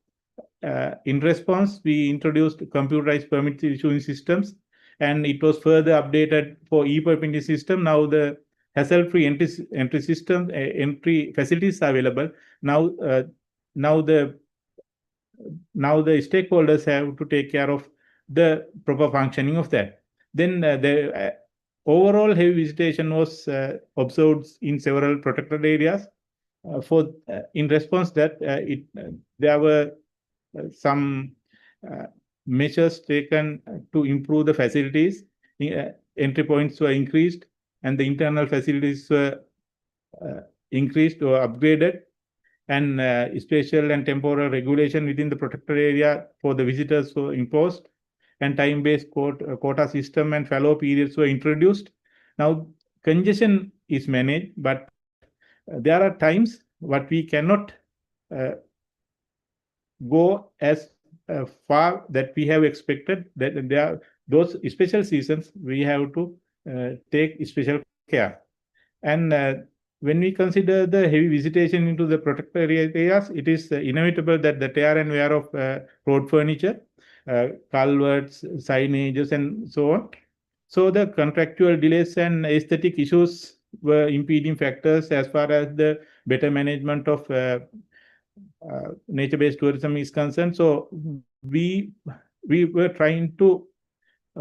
in response, we introduced computerized permit issuing systems and it was further updated for e-permitting system. Now the hassle-free entry system, entry facilities are available. Now the stakeholders have to take care of the proper functioning of that. Then the overall heavy visitation was observed in several protected areas. In response that there were some measures taken to improve the facilities. Entry points were increased, and the internal facilities were increased or upgraded, and spatial and temporal regulation within the protected area for the visitors were imposed, and time-based quota system and fallow periods were introduced. Now, congestion is managed, but there are times what we cannot go as far that we have expected. That there are those special seasons we have to take special care. And when we consider the heavy visitation into the protected areas, it is inevitable that the tear and wear of road furniture, culverts, signages, and so on. So the contractual delays and aesthetic issues were impeding factors as far as the better management of nature-based tourism is concerned. So we were trying to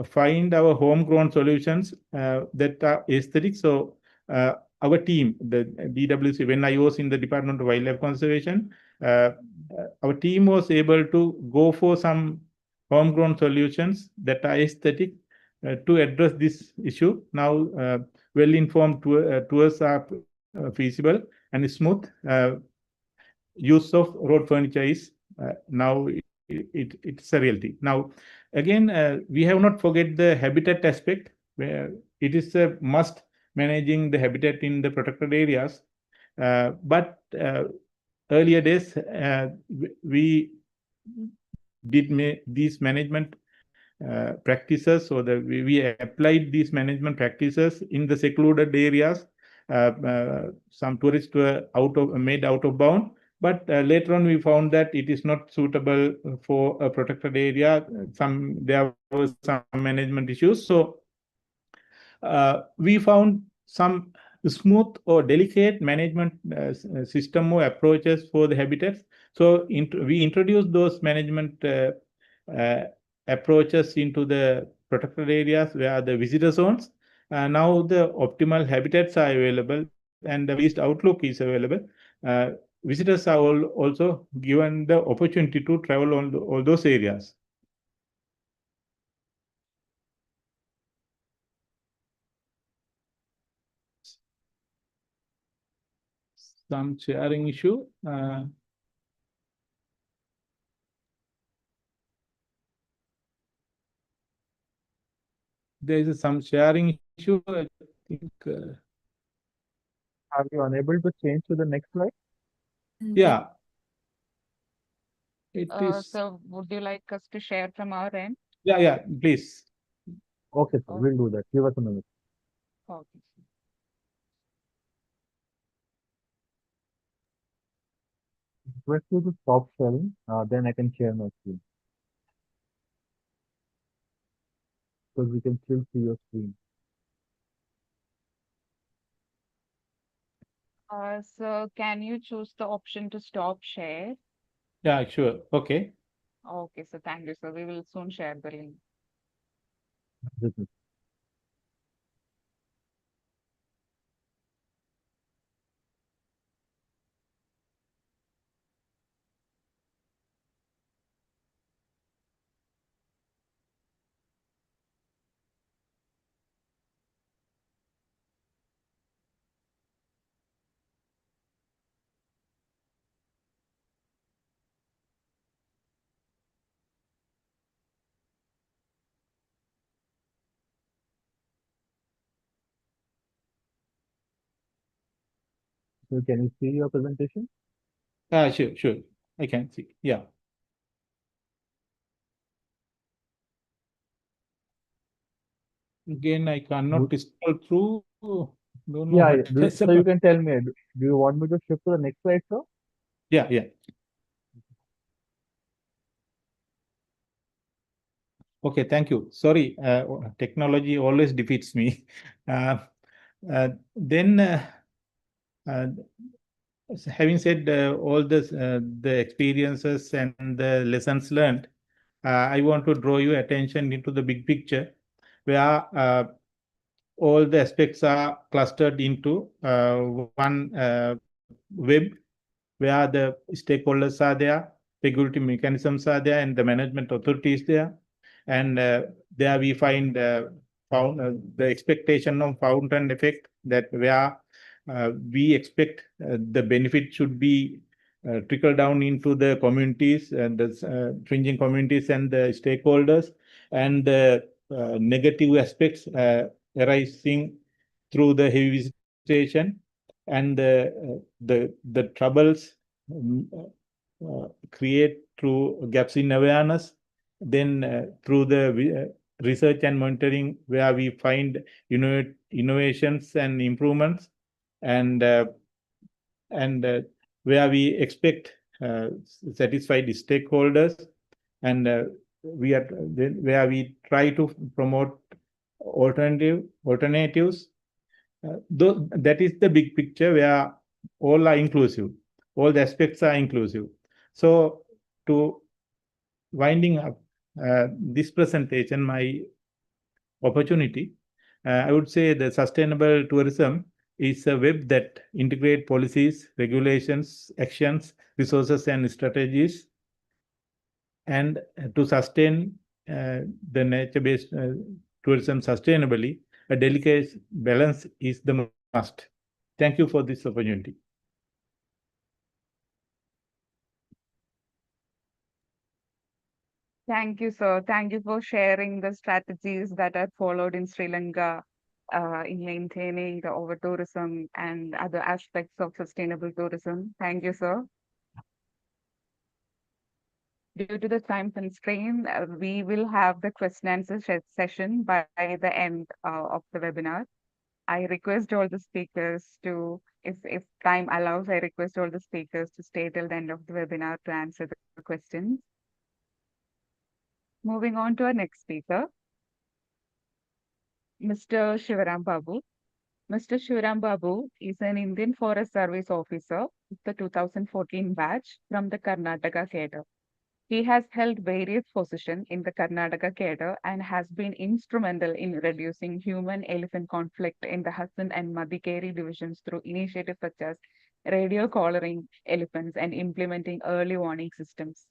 find our homegrown solutions that are aesthetic. So our team, the DWC, when I was in the Department of Wildlife Conservation, our team was able to go for some homegrown solutions that are aesthetic to address this issue. Now, well-informed tours are feasible, and smooth use of road furniture is now it's a reality. Now, again, we have not forget the habitat aspect, where it is a must managing the habitat in the protected areas. But earlier days, we did these management practices, so that we applied these management practices in the secluded areas. Some tourists were made out of bound, but later on we found that it is not suitable for a protected area. There were some management issues, so we found some smooth or delicate management system or approaches for the habitats. So we introduced those management approaches into the protected areas where the visitor zones. Now the optimal habitats are available, and the least outlook is available. Visitors are also given the opportunity to travel on all those areas. Some sharing issue. There is some sharing issue, I think.
Are you unable to change to the next slide?
Yeah. It is.
So would you like us to share from our end?
Yeah, please.
Okay, sir, we'll do that. Give us a minute.
Okay.
Request you to stop sharing, then I can share my screen. Because we can still see your screen.
So can you choose the option to stop share?
Yeah, sure. Okay.
Okay, so thank you. So we will soon share the link.
So can you see your presentation?
Sure. I can see. Yeah. Again, I cannot scroll through. Don't know what
so you can tell me, do you want me to shift to the next slide, sir?
Yeah. Okay, thank you. Sorry, technology always defeats me. Then, having said all this, the experiences and the lessons learned, I want to draw your attention into the big picture, where all the aspects are clustered into one web, where the stakeholders are there, regulatory mechanisms are there, and the management authority is there. And there we find the expectation of fountain effect, that where we expect the benefit should be trickle down into the communities and the fringing communities and the stakeholders, and the negative aspects arising through the heavy visitation and the troubles create through gaps in awareness. Then through the research and monitoring, where we find innovations and improvements, and where we expect satisfied stakeholders, and where we try to promote alternatives. That is the big picture, where all are inclusive, all the aspects are inclusive. So, to winding up this presentation, my opportunity, I would say the sustainable tourism is a web that integrates policies, regulations, actions, resources, and strategies, and to sustain the nature-based tourism sustainably, a delicate balance is the must. Thank you for this opportunity.
Thank you, sir. Thank you for sharing the strategies that are followed in Sri Lanka in maintaining the over-tourism and other aspects of sustainable tourism. Thank you, sir. Due to the time constraint, we will have the question and answer session by the end of the webinar. I request all the speakers to, if time allows, I request all the speakers to stay till the end of the webinar to answer the questions. Moving on to our next speaker, Mr. Sivaram Babu. Mr. Sivaram Babu is an Indian Forest Service officer of the 2014 batch from the Karnataka cadre. He has held various positions in the Karnataka cadre and has been instrumental in reducing human-elephant conflict in the Hassan and Madikeri divisions through initiatives such as radio collaring elephants and implementing early warning systems.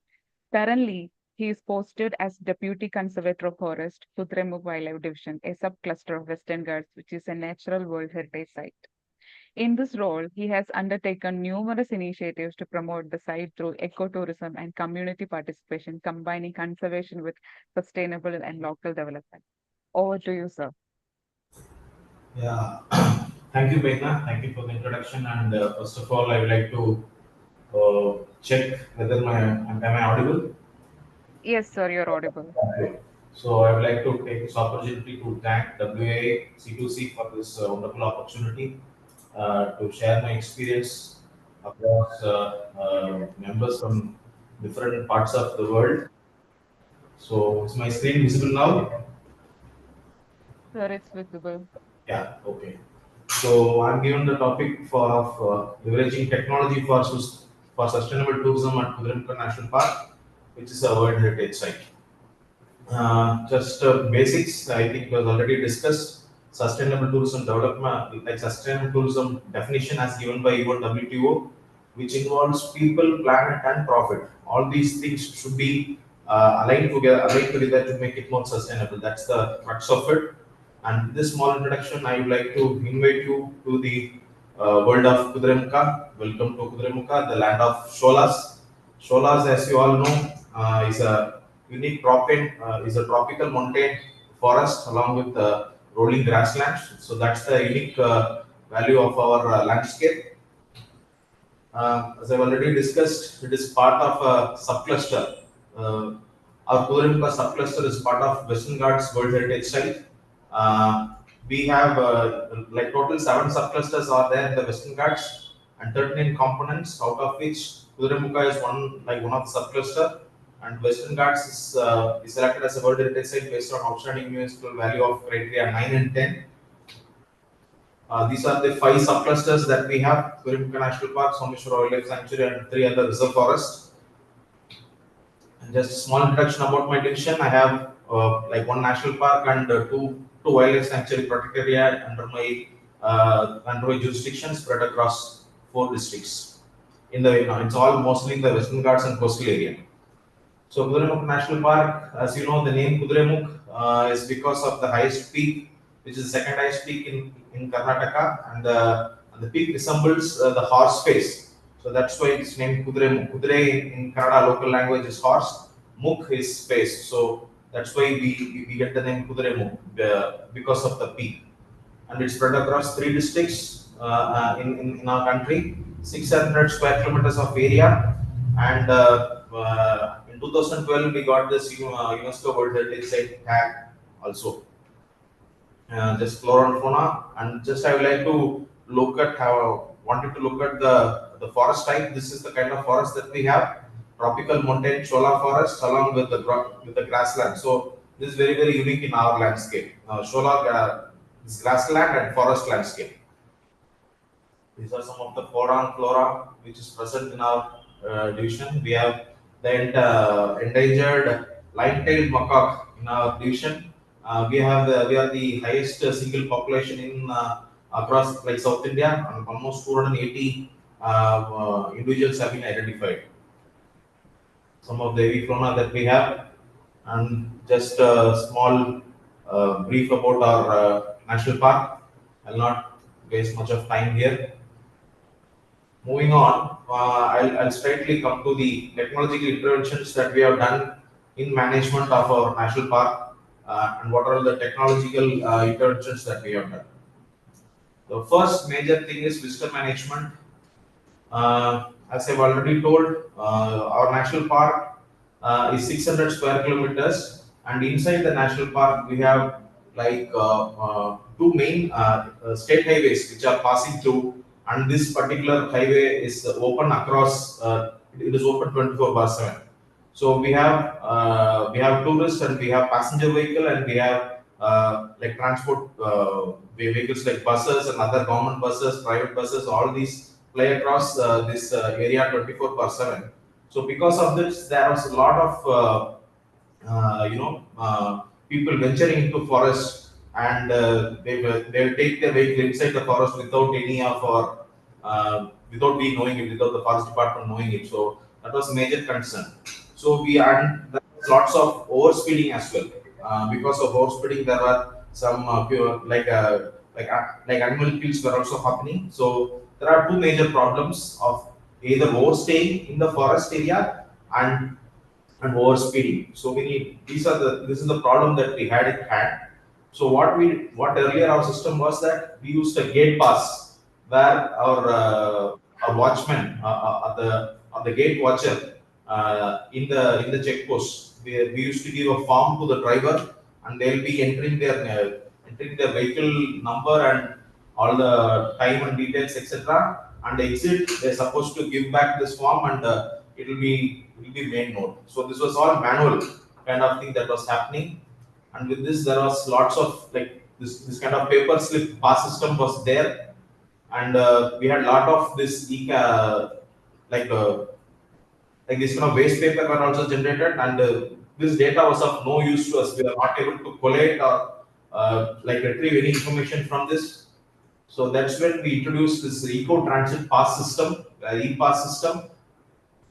Currently, he is posted as Deputy Conservator of Forest, Kudremukh Wildlife Division, a subcluster of Western Ghats, which is a natural World Heritage Site. In this role, he has undertaken numerous initiatives to promote the site through ecotourism and community participation, combining conservation with sustainable and local development. Over to you, sir.
Yeah, thank you, Meghna. Thank you for the introduction. And first of all, I would like to check whether am I audible?
Yes, sir, you're audible.
Okay. So I would like to take this opportunity to thank WII-C2C for this wonderful opportunity to share my experience across members from different parts of the world. So is my screen visible now?
Sir, it's visible.
Yeah, okay. So I'm given the topic for leveraging technology for sustainable tourism at Kudremukh National Park, which is a World Heritage Site. Just basics, I think was already discussed. Sustainable tourism development, like sustainable tourism definition as given by even WTO, which involves people, planet, and profit. All these things should be aligned together to make it more sustainable. That's the crux of it. And with this small introduction, I would like to invite you to the world of Kudremukh. Welcome to Kudremukh, the land of Sholas. Sholas, as you all know, is a unique tropical mountain forest along with rolling grasslands. So that's the unique value of our landscape. As I've already discussed, it is part of a subcluster. Our Kudremukh subcluster is part of Western Ghats World Heritage Site. We have like total 7 subclusters are there in the Western Ghats and 13 components, out of which Kudremukh is one of the subcluster. and Western Ghats is selected as a World Heritage Site based on outstanding municipal value of criteria 9 and 10. These are the 5 subclusters that we have: Kudremukh National Park, Someshwara Wildlife Sanctuary, and 3 other reserve forests. And just a small introduction about my division. I have like 1 national park and two wildlife sanctuary protected area under my jurisdiction, spread across 4 districts. It's all mostly in the Western Ghats and coastal area. So Kudremukh National Park, as you know, the name Kudremukh is because of the highest peak, which is the 2nd highest peak in Karnataka, and the peak resembles the horse face. So that's why it's named Kudremukh. Kudre in Kannada local language is horse, Mukh is face. So that's why we get the name Kudremukh because of the peak. And it's spread across 3 districts in our country, 600 square kilometers of area, and in 2012 we got this UNESCO World Heritage Site tag also. Just flora and fauna, and just I would like to wanted to look at the forest type. This is the kind of forest that we have: tropical montane shola forest along with the grassland. So this is very, very unique in our landscape. Shola is grassland and forest landscape. These are some of the fauna and flora which is present in our division. We have the endangered line-tailed macaque in our division. We are the highest single population in across like South India, and almost 480 individuals have been identified. Some of the avifauna that we have, and just a small brief about our national park. I'll not waste much of time here. Moving on, I'll straightly come to the technological interventions that we have done in management of our national park, and what are the technological interventions that we have done. The first major thing is visitor management. As I've already told, our national park is 600 square kilometers, and inside the national park we have like 2 main state highways which are passing through, and this particular highway is open across. It is open 24/7. So we have tourists, and we have passenger vehicle, and we have like transport vehicles like buses and other government buses, private buses. All these play across this area 24/7. So because of this, there was a lot of people venturing into forest, and they will take their vehicle inside the forest without any of our without we knowing it, without the forest department knowing it. So that was a major concern. So there was lots of overspeeding as well. Because of overspeeding, there were some like animal kills were also happening. So there are 2 major problems of either overstaying in the forest area and overspeeding. So this is the problem that we had at hand. So what earlier our system was that we used a gate pass, where our watchman, the gate watcher in the check post, we used to give a form to the driver, and they'll be entering their vehicle number and all the time and details, etc. And the exit, they're supposed to give back this form, and it will be made note. So this was all manual kind of thing that was happening, and with this there was lots of like this kind of paper slip pass system was there, and we had a lot of this like this kind of waste paper were also generated, and this data was of no use to us. We are not able to collate or like retrieve any information from this. So that's when we introduced this Eco Transit Pass system, e-pass system,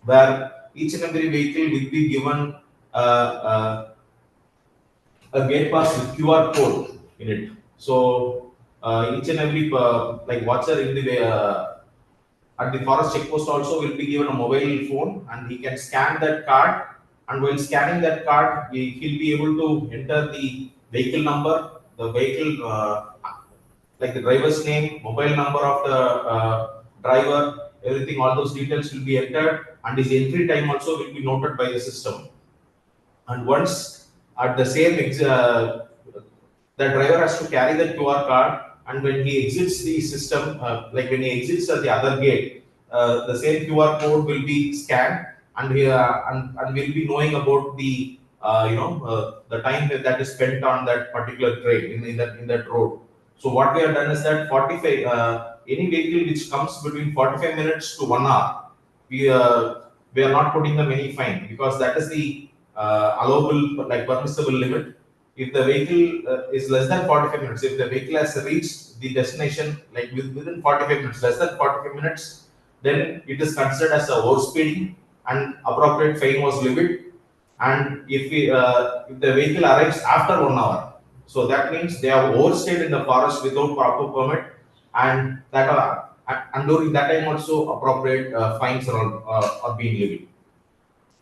where each and every vehicle will be given a gate pass with QR code in it. So each and every like watcher in the at the forest checkpost also will be given a mobile phone, and he can scan that card. And while scanning that card, he'll be able to enter the vehicle number, the vehicle like the driver's name, mobile number of the driver, everything, all those details will be entered, and his entry time also will be noted by the system. And once at the same the driver has to carry the QR card, and when he exits the system, like when he exits the other gate, the same QR code will be scanned, and and we'll be knowing about the the time that is spent on that particular train in that road. So what we have done is that 45 any vehicle which comes between 45 minutes to 1 hour, we are not putting them any fine, because that is the allowable, like permissible limit. If the vehicle is less than 45 minutes, if the vehicle has reached the destination like within 45 minutes, less than 45 minutes, then it is considered as a overspeeding and appropriate fine was levied. And if the vehicle arrives after 1 hour, so that means they have overstayed in the forest without proper permit, and and during that time also appropriate fines are being levied.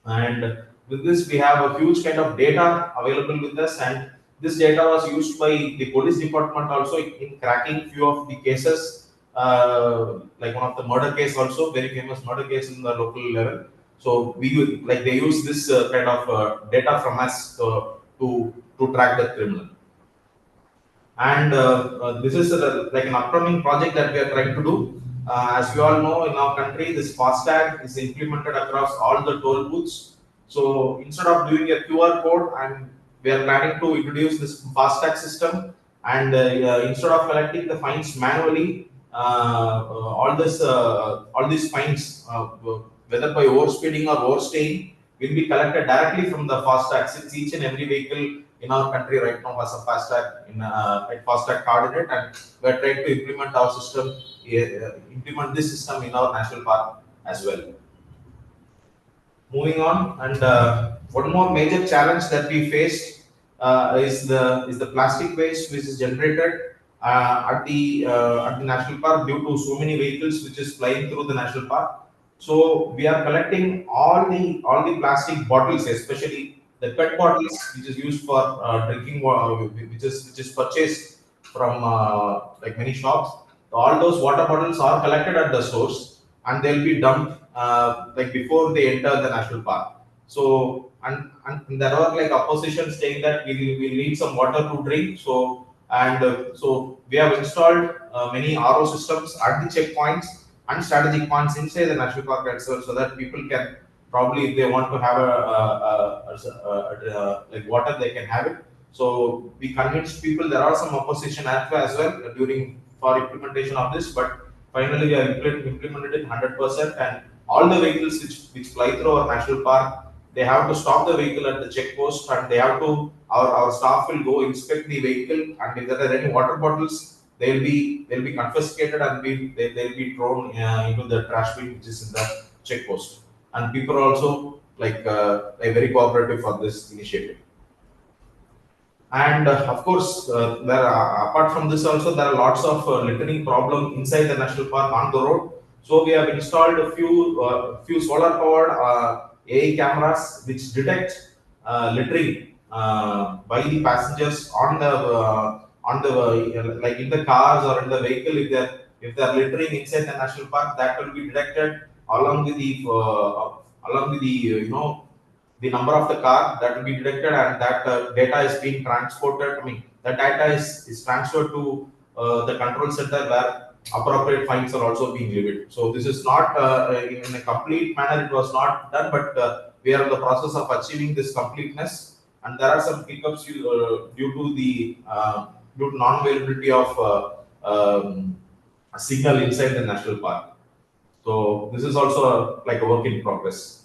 And with this, we have a huge kind of data available with us, and this data was used by the police department also in cracking few of the cases, like one of the murder case, also very famous murder case in the local level. So they use this kind of data from us to track the criminal. And this is like an upcoming project that we are trying to do. As you all know, in our country, this FASTag is implemented across all the toll booths. So instead of doing a QR code, we are planning to introduce this FASTag system. And instead of collecting the fines manually, all these fines, whether by overspeeding or overstaying, will be collected directly from the FASTag, since each and every vehicle in our country right now has a FASTag card in it, and we are trying to implement our system, implement this system in our national park as well. Moving on, and one more major challenge that we faced is the plastic waste which is generated at the national park due to so many vehicles which is flying through the national park. So we are collecting all the plastic bottles, especially the PET bottles, which is used for drinking water, which is purchased from like many shops. All those water bottles are collected at the source, and they'll be dumped like before they enter the national park. So and there are like opposition saying that we need some water to drink. So so we have installed many RO systems at the checkpoints and strategic points inside the national park itself, so that people can probably, if they want to have like water, they can have it. So we convinced people. There are some opposition as well for implementation of this, but finally we have implemented it 100%. And all the vehicles which fly through our national park, they have to stop the vehicle at the check post, and they have to, our staff will go inspect the vehicle, and if there are any water bottles, they'll be confiscated, and they'll be thrown into the trash bin which is in the check post. And people are also like very cooperative for this initiative. And of course, apart from this also, there are lots of littering problem inside the national park on the road. So we have installed a few solar powered AI cameras which detect littering by the passengers on the like in the cars or in the vehicle. If they are littering inside the national park, that will be detected along with the the number of the car, that will be detected, and that data is being transported. I mean, that data is transferred to the control center, where appropriate fines are also being levied. So this is not in a complete manner, it was not done, but we are in the process of achieving this completeness. And there are some hiccups due to non-availability of a signal inside the national park. So this is also like a work in progress.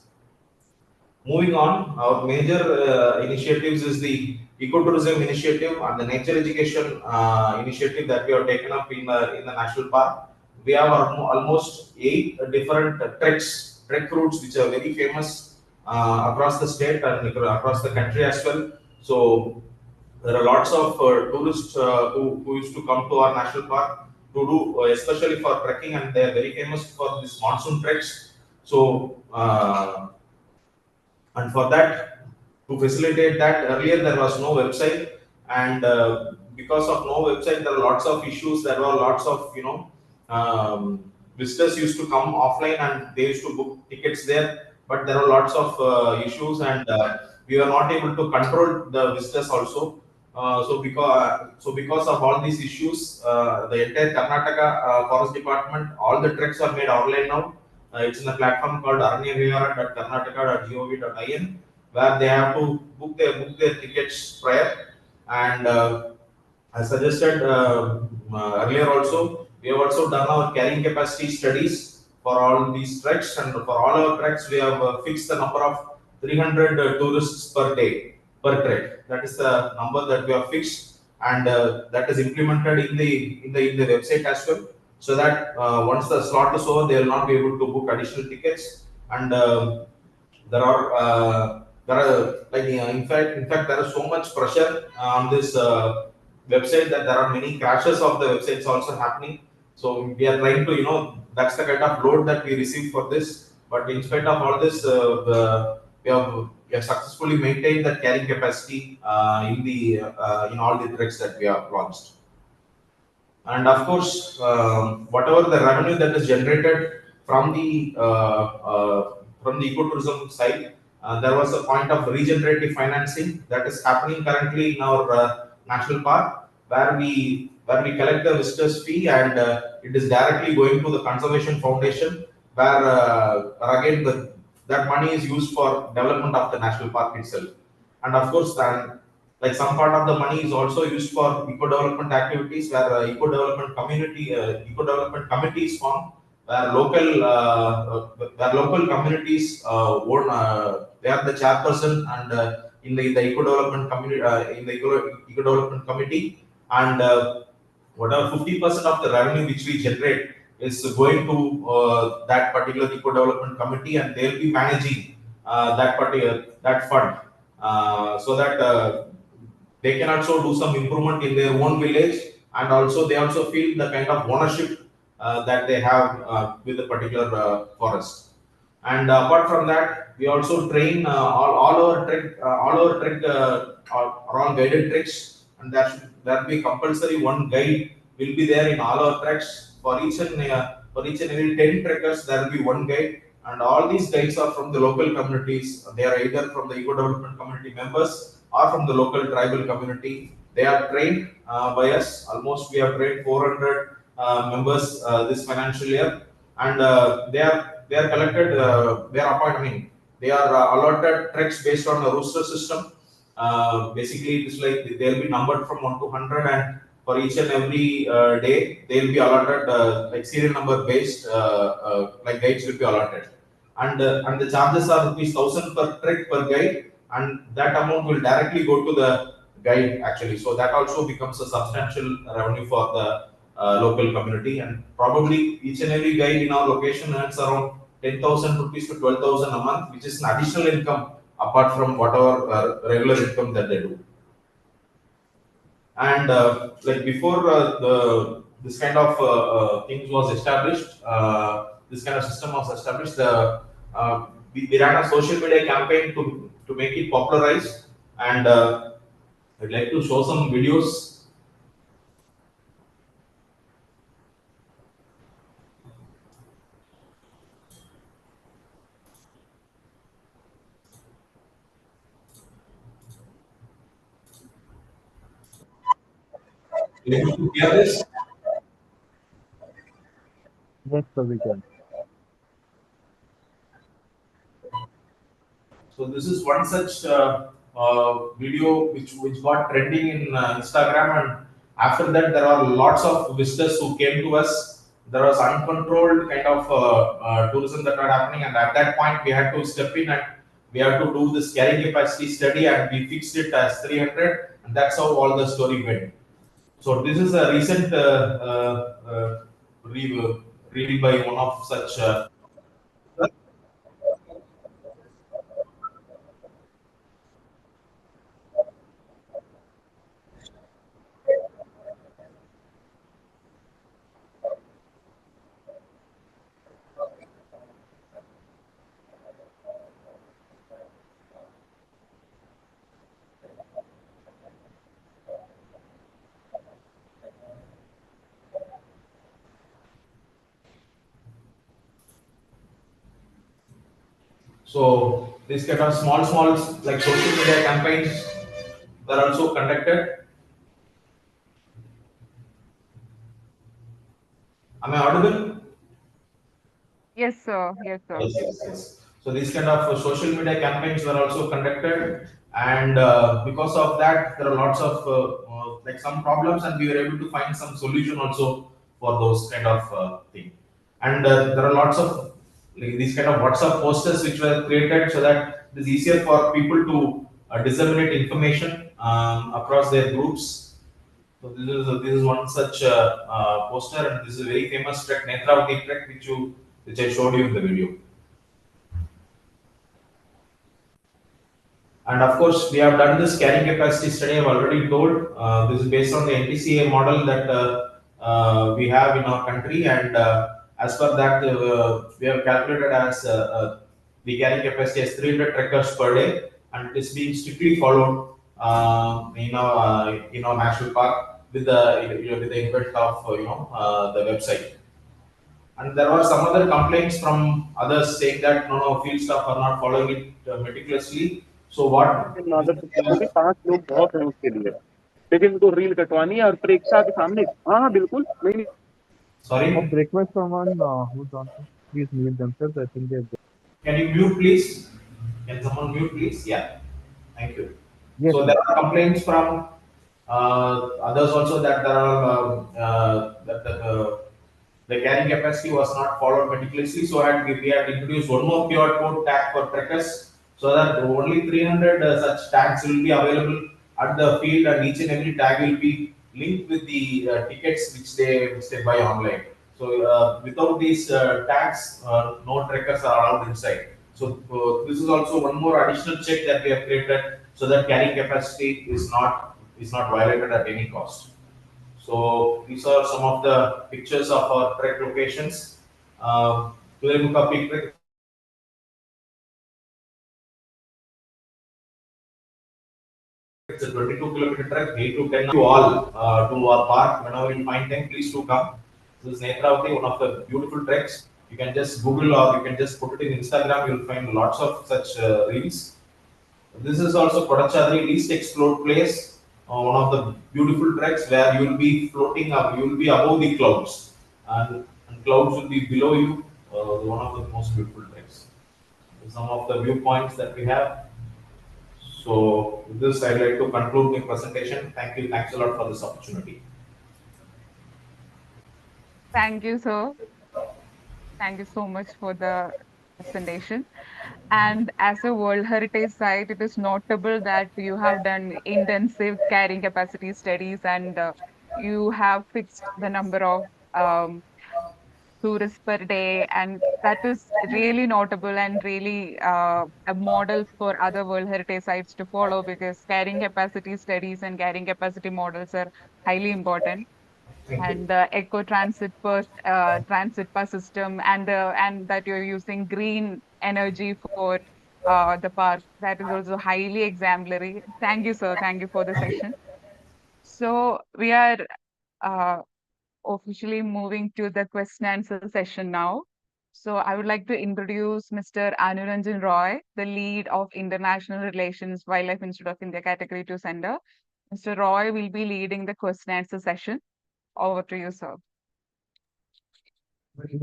Moving on, our major initiatives is the ecotourism initiative and the nature education initiative that we have taken up in the national park. We have almost 8 different trek routes which are very famous across the state and across the country as well. So there are lots of tourists who used to come to our national park to do, especially for trekking, and they are very famous for this monsoon treks. So and for that, to facilitate that, earlier there was no website, and because of no website, there are lots of issues. There were lots of visitors used to come offline, and they used to book tickets there, but there are lots of issues, and we were not able to control the visitors also. So because of all these issues, the entire Karnataka Forest Department, all the treks are made online now, It's in a platform called aranyavihara.karnataka.gov.in, where they have to book their tickets prior. And I suggested earlier also, we have also done our carrying capacity studies for all these treks, and for all our treks, we have fixed the number of 300 tourists per day per trek. That is the number that we have fixed, and that is implemented in the website as well. So that once the slot is over, they will not be able to book additional tickets, and there are like in fact there is so much pressure on this website that there are many crashes of the websites also happening. So we are trying to, that's the kind of load that we receive for this. But in spite of all this, we have successfully maintained that carrying capacity in all the treks that we have launched. And of course, whatever the revenue that is generated from the ecotourism side, there was a point of regenerative financing that is happening currently in our national park, where we collect the visitors fee, and it is directly going to the conservation foundation, where again that money is used for development of the national park itself. And of course, then, like, some part of the money is also used for eco-development activities, where eco-development committees form, where local communities own, they are the chairperson, and in the eco-development community, eco-development committee, and whatever 50% of the revenue which we generate is going to that particular eco-development committee, and they'll be managing that fund, so that they can also do some improvement in their own village, and also they also feel the kind of ownership that they have with the particular forest. And apart from that, we also train all our guided treks, and there be compulsory one guide will be there in all our treks. For each and every 10 trekkers, there will be one guide, and all these guides are from the local communities. They are either from the eco development community members or from the local tribal community. They are trained by us. Almost we have trained 400 members this financial year, and they are collected. They are allotted treks based on a roster system. Basically, it's like they'll be numbered from 1 to 100, and for each and every day, they'll be allotted like serial number based, like guides will be allotted, and the charges are ₹1,000 per trek per guide, and that amount will directly go to the guide actually. So that also becomes a substantial revenue for the local community, and probably each and every guide in our location earns around 10,000 rupees to 12,000 a month, which is an additional income apart from whatever regular income that they do. And like before this kind of things was established, this kind of system was established, we ran a social media campaign to make it popularized, and I'd like to show some videos. Able to hear this?
Yes, sir, we can.
So this is one such video which got trending in Instagram, and after that there are lots of visitors who came to us. There was uncontrolled kind of tourism that are happening, and at that point we had to step in, and we had to do this carrying capacity study, and we fixed it as 300, and that's how all the story went. So this is a recent reading by one of such. So this kind of small like social media campaigns are also conducted. Am I audible?
Yes, sir. Yes, sir.
Yes, yes, yes. So these kind of social media campaigns were also conducted, and because of that, there are lots of like some problems, and we were able to find some solution also for those kind of thing. And there are lots of like, these kind of WhatsApp posters which were created so that it is easier for people to disseminate information across their groups. So this is one such poster, and this is a very famous trek, Netravati trek, which I showed you in the video. And of course, we have done this carrying capacity study. I've already told this is based on the NTCA model that we have in our country, and as per that, we have calculated as the carrying capacity as 300 trekkers per day, and it is being strictly followed in our national park with the input of the website. And there were some other complaints from others saying that no, field staff are not following it meticulously. So what?
क्योंकि 5 लोग बहुत हैं उसके लिए, लेकिन उनको reel कटवानी है और प्रेक्षा के सामने। हाँ हाँ बिल्कुल नहीं।
Sorry.
Of request someone who's on, please mute themselves. I think they're.
Can you mute, please? Can someone mute, please? Yeah. Thank you.
Yes,
So there are complaints from others also that there are that the carrying capacity was not followed meticulously. So we had introduced one more QR code tag for trekkers, so that only 300 such tags will be available at the field, and each and every tag will be linked with the tickets which they buy online. So without these tags, no trekkers are allowed inside. So this is also one more additional check that we have created, so that carrying capacity is not violated at any cost. So these are some of the pictures of our trek locations. Kudremukh Peak Trek. It's a 22-kilometer trek, 8 to 10 you all to our park. Whenever you find time, please do come. This is Netravati, one of the beautiful treks. You can just Google or you can just put it in Instagram. You'll find lots of such reels. This is also Kodachadri least explored place, one of the beautiful treks where you will be floating up, you will be above the clouds, and clouds will be below you. One of the most beautiful treks. Some of the viewpoints that we have. So, with this, I'd like to conclude my presentation. Thank you. Thanks a lot for this opportunity.
Thank you, sir. Thank you so much for the presentation. And as a World Heritage Site, it is notable that you have done intensive carrying capacity studies and you have fixed the number of tourists per day. And that is really notable and really a model for other World Heritage Sites to follow, because carrying capacity studies and carrying capacity models are highly important.
Thank you.
And the eco transit bus system, and that you're using green energy for the park, that is also highly exemplary. Thank you, sir. Thank you for the
Thank you.
session. So we are uh, officially moving to the question answer session now. So I would like to introduce Mr. Anuranjan Roy, the lead of International Relations, Wildlife Institute of India Category 2 Center. Mr. Roy will be leading the question answer session. Over to you, sir.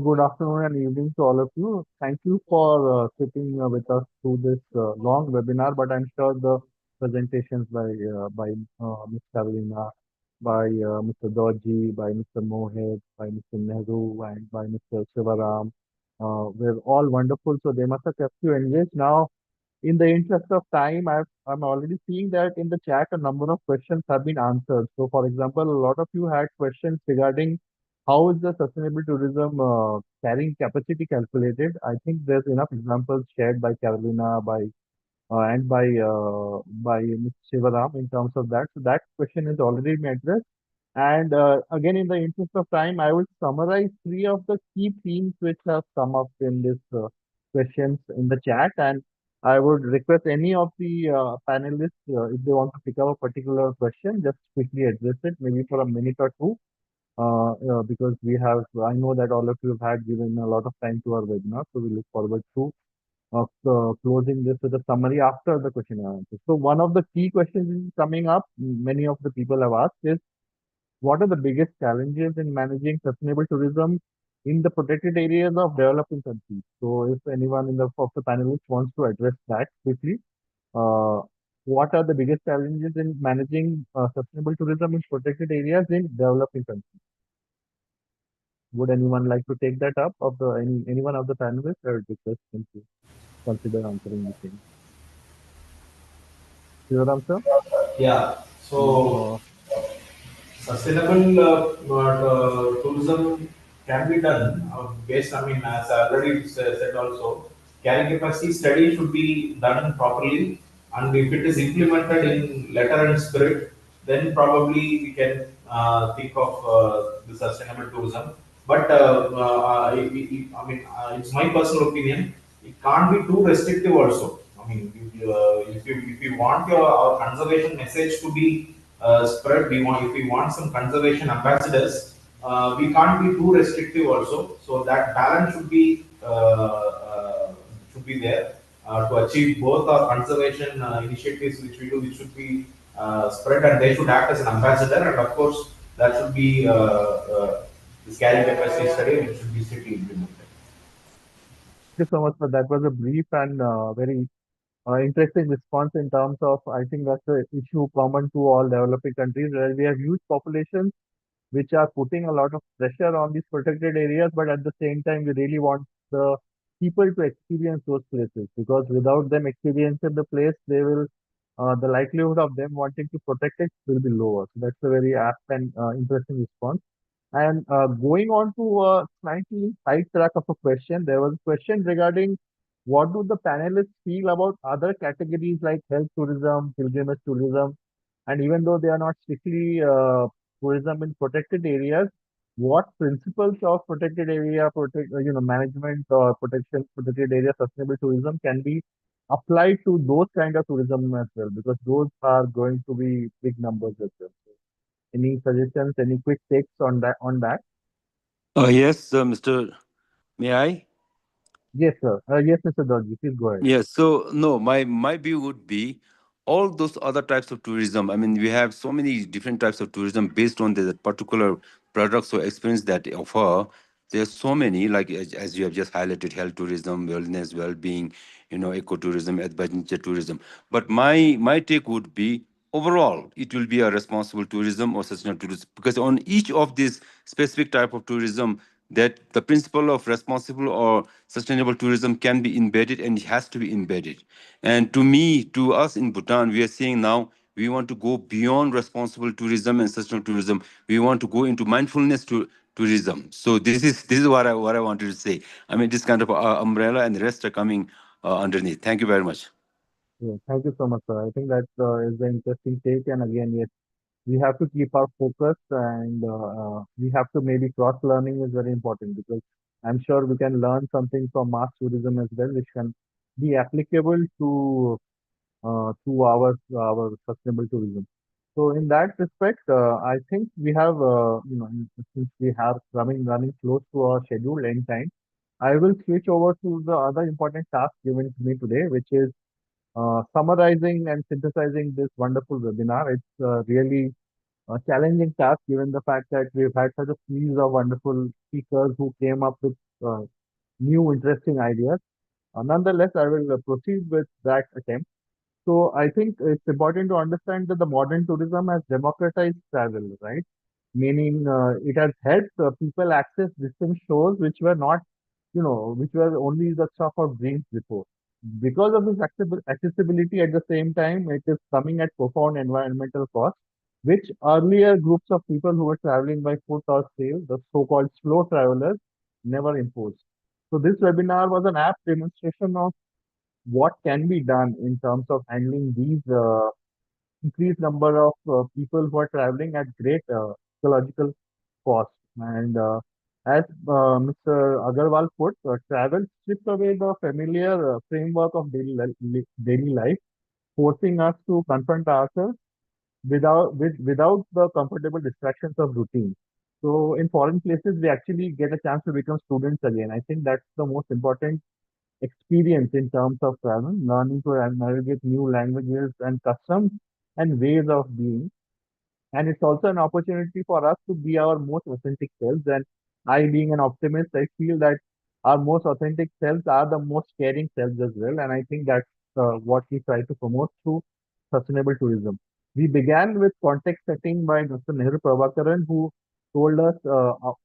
Good afternoon and evening to all of you. Thank you for sitting with us through this long webinar, but I'm sure the presentations by Ms. Carolina, by Mr. Dorji, by Mr. Mohit, by Mr. Nehru, and by Mr. Sivaram were all wonderful. So they must have kept you engaged. Now, in the interest of time, I'm already seeing that in the chat, a number of questions have been answered. So, for example, a lot of you had questions regarding how is the sustainable tourism carrying capacity calculated. I think there's enough examples shared by Carolina, by Ms. Shivaram in terms of that. So that question is already been addressed. And again, in the interest of time, I will summarize 3 of the key themes which have come up in this questions in the chat. And I would request any of the panelists, if they want to pick up a particular question, just quickly address it, maybe for a minute or two, because I know that all of you have had given a lot of time to our webinar, so we look forward to closing this with a summary after the question and answer. So one of the key questions coming up, many of the people have asked, is what are the biggest challenges in managing sustainable tourism in the protected areas of developing countries. So if anyone of the panelists wants to address that quickly, what are the biggest challenges in managing sustainable tourism in protected areas in developing countries? Would anyone like to take that up of the anyone of the panelists? I would request them to consider answering the same. Sivaram sir?
Yeah. So sustainable tourism can be done based, I mean, as I already said also, carrying capacity study should be done properly, and if it is implemented in letter and spirit, then probably we can think of the sustainable tourism. But I mean, it's my personal opinion. It can't be too restrictive also. I mean, if you want our conservation message to be spread, we want, if we want some conservation ambassadors, we can't be too restrictive also. So that balance should be there to achieve both our conservation initiatives which we do, which should be spread, and they should act as an ambassador, and of course that should be this carrying capacity study, which should be strictly implemented.
Thank you so much for that. Was a brief and very interesting response in terms of, I think that's the issue common to all developing countries where we have huge populations which are putting a lot of pressure on these protected areas, but at the same time, we really want the people to experience those places, because without them experiencing the place, they will, the likelihood of them wanting to protect it will be lower. So that's a very apt and interesting response. And going on to a slightly side track of a question, there was a question regarding what do the panelists feel about other categories like health tourism, pilgrimage tourism, and even though they are not strictly tourism in protected areas, what principles of protected area management or protection protected area sustainable tourism can be applied to those kind of tourism as well, because those are going to be big numbers as well. So any suggestions, any quick takes on that?
Yes, Mr. May I?
Yes, sir. Yes, Mr. Dorji, please go ahead.
Yes. So no, my view would be all those other types of tourism. I mean, we have so many different types of tourism based on the particular products or experience that they offer. There's so many, like as you have just highlighted, health tourism, wellness, well-being, ecotourism, adventure tourism. But my take would be overall, it will be a responsible tourism or sustainable tourism, because on each of these specific type of tourism, that the principle of responsible or sustainable tourism can be embedded, and it has to be embedded. And to me, to us in Bhutan, we are saying now we want to go beyond responsible tourism and sustainable tourism. We want to go into mindfulness tourism. So this is what I wanted to say. I mean, this kind of umbrella, and the rest are coming underneath. Thank you very much.
Yeah, thank you so much, sir. I think that is an interesting take. And again, yes, we have to keep our focus, and we have to maybe cross learning is very important, because I'm sure we can learn something from mass tourism as well, which can be applicable to our sustainable tourism. So in that respect, I think we have since we have running close to our scheduled end time, I will switch over to the other important task given to me today, which is summarizing and synthesizing this wonderful webinar. It's really a challenging task given the fact that we've had such a series of wonderful speakers who came up with new interesting ideas. Nonetheless, I will proceed with that attempt. So I think it's important to understand that the modern tourism has democratized travel, right? Meaning it has helped people access distant shores which were not, which were only the stuff of dreams before. Because of this accessibility, at the same time, it is coming at profound environmental cost, which earlier groups of people who were traveling by foot or sail, the so-called slow travelers, never imposed. So this webinar was an apt demonstration of what can be done in terms of handling these increased number of people who are traveling at great ecological cost. And as Mr. Aggarwal put, travel strips away the familiar framework of daily life, forcing us to confront ourselves without the comfortable distractions of routine. So in foreign places, we actually get a chance to become students again. I think that's the most important experience in terms of travel, learning to navigate new languages and customs and ways of being. And it's also an opportunity for us to be our most authentic selves. And I being an optimist, I feel that our most authentic selves are the most caring selves as well. And I think that's what we try to promote through sustainable tourism. We began with context setting by Dr. Nehru Prabakaran, who told us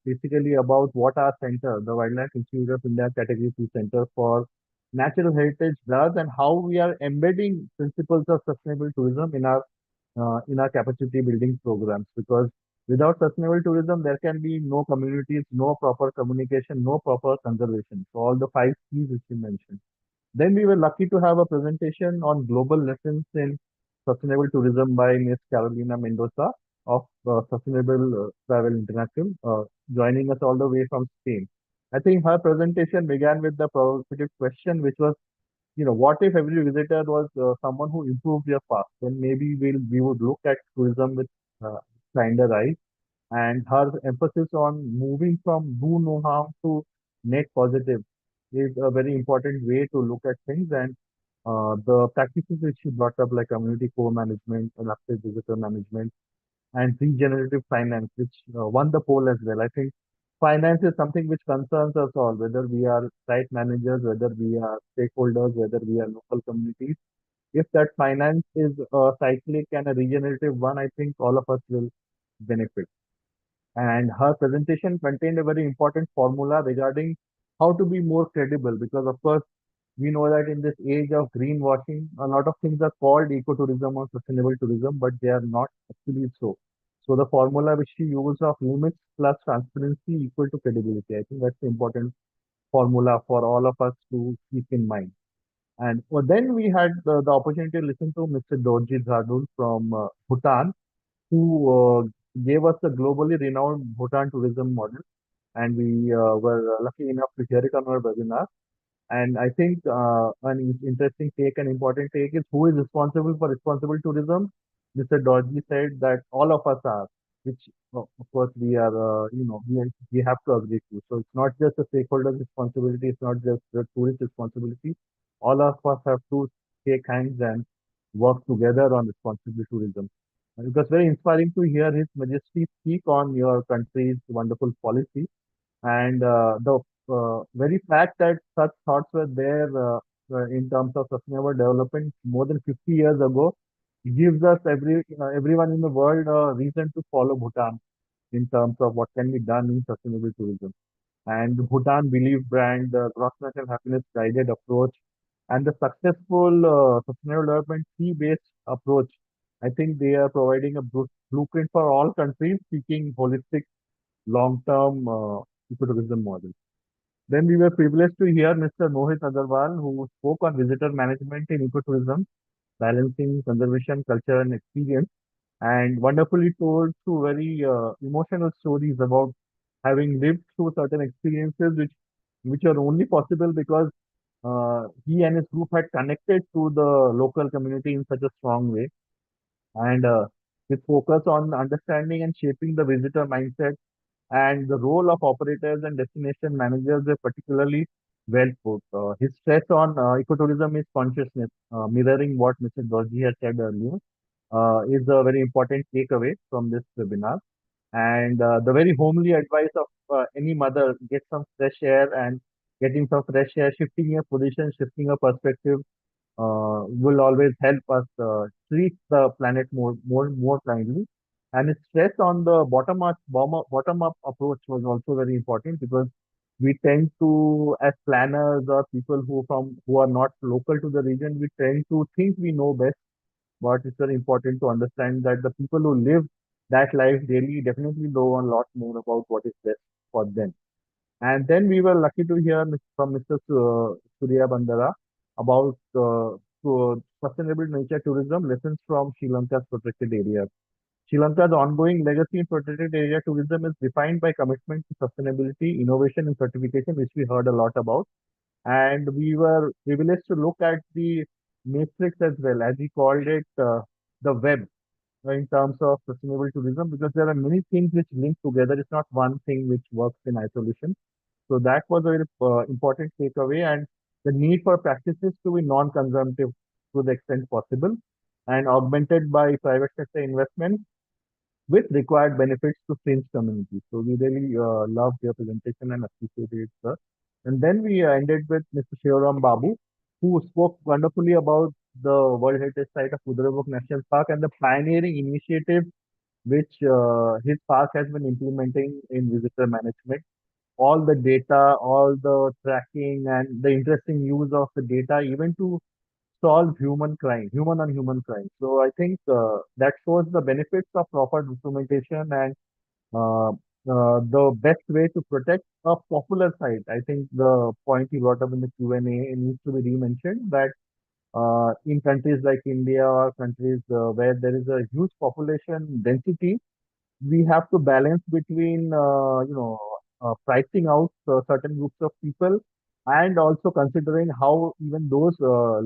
basically about what our center, the Wildlife Institute of India Category 2 Center for Natural Heritage does, and how we are embedding principles of sustainable tourism in our capacity building programs. Because without sustainable tourism, there can be no communities, no proper communication, no proper conservation. So all the five C's which you mentioned. Then we were lucky to have a presentation on global lessons in sustainable tourism by Ms. Carolina Mendoza of Sustainable Travel International, joining us all the way from Spain. I think her presentation began with the provocative question, which was, what if every visitor was someone who improved their past? Then maybe we would look at tourism with kinder eyes. And her emphasis on moving from do no harm to net positive is a very important way to look at things. And the practices which she brought up, like community co-management, adaptive visitor management, and regenerative finance, which won the poll as well. I think finance is something which concerns us all, whether we are site managers, whether we are stakeholders, whether we are local communities. If that finance is a cyclic and a regenerative one, I think all of us will benefit. And her presentation contained a very important formula regarding how to be more credible, because of course we know that in this age of greenwashing, a lot of things are called ecotourism or sustainable tourism, but they are not actually so. So the formula which she used of limits plus transparency equal to credibility, I think that's the important formula for all of us to keep in mind. And then we had the opportunity to listen to Mr. Dorji Dhradul from Bhutan, who gave us the globally renowned Bhutan tourism model. And we were lucky enough to hear it on our webinar. And I think an interesting take, an important take is who is responsible for responsible tourism. Mr. Dorji said that all of us are, which of course we are, we have to agree to. So it's not just the stakeholders' responsibility, it's not just the tourist responsibility. All of us have to take hands and work together on responsible tourism. And it was very inspiring to hear His Majesty speak on your country's wonderful policy. And the very fact that such thoughts were there in terms of sustainable development more than 50 years ago gives us everyone in the world a reason to follow Bhutan in terms of what can be done in sustainable tourism. And Bhutan Belief brand, the gross national happiness guided approach, and the successful sustainable development fee-based approach, I think they are providing a blueprint for all countries seeking holistic long-term ecotourism model. Then we were privileged to hear Mr. Mohit Aggarwal, who spoke on visitor management in ecotourism, balancing conservation, culture, and experience, and wonderfully told through very emotional stories about having lived through certain experiences which are only possible because he and his group had connected to the local community in such a strong way. And with focus on understanding and shaping the visitor mindset, and the role of operators and destination managers were particularly well put. His stress on ecotourism is consciousness, mirroring what Mr. Dorji had said earlier, is a very important takeaway from this webinar. And the very homely advice of any mother: get some fresh air, and getting some fresh air, shifting your position, shifting your perspective, will always help us treat the planet more kindly. And its stress on the bottom up approach was also very important, because we tend to, as planners or people who are not local to the region, we tend to think we know best. But it's very important to understand that the people who live that life daily definitely know a lot more about what is best for them. And then we were lucky to hear from Mr. Sooriyabandara about sustainable nature tourism lessons from Sri Lanka's protected areas. Sri Lanka's ongoing legacy in protected area tourism is defined by commitment to sustainability, innovation, and certification, which we heard a lot about. And we were privileged to look at the matrix as well, as he called it, the web, in terms of sustainable tourism, because there are many things which link together. It's not one thing which works in isolation. So that was a very important takeaway, and the need for practices to be non-consumptive to the extent possible, and augmented by private sector investment with required benefits to fringe communities. So we really loved your presentation and appreciated it, sir. And then we ended with Mr. Sivaram Babu, who spoke wonderfully about the World Heritage Site of Kudremukh National Park and the pioneering initiative which his park has been implementing in visitor management. All the data, all the tracking, and the interesting use of the data, even to solve human crime, human on human crime. So I think that shows the benefits of proper documentation and uh, the best way to protect a popular site. I think the point you brought up in the Q&A needs to be re-mentioned that in countries like India or countries where there is a huge population density, we have to balance between pricing out certain groups of people and also considering how even those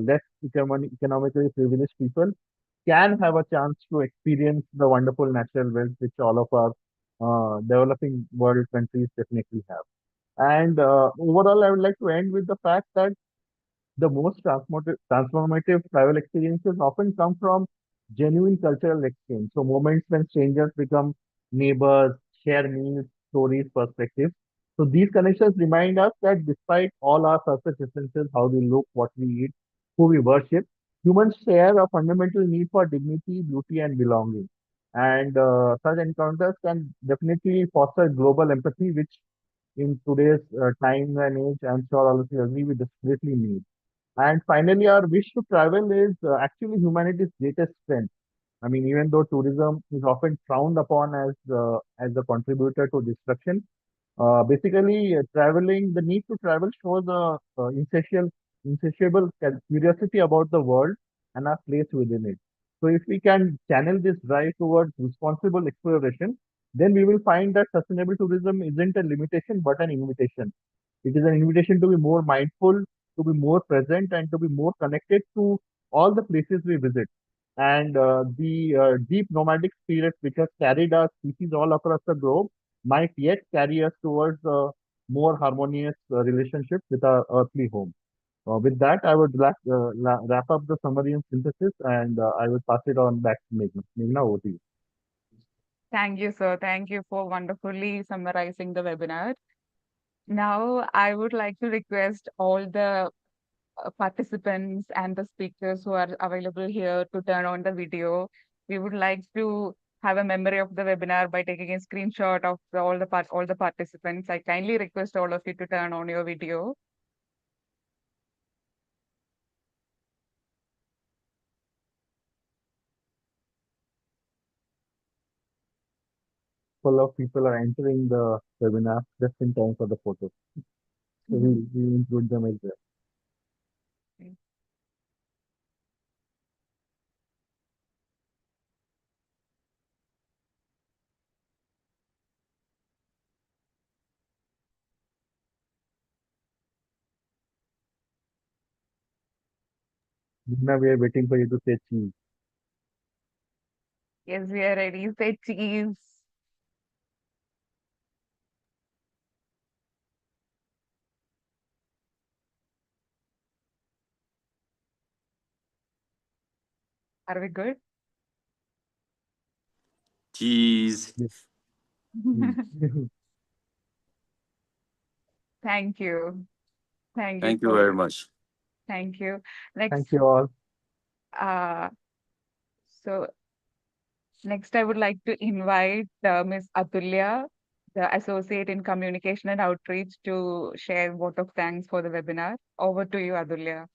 less economically privileged people can have a chance to experience the wonderful natural wealth which all of our developing world countries definitely have. And overall, I would like to end with the fact that the most transformative travel experiences often come from genuine cultural exchange. So moments when strangers become neighbors, share meals, stories, perspectives. So these connections remind us that despite all our surface differences, how we look, what we eat, who we worship, humans share a fundamental need for dignity, beauty, and belonging. And such encounters can definitely foster global empathy, which in today's time and age, I'm sure all of you agree, we desperately need. And finally, our wish to travel is actually humanity's greatest strength. I mean, even though tourism is often frowned upon as a contributor to destruction, basically traveling, the need to travel shows a insatiable curiosity about the world and our place within it. So, if we can channel this drive towards responsible exploration, then we will find that sustainable tourism isn't a limitation but an invitation. It is an invitation to be more mindful, to be more present, and to be more connected to all the places we visit. And the deep nomadic spirit which has carried our species all across the globe might yet carry us towards a more harmonious relationship with our earthly home. With that, I would wrap up the summary and synthesis, and I will pass it on back to Meghna. Meghna, over to you.
Thank you, sir. Thank you for wonderfully summarizing the webinar. Now, I would like to request all the participants and the speakers who are available here to turn on the video. We would like to have a memory of the webinar by taking a screenshot of all the participants. I kindly request all of you to turn on your video.
Full of people are entering the webinar just in time for the photos. So we include them as well. Meghna, we are waiting for you to say cheese.
Yes, we are ready. Say cheese. Are we good?
Cheese.
Yes.
Thank you. Thank you
Thank you very
for
much.
thank you.
Thank
Next,
you all.
So next I would like to invite Ms. Atulya, the Associate in Communication and Outreach, to share vote of thanks for the webinar. Over to you, Atulya.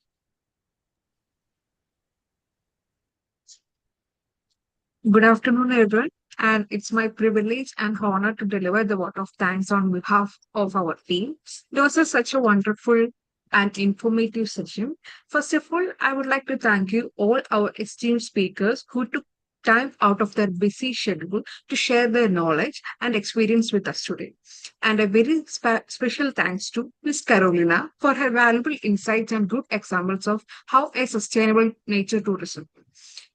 Good afternoon, everyone, and it's my privilege and honor to deliver the vote of thanks on behalf of our team. It was such a wonderful and informative session. First of all, I would like to thank you all our esteemed speakers who took time out of their busy schedule to share their knowledge and experience with us today. And a very special thanks to Ms. Carolina for her valuable insights and good examples of how a sustainable nature tourism.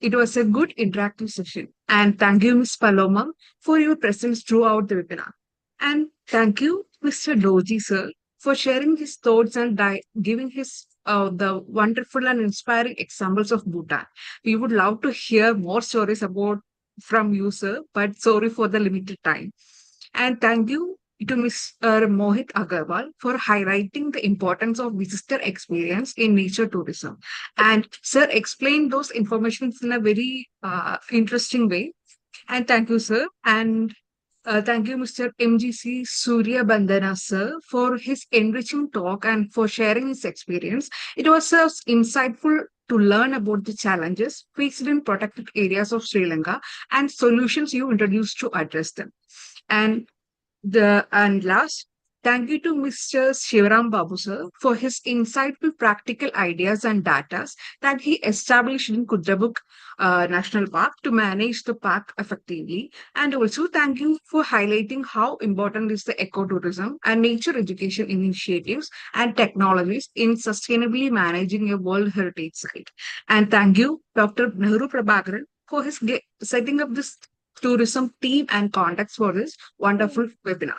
It was a good interactive session. And thank you, Ms. Paloma, for your presence throughout the webinar. And thank you, Mr. Dorji, sir, for sharing his thoughts and giving his the wonderful and inspiring examples of Bhutan. We would love to hear more stories about from you, sir, but sorry for the limited time. And thank you to Mr. Mohit Aggarwal for highlighting the importance of visitor experience in nature tourism. And sir explained those informations in a very interesting way. And thank you, sir. And thank you, Mr. MGC Sooriyabandara, sir, for his enriching talk and for sharing his experience. It was insightful to learn about the challenges faced in protected areas of Sri Lanka and solutions you introduced to address them. And last, thank you to Mr. Sivaram Babu sir for his insightful practical ideas and data that he established in Kudremukh National Park to manage the park effectively. And also thank you for highlighting how important is the ecotourism and nature education initiatives and technologies in sustainably managing a World Heritage Site. And thank you, Dr. Nehru Prabakaran, for his setting up this tourism team and context for this wonderful webinar.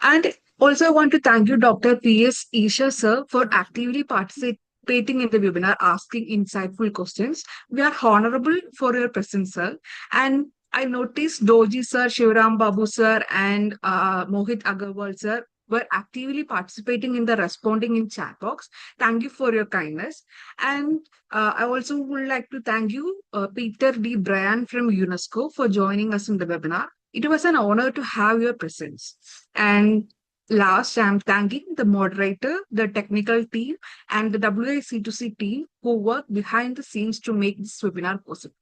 And also I want to thank you, Dr. P.S. Isha, sir, for actively participating in the webinar, asking insightful questions. We are honorable for your presence, sir. And I noticed Dorji, sir, Sivaram Babu, sir, and Mohit Aggarwal, sir, were actively participating in the responding in chat box. Thank you for your kindness. And I also would like to thank you, Peter D. Bryan from UNESCO, for joining us in the webinar. It was an honor to have your presence. And last, I'm thanking the moderator, the technical team, and the WII-C2C team who worked behind the scenes to make this webinar possible.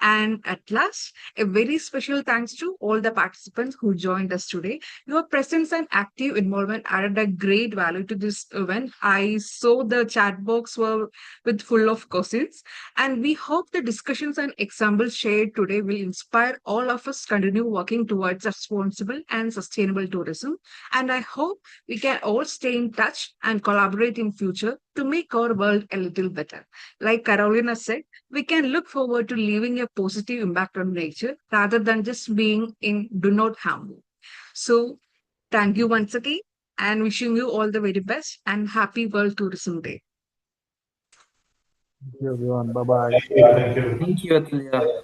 And at last, a very special thanks to all the participants who joined us today. Your presence and active involvement added a great value to this event. I saw the chat box were with full of questions, and we hope the discussions and examples shared today will inspire all of us continue working towards responsible and sustainable tourism. And I hope we can all stay in touch and collaborate in future to make our world a little better. Like Carolina said, we can look forward to leaving a positive impact on nature rather than just being in do not harm. So thank you once again and wishing you all the very best and happy World Tourism Day.
Thank you, everyone. Bye-bye.
Thank you.
Thank you, Atulya.